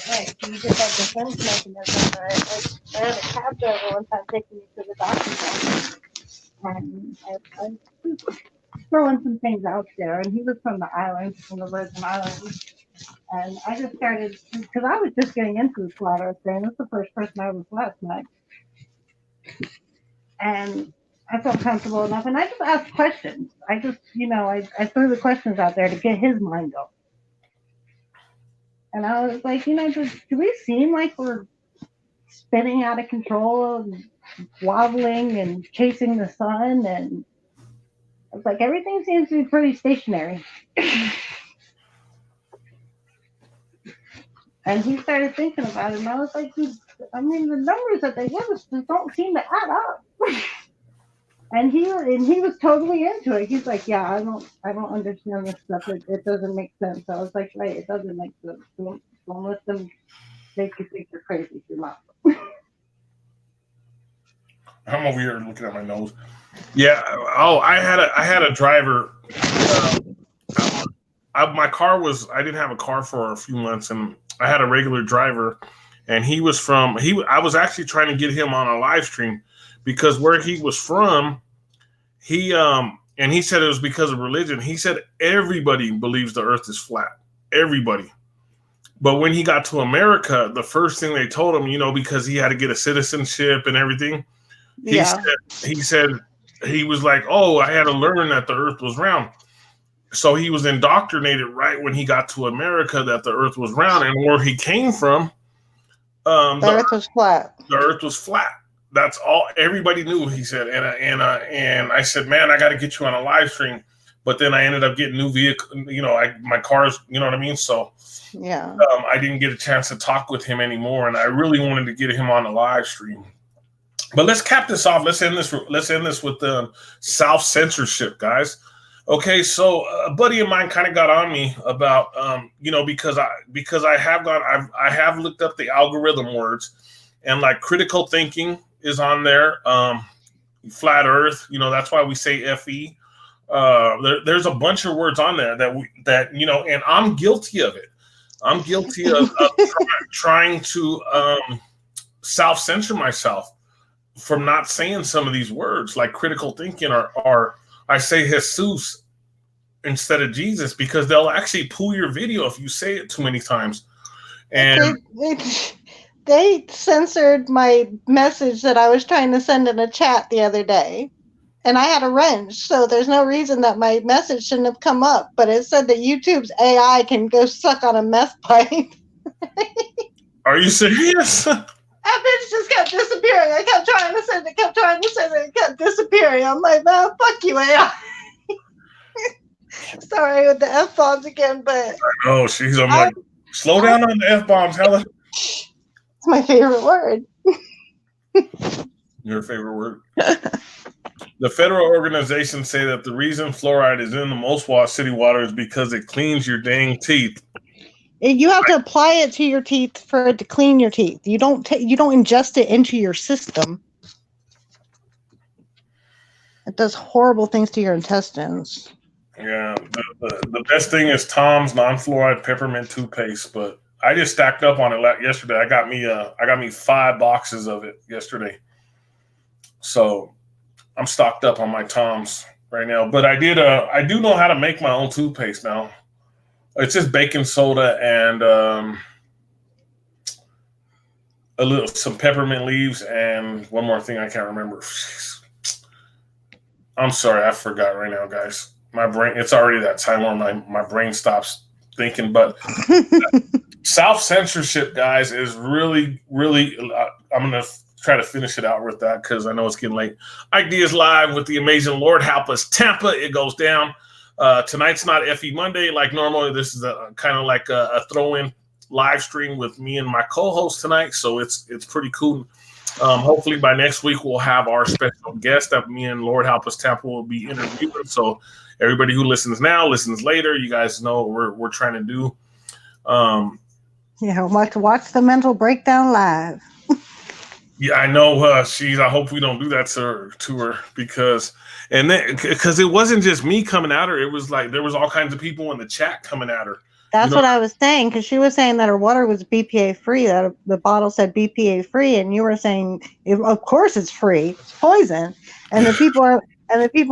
Right, you get that defense mechanism. I had a cab driver one time taking me to the doctor's office, and I was throwing some things out there, and he was from the islands, from the Virgin Islands, and I just started, because I was just getting into the flat earth thing. That's the first person I was last night. And I felt comfortable enough, and I just asked questions. I just, I threw the questions out there to get his mind going. And I was like, do we seem like we're spinning out of control and wobbling and chasing the sun? And I was like, everything seems to be pretty stationary. And he started thinking about it, and I was like, the numbers that they give us just don't seem to add up. And he was totally into it. He's like, yeah, I don't understand this stuff. It doesn't make sense. I was like, right, it doesn't make sense. Don't let them make you think you're crazy too much. I'm over here looking at my nose. Yeah. Oh, I had a driver. I didn't have a car for a few months, and I had a regular driver, and I was actually trying to get him on a live stream because where he was from, and he said it was because of religion. He said everybody believes the earth is flat. Everybody. But when he got to America, the first thing they told him, because he had to get a citizenship and everything, he said he was like, oh, I had to learn that the earth was round. So he was indoctrinated right when he got to America that the earth was round, and where he came from, The earth was flat. the earth was flat. That's all everybody knew, he said. And I said, man, I got to get you on a live stream. But then I ended up getting new vehicle, my cars, you know what I mean? So yeah, I didn't get a chance to talk with him anymore. And I really wanted to get him on a live stream. But let's cap this off. Let's end this with the self-censorship, guys. Okay, so a buddy of mine kind of got on me about, because I have looked up the algorithm words, and like critical thinking is on there. Flat Earth, that's why we say FE. There's a bunch of words on there that and I'm guilty of it. I'm guilty of trying to self-censor myself from not saying some of these words, like critical thinking, or I say Jesus instead of Jesus, because they'll actually pull your video if you say it too many times. And they censored my message that I was trying to send in a chat the other day, and I had a wrench, so there's no reason that my message shouldn't have come up, but it said that YouTube's AI can go suck on a meth pipe. Are you serious? That bitch just kept disappearing. I kept trying to send it, it kept disappearing. I'm like, man, fuck you, AI. Sorry with the F-bombs again, but... Oh, I'm like, slow down on the F-bombs, Helen. It's my favorite word. Your favorite word? The federal organizations say that the reason fluoride is in the most city water is because it cleans your dang teeth. You have to apply it to your teeth for it to clean your teeth. You don't ingest it into your system. It does horrible things to your intestines. Yeah, the best thing is Tom's non-fluoride peppermint toothpaste, but I just stacked up on it yesterday. I got me 5 boxes of it yesterday, so I'm stocked up on my Tom's right now. But I do know how to make my own toothpaste now. It's just baking soda and some peppermint leaves and one more thing I can't remember. I'm sorry, I forgot right now, guys. My brain, it's already that time where my brain stops thinking. But self-censorship, guys, is really, really, I'm going to try to finish it out with that because I know it's getting late. Ike Diaz live with the amazing Lord Help Us Tampa. It goes down. Tonight's not FE Monday like normal. This is kind of like a throw-in live stream with me and my co-host tonight. So it's pretty cool. Hopefully by next week we'll have our special guest that me and Lord Help Us Tampa will be interviewing. So everybody who listens now, listens later. You guys know what we're trying to do. Watch the mental breakdown live. Yeah, I know. I hope we don't do that to her because it wasn't just me coming at her. It was like there was all kinds of people in the chat coming at her. That's what I was saying, because she was saying that her water was BPA free, that the bottle said BPA free, and you were saying, of course it's free, it's poison. And the people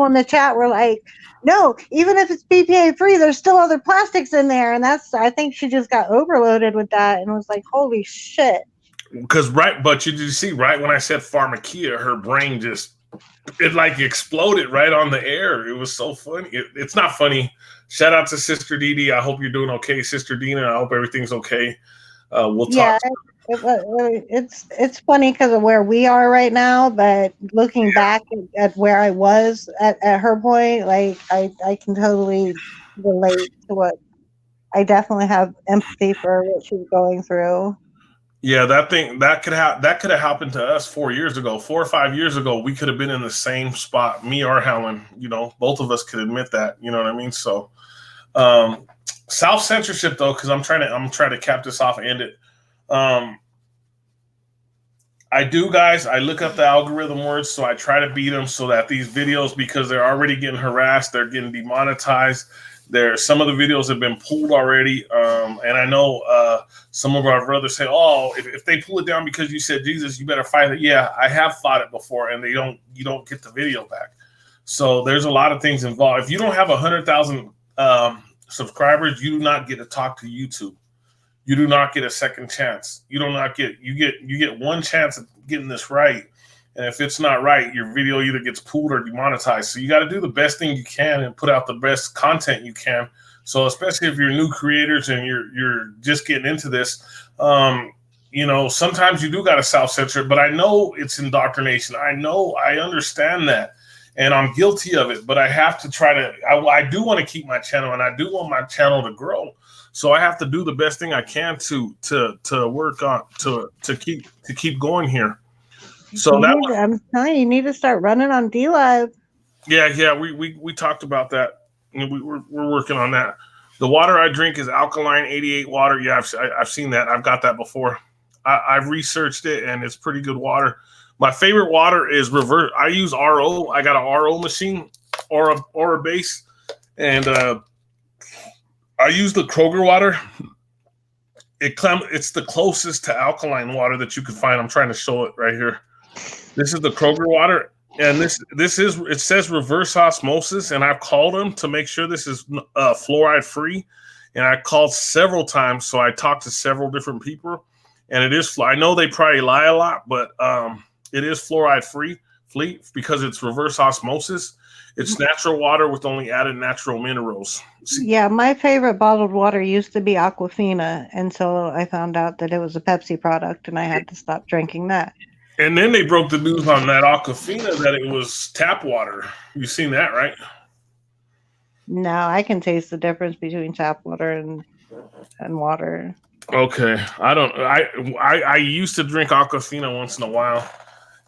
in the chat were like, no, even if it's BPA free, there's still other plastics in there. And I think she just got overloaded with that and was like, holy shit. Because but you see, right when I said pharmakia, her brain it like exploded right on the air. It was so funny. It's not funny. Shout out to Sister Dee Dee. I hope you're doing okay, Sister Dina. I hope everything's okay. We'll talk. It's funny because of where we are right now, but looking back at where I was at her point, like I can totally relate to what I definitely have empathy for what she's going through. Yeah, that could have happened to us 4 or 5 years ago. We could have been in the same spot, me or Helen. Both of us could admit that. You know what I mean? So, self-censorship though, because I'm trying to cap this off and end it. I do, guys. I look up the algorithm words, so I try to beat them so that these videos, because they're already getting harassed, they're getting demonetized. Some of the videos have been pulled already, and I know some of our brothers say, "Oh, if they pull it down because you said Jesus, you better fight it." Yeah, I have fought it before, and you don't get the video back. So there's a lot of things involved. If you don't have 100,000 subscribers, you do not get to talk to YouTube. You do not get a second chance. You get one chance of getting this right, And if it's not right, your video either gets pulled or demonetized. So you got to do the best thing you can and put out the best content you can. So especially if you're new creators and you're just getting into this, you know, sometimes you do got to self-censor, but I know it's indoctrination. I understand that, and I'm guilty of it, but I have to try to, I do want to keep my channel, and I do want my channel to grow. So I have to do the best thing I can to work on, to keep going here. So I'm telling you, you need to start running on DLive. Yeah, we talked about that. We're working on that. The water I drink is alkaline 88 water. Yeah, I've seen that. I've got that before. I've researched it, and it's pretty good water. My favorite water is reverse. I use RO. I got an RO machine or a base, and I use the Kroger water. It's the closest to alkaline water that you can find. I'm trying to show it right here. This is the Kroger water, and it says reverse osmosis, and I've called them to make sure this is fluoride free, and I called several times, so I talked to several different people, and it is. I know they probably lie a lot, but it is fluoride free because it's reverse osmosis. It's natural water with only added natural minerals. Yeah, my favorite bottled water used to be Aquafina until I found out that it was a Pepsi product, and I had to stop drinking that. And then they broke the news on that Aquafina that it was tap water. You've seen that, right? No, I can taste the difference between tap water and water. Okay, I used to drink Aquafina once in a while,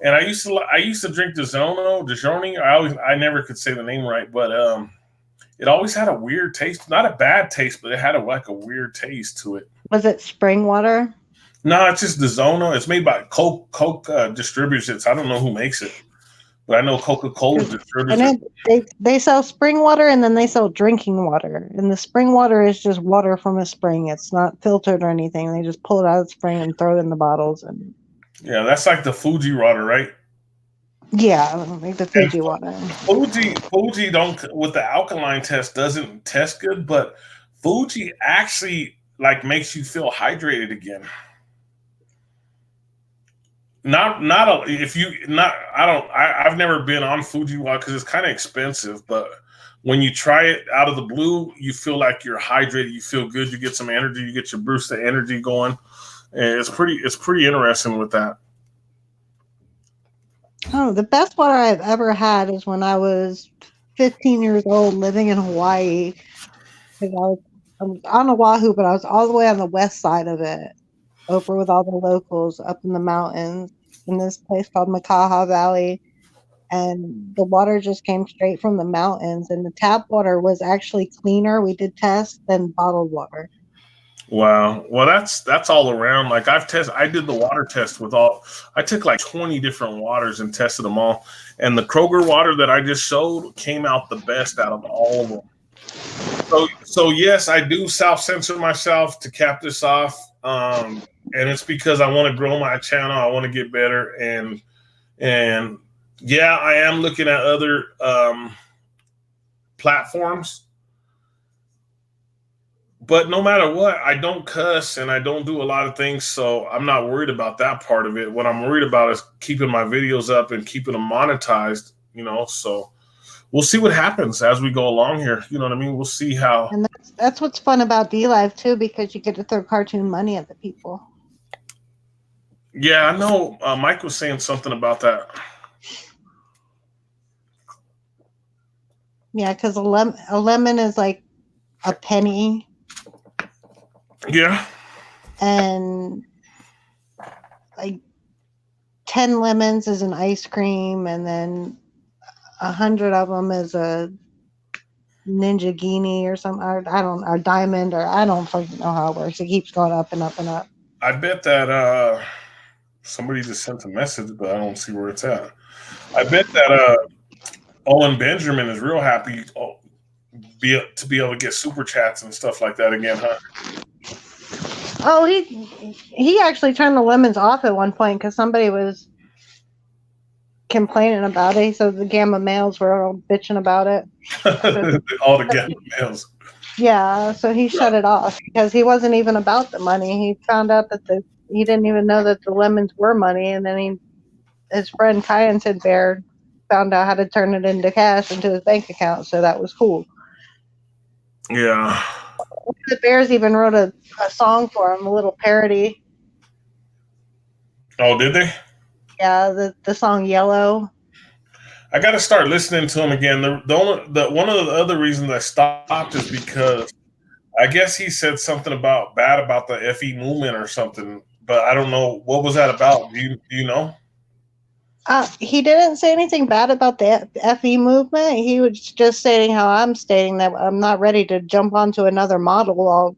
and I used to drink DiGiorno. I never could say the name right, but it always had a weird taste. Not a bad taste, but it had a weird taste to it. Was it spring water? No, it's just DiGiorno. It's made by Coke distributes it. So I don't know who makes it, but I know Coca-Cola distributes it. They sell spring water, and then they sell drinking water. And the spring water is just water from a spring. It's not filtered or anything. They just pull it out of the spring and throw it in the bottles. And yeah, that's like the Fuji water, right? Yeah, like the Fuji water. Fuji don't, with the alkaline test, doesn't test good, but Fuji actually like makes you feel hydrated again. I've never been on Fuji water because it's kind of expensive, but when you try it out of the blue, you feel like you're hydrated, you feel good, you get some energy, you get your boost of energy going. And it's pretty interesting with that. Oh, the best water I've ever had is when I was 15 years old living in Hawaii. I was on Oahu, but I was all the way on the west side of it, over with all the locals up in the mountains in this place called Makaha Valley. And the water just came straight from the mountains, and the tap water was actually cleaner. We did tests than bottled water. Wow. Well, that's all around. Like I did the water test I took like 20 different waters and tested them all. And the Kroger water that I just showed came out the best out of all of them. So yes, I do self-censor myself to cap this off. And it's because I want to grow my channel. I want to get better. And yeah, I am looking at other platforms. But no matter what, I don't cuss and I don't do a lot of things, so I'm not worried about that part of it. What I'm worried about is keeping my videos up and keeping them monetized, so we'll see what happens as we go along here. You know what I mean? We'll see how. And that's what's fun about DLive too, because you get to throw cartoon money at the people. Yeah, I know Mike was saying something about that. Yeah, because a lemon is like a penny. Yeah. And like 10 lemons is an ice cream, and then 100 of them is a Ninja Genie or something. Or diamond, or I don't fucking know how it works. It keeps going up and up and up. I bet that somebody just sent a message, but I don't see where it's at. I bet that Owen Benjamin is real happy to be able to get super chats and stuff like that again, huh? Oh, he actually turned the lemons off at one point because somebody was complaining about it. So the gamma males were all bitching about it. All the gamma males. Yeah, so he shut it off because he wasn't even about the money. He found out that he didn't even know that the lemons were money, and then he his friend Kyanton Bear found out how to turn it into cash into his bank account, so that was cool. Yeah. The Bears even wrote a song for him, a little parody. Oh, did they? Yeah, the song Yellow. I got to start listening to him again. The one of the other reasons I stopped is because I guess he said something bad about the FE movement or something, but I don't know what was that about. Do you know? He didn't say anything bad about the FE movement. He was just stating how I'm stating that I'm not ready to jump onto another model all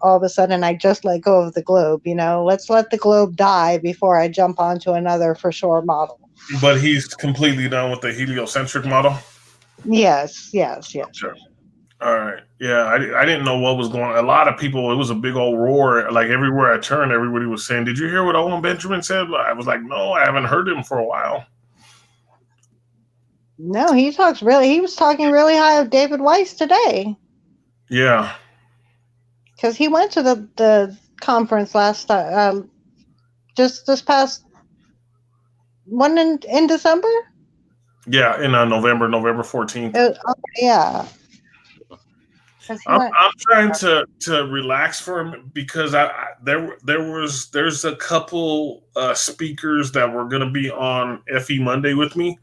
of a sudden. I just let go of the globe. Let's let the globe die before I jump onto another for sure model. But he's completely done with the heliocentric model? Yes. Sure. All right. Yeah, I didn't know what was going on. A lot of people, it was a big old roar. Like everywhere I turned, everybody was saying, "Did you hear what Owen Benjamin said?" I was like, "No, I haven't heard him for a while." No, he was talking really high of David Weiss today. Yeah. Because he went to the conference last just this past one in December. Yeah, in November 14th. Yeah. I'm trying to relax for him because there's a couple speakers that were going to be on FE Monday with me,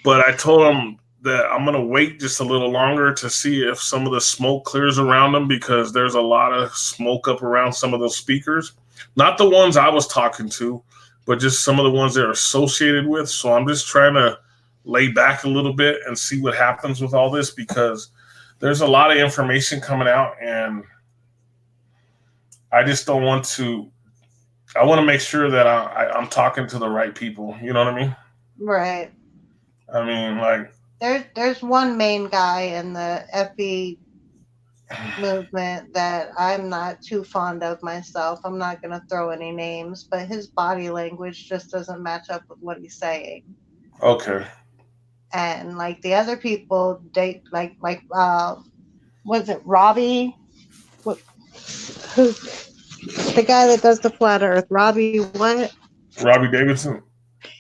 but I told them that I'm going to wait just a little longer to see if some of the smoke clears around them, because there's a lot of smoke up around some of those speakers. Not the ones I was talking to, but just some of the ones they're associated with. So I'm just trying to lay back a little bit and see what happens with all this, because there's a lot of information coming out, and I just don't want to. I want to make sure that I'm talking to the right people. You know what I mean? Right. I mean, like, there's one main guy in the FE movement that I'm not too fond of myself. I'm not going to throw any names, but his body language just doesn't match up with what he's saying. Okay. And like the other people, they was it Robbie? Who's the guy that does the flat Earth? Robbie what? Robbie Davidson.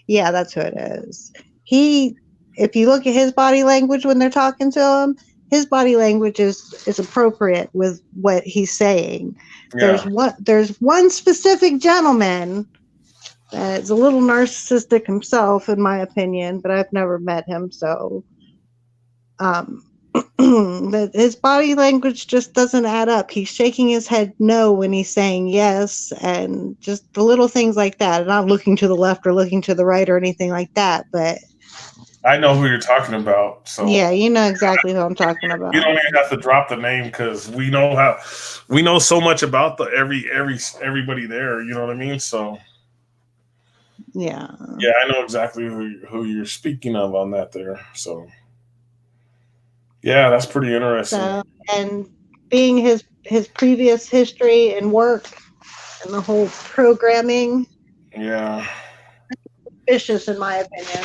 Yeah, that's who it is. If you look at his body language when they're talking to him, his body language is appropriate with what he's saying. Yeah. There's one specific gentleman that's a little narcissistic himself, in my opinion, but I've never met him, so that his body language just doesn't add up. He's shaking his head no when he's saying yes, and just the little things like that. And not looking to the left or looking to the right or anything like that, but I know who you're talking about. So yeah, you know exactly who I'm talking about. You don't even have to drop the name, because we know so much about everybody there. You know what I mean? So yeah, I know exactly who you're speaking of on that there. So yeah, that's pretty interesting. So, and being his previous history and work and the whole programming, vicious in my opinion.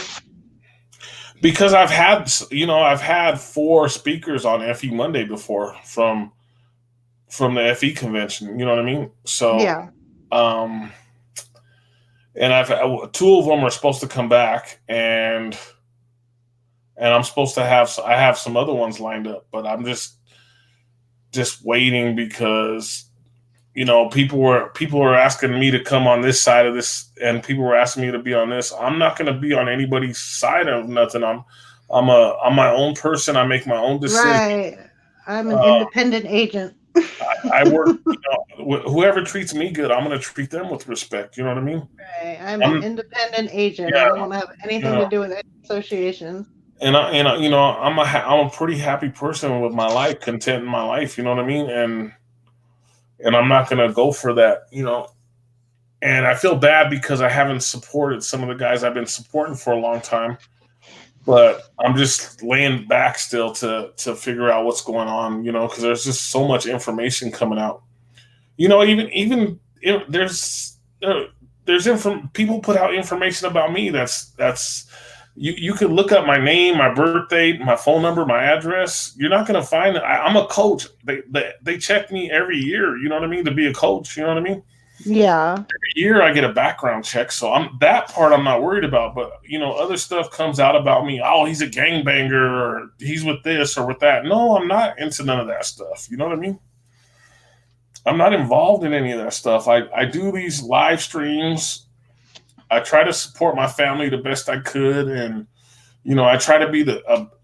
Because I've had 4 speakers on FE Monday before from the FE convention. You know what I mean? So yeah. And I've 2 of them are supposed to come back, and I'm supposed to have some other ones lined up, but I'm just waiting, because people were asking me to come on this side of this, and people were asking me to be on this. I'm not going to be on anybody's side of nothing. I'm my own person. I make my own decisions. Right. I'm an independent agent. I work. Whoever treats me good, I'm going to treat them with respect. You know what I mean? Right. I'm an independent agent. I don't want to have anything to do with any association. And I'm a pretty happy person with my life, content in my life. You know what I mean? And I'm not going to go for that, and I feel bad because I haven't supported some of the guys I've been supporting for a long time, but I'm just laying back still to figure out what's going on, because there's just so much information coming out. Even there's people put out information about me that's you could look up my name, my birth date, my phone number, my address. You're not going to find it. I'm a coach. They check me every year. You know what I mean? To be a coach. You know what I mean? Yeah. Every year I get a background check, so that part I'm not worried about. But other stuff comes out about me. Oh, he's a gangbanger, or he's with this or with that. No, I'm not into none of that stuff. You know what I mean? I'm not involved in any of that stuff. I do these live streams. I try to support my family the best I could, and I try to be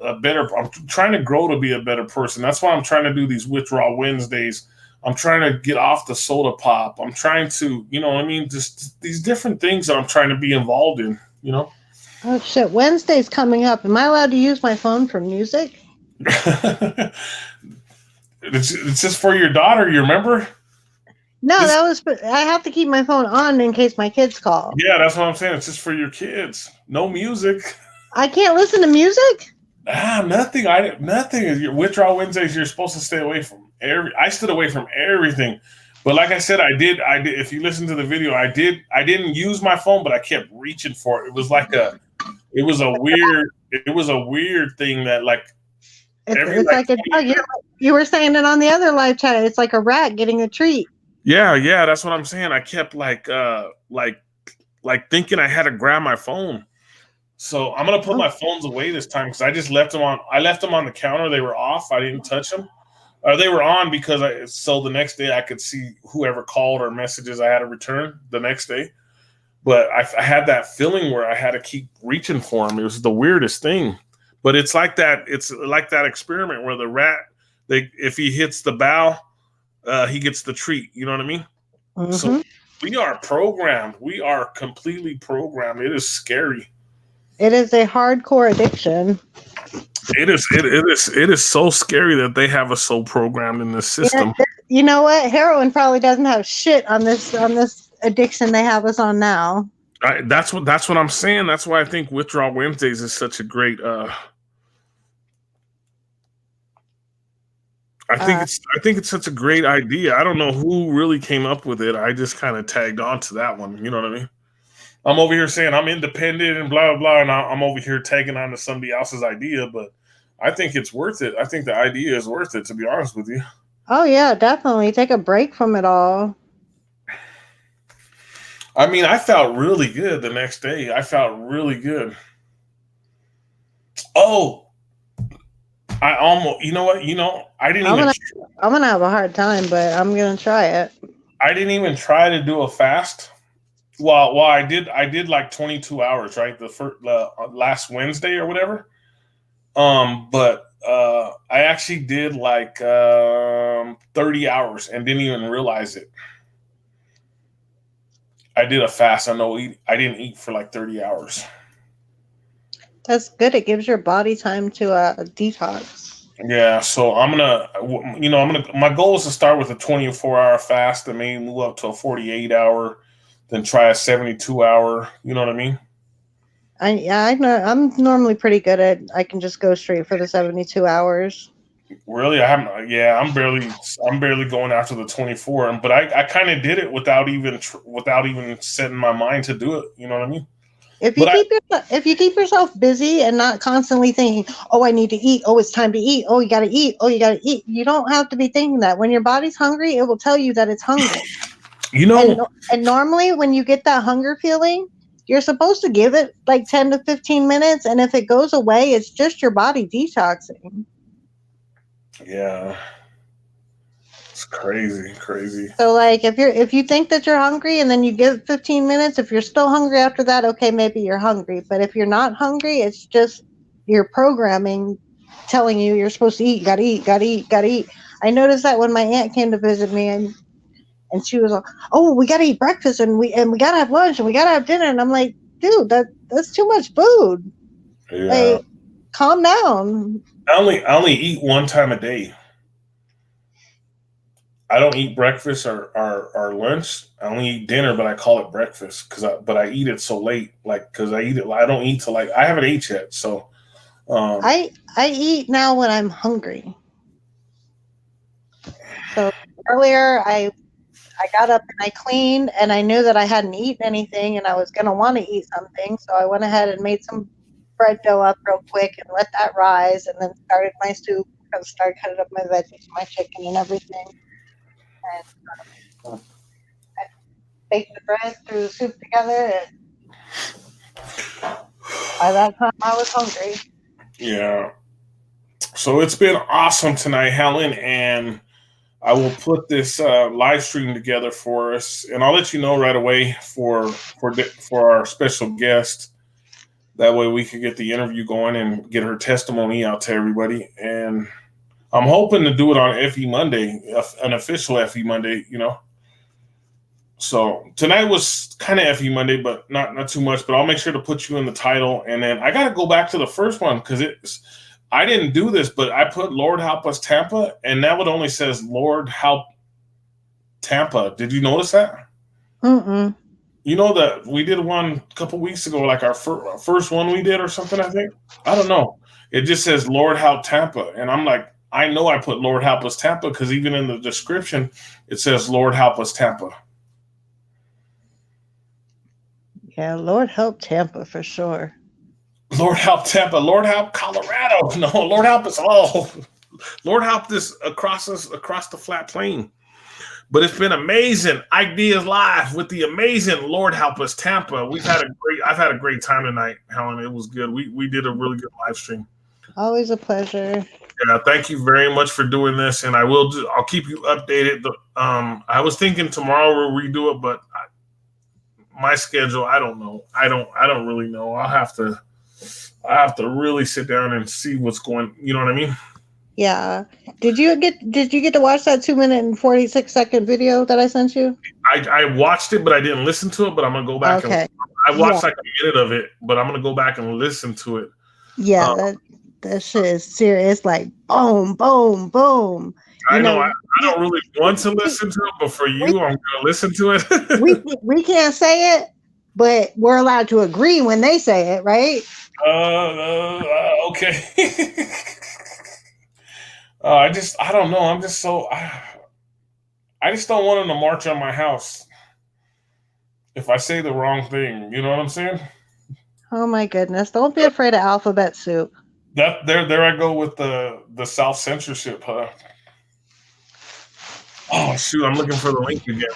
a better. I'm trying to grow to be a better person. That's why I'm trying to do these Withdrawal Wednesdays. I'm trying to get off the soda pop. I'm trying to, just these different things that I'm trying to be involved in. Oh shit! Wednesday's coming up. Am I allowed to use my phone for music? It's just for your daughter. You remember? No, I have to keep my phone on in case my kids call. Yeah, that's what I'm saying. It's just for your kids. No music. I can't listen to music? Nothing. Nothing. Your Withdrawal Wednesdays, you're supposed to stay away from I stood away from everything. But like I said, I did. If you listen to the video, I didn't use my phone, but I kept reaching for it. It was a weird thing that it's like a dog. You were saying it on the other live chat. It's like a rat getting a treat. Yeah, that's what I'm saying. I kept thinking I had to grab my phone. So I'm gonna put my phones away this time because I just left them on. I left them on the counter. They were off. I didn't touch them, or they were on because so the next day I could see whoever called or messages I had to return the next day. But I had that feeling where I had to keep reaching for them. It was the weirdest thing. But it's like that. It's like that experiment where the rat, if he hits the bow, he gets the treat. You know what I mean? Mm-hmm. So we are programmed. We are completely programmed. It is scary. It is a hardcore addiction. It is so scary that they have us so programmed in this system. You know what? Heroin probably doesn't have shit on this addiction they have us on now. That's what I'm saying. That's why I think Withdrawal Wednesdays is such a great. I think it's such a great idea. I don't know who really came up with it. I just kind of tagged on to that one. You know what I mean? I'm over here saying I'm independent and blah, blah, blah, and I'm over here tagging on to somebody else's idea, but I think it's worth it. I think the idea is worth it, to be honest with you. Oh, yeah, definitely. Take a break from it all. I mean, I felt really good the next day. I felt really good. Oh, I almost, you know what? I didn't I'm going to have a hard time, but I'm going to try it. I didn't even try to do a fast. Well, I did like 22 hours, right? The last Wednesday or whatever. But I actually did like 30 hours and didn't even realize it. I did a fast. I didn't eat for like 30 hours. That's good. It gives your body time to detox. Yeah, so my goal is to start with a 24-hour fast and maybe move up to a 48-hour, then try a 72-hour. You know what I mean? I know. I'm normally pretty good at. I can just go straight for the 72 hours. Really, I haven't. Yeah, I'm barely going after the 24. But I kind of did it without even setting my mind to do it. You know what I mean? If you keep yourself busy and not constantly thinking, "Oh, I need to eat. Oh, it's time to eat. Oh, you got to eat. Oh, you got to eat." You don't have to be thinking that. When your body's hungry, it will tell you that it's hungry. And normally when you get that hunger feeling, you're supposed to give it like 10 to 15 minutes, and if it goes away, it's just your body detoxing. Yeah. It's crazy. So like if you think that you're hungry and then you give 15 minutes, if you're still hungry after that, okay, maybe you're hungry. But if you're not hungry, it's just your programming telling you you're supposed to eat, gotta eat. I noticed that when my aunt came to visit me and she was like, "Oh, we gotta eat breakfast and we gotta have lunch and we gotta have dinner." And I'm like, dude, that's too much food. Yeah. Like, calm down. I only eat one time a day. I don't eat breakfast or lunch. I only eat dinner, but I call it breakfast but I eat it so late, because I eat it. I don't eat till I haven't ate yet. So I eat now when I'm hungry. So earlier I got up and I cleaned and I knew that I hadn't eaten anything and I was gonna want to eat something, so I went ahead and made some bread dough up real quick and let that rise, and then started my soup. I started cutting up my veggies, my chicken, and everything. baked the bread, threw the soup together, and by that time I was hungry. Yeah. So it's been awesome tonight, Helen, and I will put this live stream together for us, and I'll let you know right away for our special guest. That way we could get the interview going and get her testimony out to everybody. And I'm hoping to do it on FE Monday, an official FE Monday, you know. So tonight was kind of FE Monday, but not too much. But I'll make sure to put you in the title, and then I got to go back to the first one because I didn't do this, but I put Lord Help Us Tampa, and now it only says Lord Help Tampa. Did you notice that? Mm-mm. You know that we did one a couple weeks ago, like our first one we did or something, I think. I don't know. It just says Lord Help Tampa. And I'm like, I know I put Lord Help Us Tampa because even in the description, it says Lord Help Us Tampa. Yeah, Lord help Tampa for sure. Lord Help Tampa. Lord Help Colorado. No, Lord Help us all. Lord help this across the flat plain. But it's been amazing. Ike Diaz live with the amazing Lord Help Us Tampa. I've had a great time tonight, Helen. It was good. We did a really good live stream. Always a pleasure. Yeah, thank you very much for doing this, and I'll keep you updated. I was thinking tomorrow we'll redo it, but my schedule, I don't know. I don't really know. I have to really sit down and see what's going. You know what I mean? Yeah. Did you get to watch that 2-minute and 46-second video that I sent you? I watched it, but I didn't listen to it. But I'm gonna go back. Okay. I watched like a minute of it, but I'm gonna go back and listen to it. Yeah, that shit is serious. Like boom, boom, boom. I know I don't really want to listen to it, but for you, I'm gonna listen to it. we can't say it, but we're allowed to agree when they say it, right? Okay. I don't know. I'm just so I just don't want them to march on my house if I say the wrong thing. You know what I'm saying? Oh my goodness! Don't be afraid of alphabet soup. There I go with the self censorship, huh? Oh shoot! I'm looking for the link again.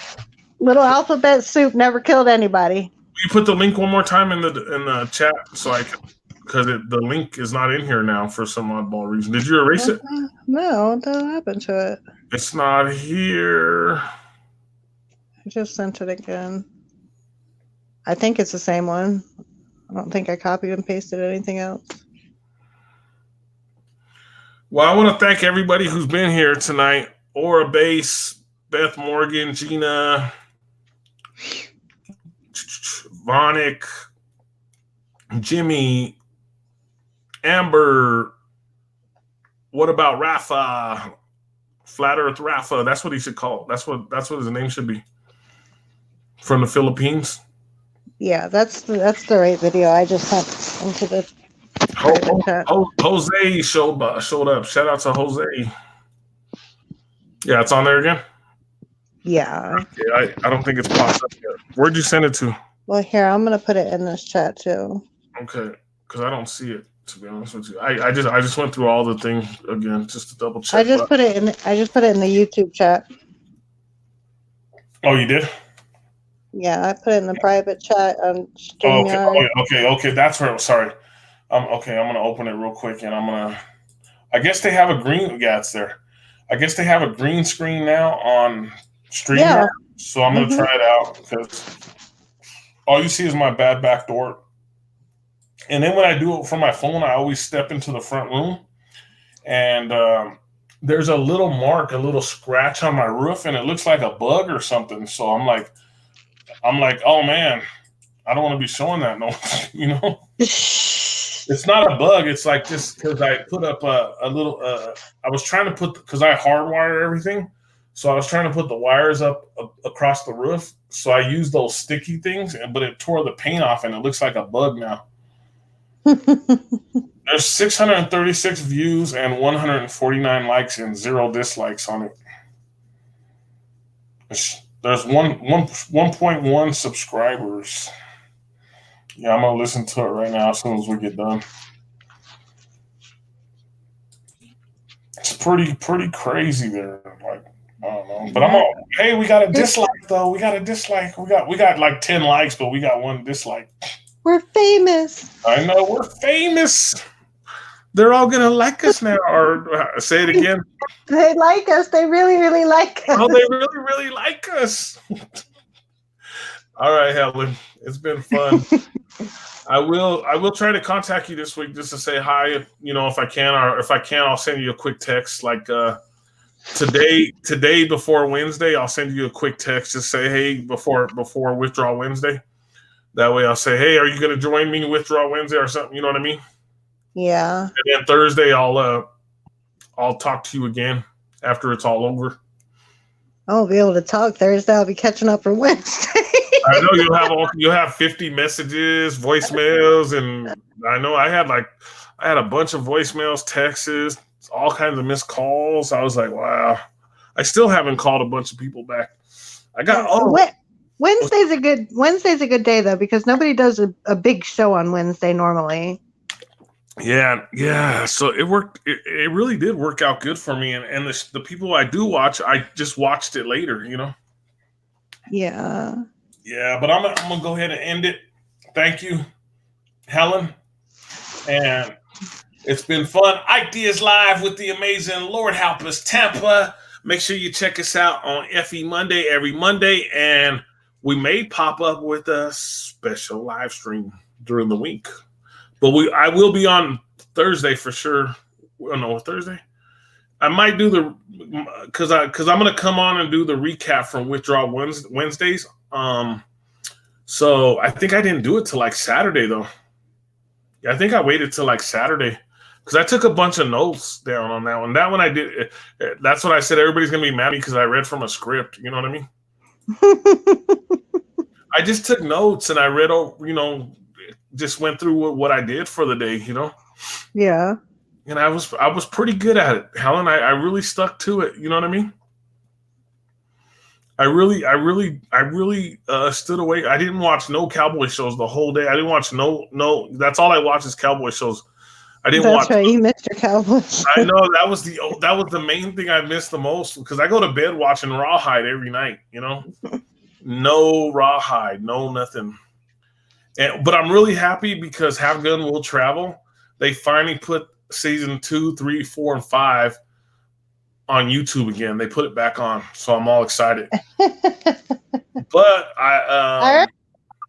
Little alphabet soup never killed anybody. Will you put the link one more time in the chat so I can, because the link is not in here now for some oddball reason. Did you erase it? No, what happened to it? It's not here. I just sent it again. I think it's the same one. I don't think I copied and pasted anything else. Well, I want to thank everybody who's been here tonight. Aura Base, Beth Morgan, Gina, Vonic, Jimmy, Amber. What about Rafa? Flat Earth Rafa. That's what he should call. That's what his name should be. From the Philippines. Yeah, that's the right video. I just sent into the Jose showed up. Shout out to Jose. Yeah, it's on there again. Yeah. Okay, I don't think it's popped up yet. Where'd you send it to? Well, here, I'm gonna put it in this chat too. Okay, because I don't see it, to be honest with you. I just went through all the things again just to double check. I just put it in the YouTube chat. Oh, you did? Yeah, I put it in the private chat on StreamYard. Okay, that's where. Sorry. Okay, I'm gonna open it real quick, and I guess they have a green. Yeah, it's there. I guess they have a green screen now on StreamYard, yeah. So I'm gonna try it out because all you see is my bad back door. And then when I do it from my phone, I always step into the front room, and there's a little mark, a little scratch on my roof, and it looks like a bug or something. So I'm like, oh man, I don't want to be showing that, no, you know. It's not a bug. It's like just because I put up a little. I was trying to put because I hardwire everything, so I was trying to put the wires up across the roof. So I used those sticky things, but it tore the paint off, and it looks like a bug now. There's 636 views and 149 likes and 0 dislikes on it. There's 1.1 subscribers. Yeah, I'm gonna listen to it right now as soon as we get done. It's pretty crazy there. Like But I'm all, hey, we got a dislike though. We got a dislike. We got like 10 likes, but we got one dislike. We're famous. I know we're famous. They're all gonna like us now. Or say it again. They like us. They really, really like us. Oh, they really, really like us. All right, Helen. It's been fun. I will try to contact you this week just to say hi, if I can, or if I can, I'll send you a quick text. Like today before Wednesday, I'll send you a quick text to say, hey, before Withdrawal Wednesday. That way I'll say, hey, are you gonna join me Withdrawal Wednesday or something? You know what I mean? Yeah. And then Thursday I'll talk to you again after it's all over. I won't be able to talk Thursday. I'll be catching up for Wednesday. I know you'll have 50 messages, voicemails, and I know I had a bunch of voicemails, texts, all kinds of missed calls. I was like, wow. I still haven't called a bunch of people back. I got Wednesday's a good day though, because nobody does a big show on Wednesday normally. Yeah. So it worked. It really did work out good for me. And the people I do watch, I just watched it later, Yeah. Yeah, but I'm gonna go ahead and end it. Thank you, Helen. And it's been fun. Ike Diaz live with the amazing Lord Help Us Tampa. Make sure you check us out on FE Monday every Monday. And we may pop up with a special live stream during the week. But I will be on Thursday for sure. Oh, no, Thursday? I might do because I'm gonna come on and do the recap from Withdrawal Wednesdays. So I think I didn't do it till like Saturday though. Yeah, I think I waited till like Saturday because I took a bunch of notes down on that one. That one I did. That's what I said. Everybody's gonna be mad at me because I read from a script. You know what I mean? I just took notes and I read over. Just went through what I did for the day. Yeah. And I was pretty good at it, Helen. I really stuck to it. You know what I mean? I really stood away. I didn't watch no cowboy shows the whole day. I didn't watch no. That's all I watch is cowboy shows. I didn't watch. That's right. You missed your Cowboys. I know that was the main thing I missed the most because I go to bed watching Rawhide every night. No Rawhide, no nothing. But I'm really happy because Have Gun Will Travel. They finally put season 2, 3, 4, and 5 on YouTube again. They put it back on, so I'm all excited. But I remember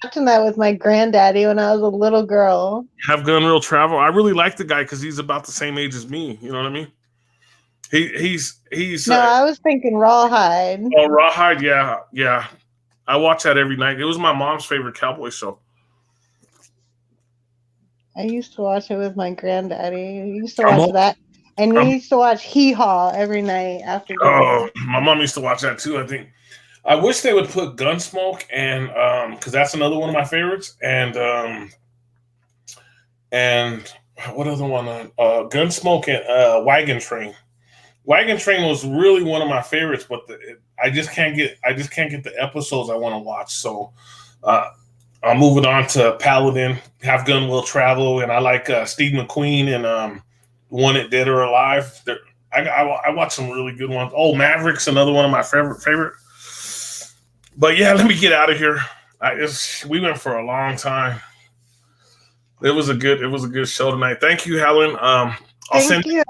watching that with my granddaddy when I was a little girl. Have Gun Real Travel. I really like the guy because he's about the same age as me. You know what I mean? He's. No, I was thinking Rawhide. Oh, Rawhide, yeah. I watch that every night. It was my mom's favorite cowboy show. I used to watch it with my granddaddy. We used to watch that. And we used to watch Hee Haw every night after dinner. Oh, my mom used to watch that too, I think. I wish they would put Gunsmoke and because that's another one of my favorites. And what other one? Gunsmoke and Wagon Train. Wagon Train was really one of my favorites, but I just can't get the episodes I want to watch. So I'm moving on to Paladin, Have Gun Will Travel, and I like Steve McQueen and One It Dead or Alive. I watch some really good ones. Oh, Maverick's another one of my favorite. But yeah, let me get out of here. We went for a long time. It was a good show tonight. Thank you, Helen. I'll send you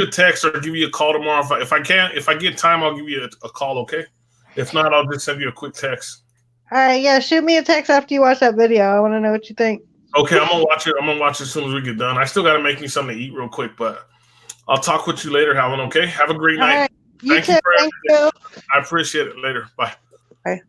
a text or give you a call tomorrow if I get time. I'll give you a call. Okay. If not, I'll just send you a quick text. All right. Yeah. Shoot me a text after you watch that video. I want to know what you think. Okay, I'm gonna watch it as soon as we get done. I still gotta make me something to eat real quick, but I'll talk with you later, Helen. Okay. Have a great night. Right. Thank you. I appreciate it. Later. Bye. Bye.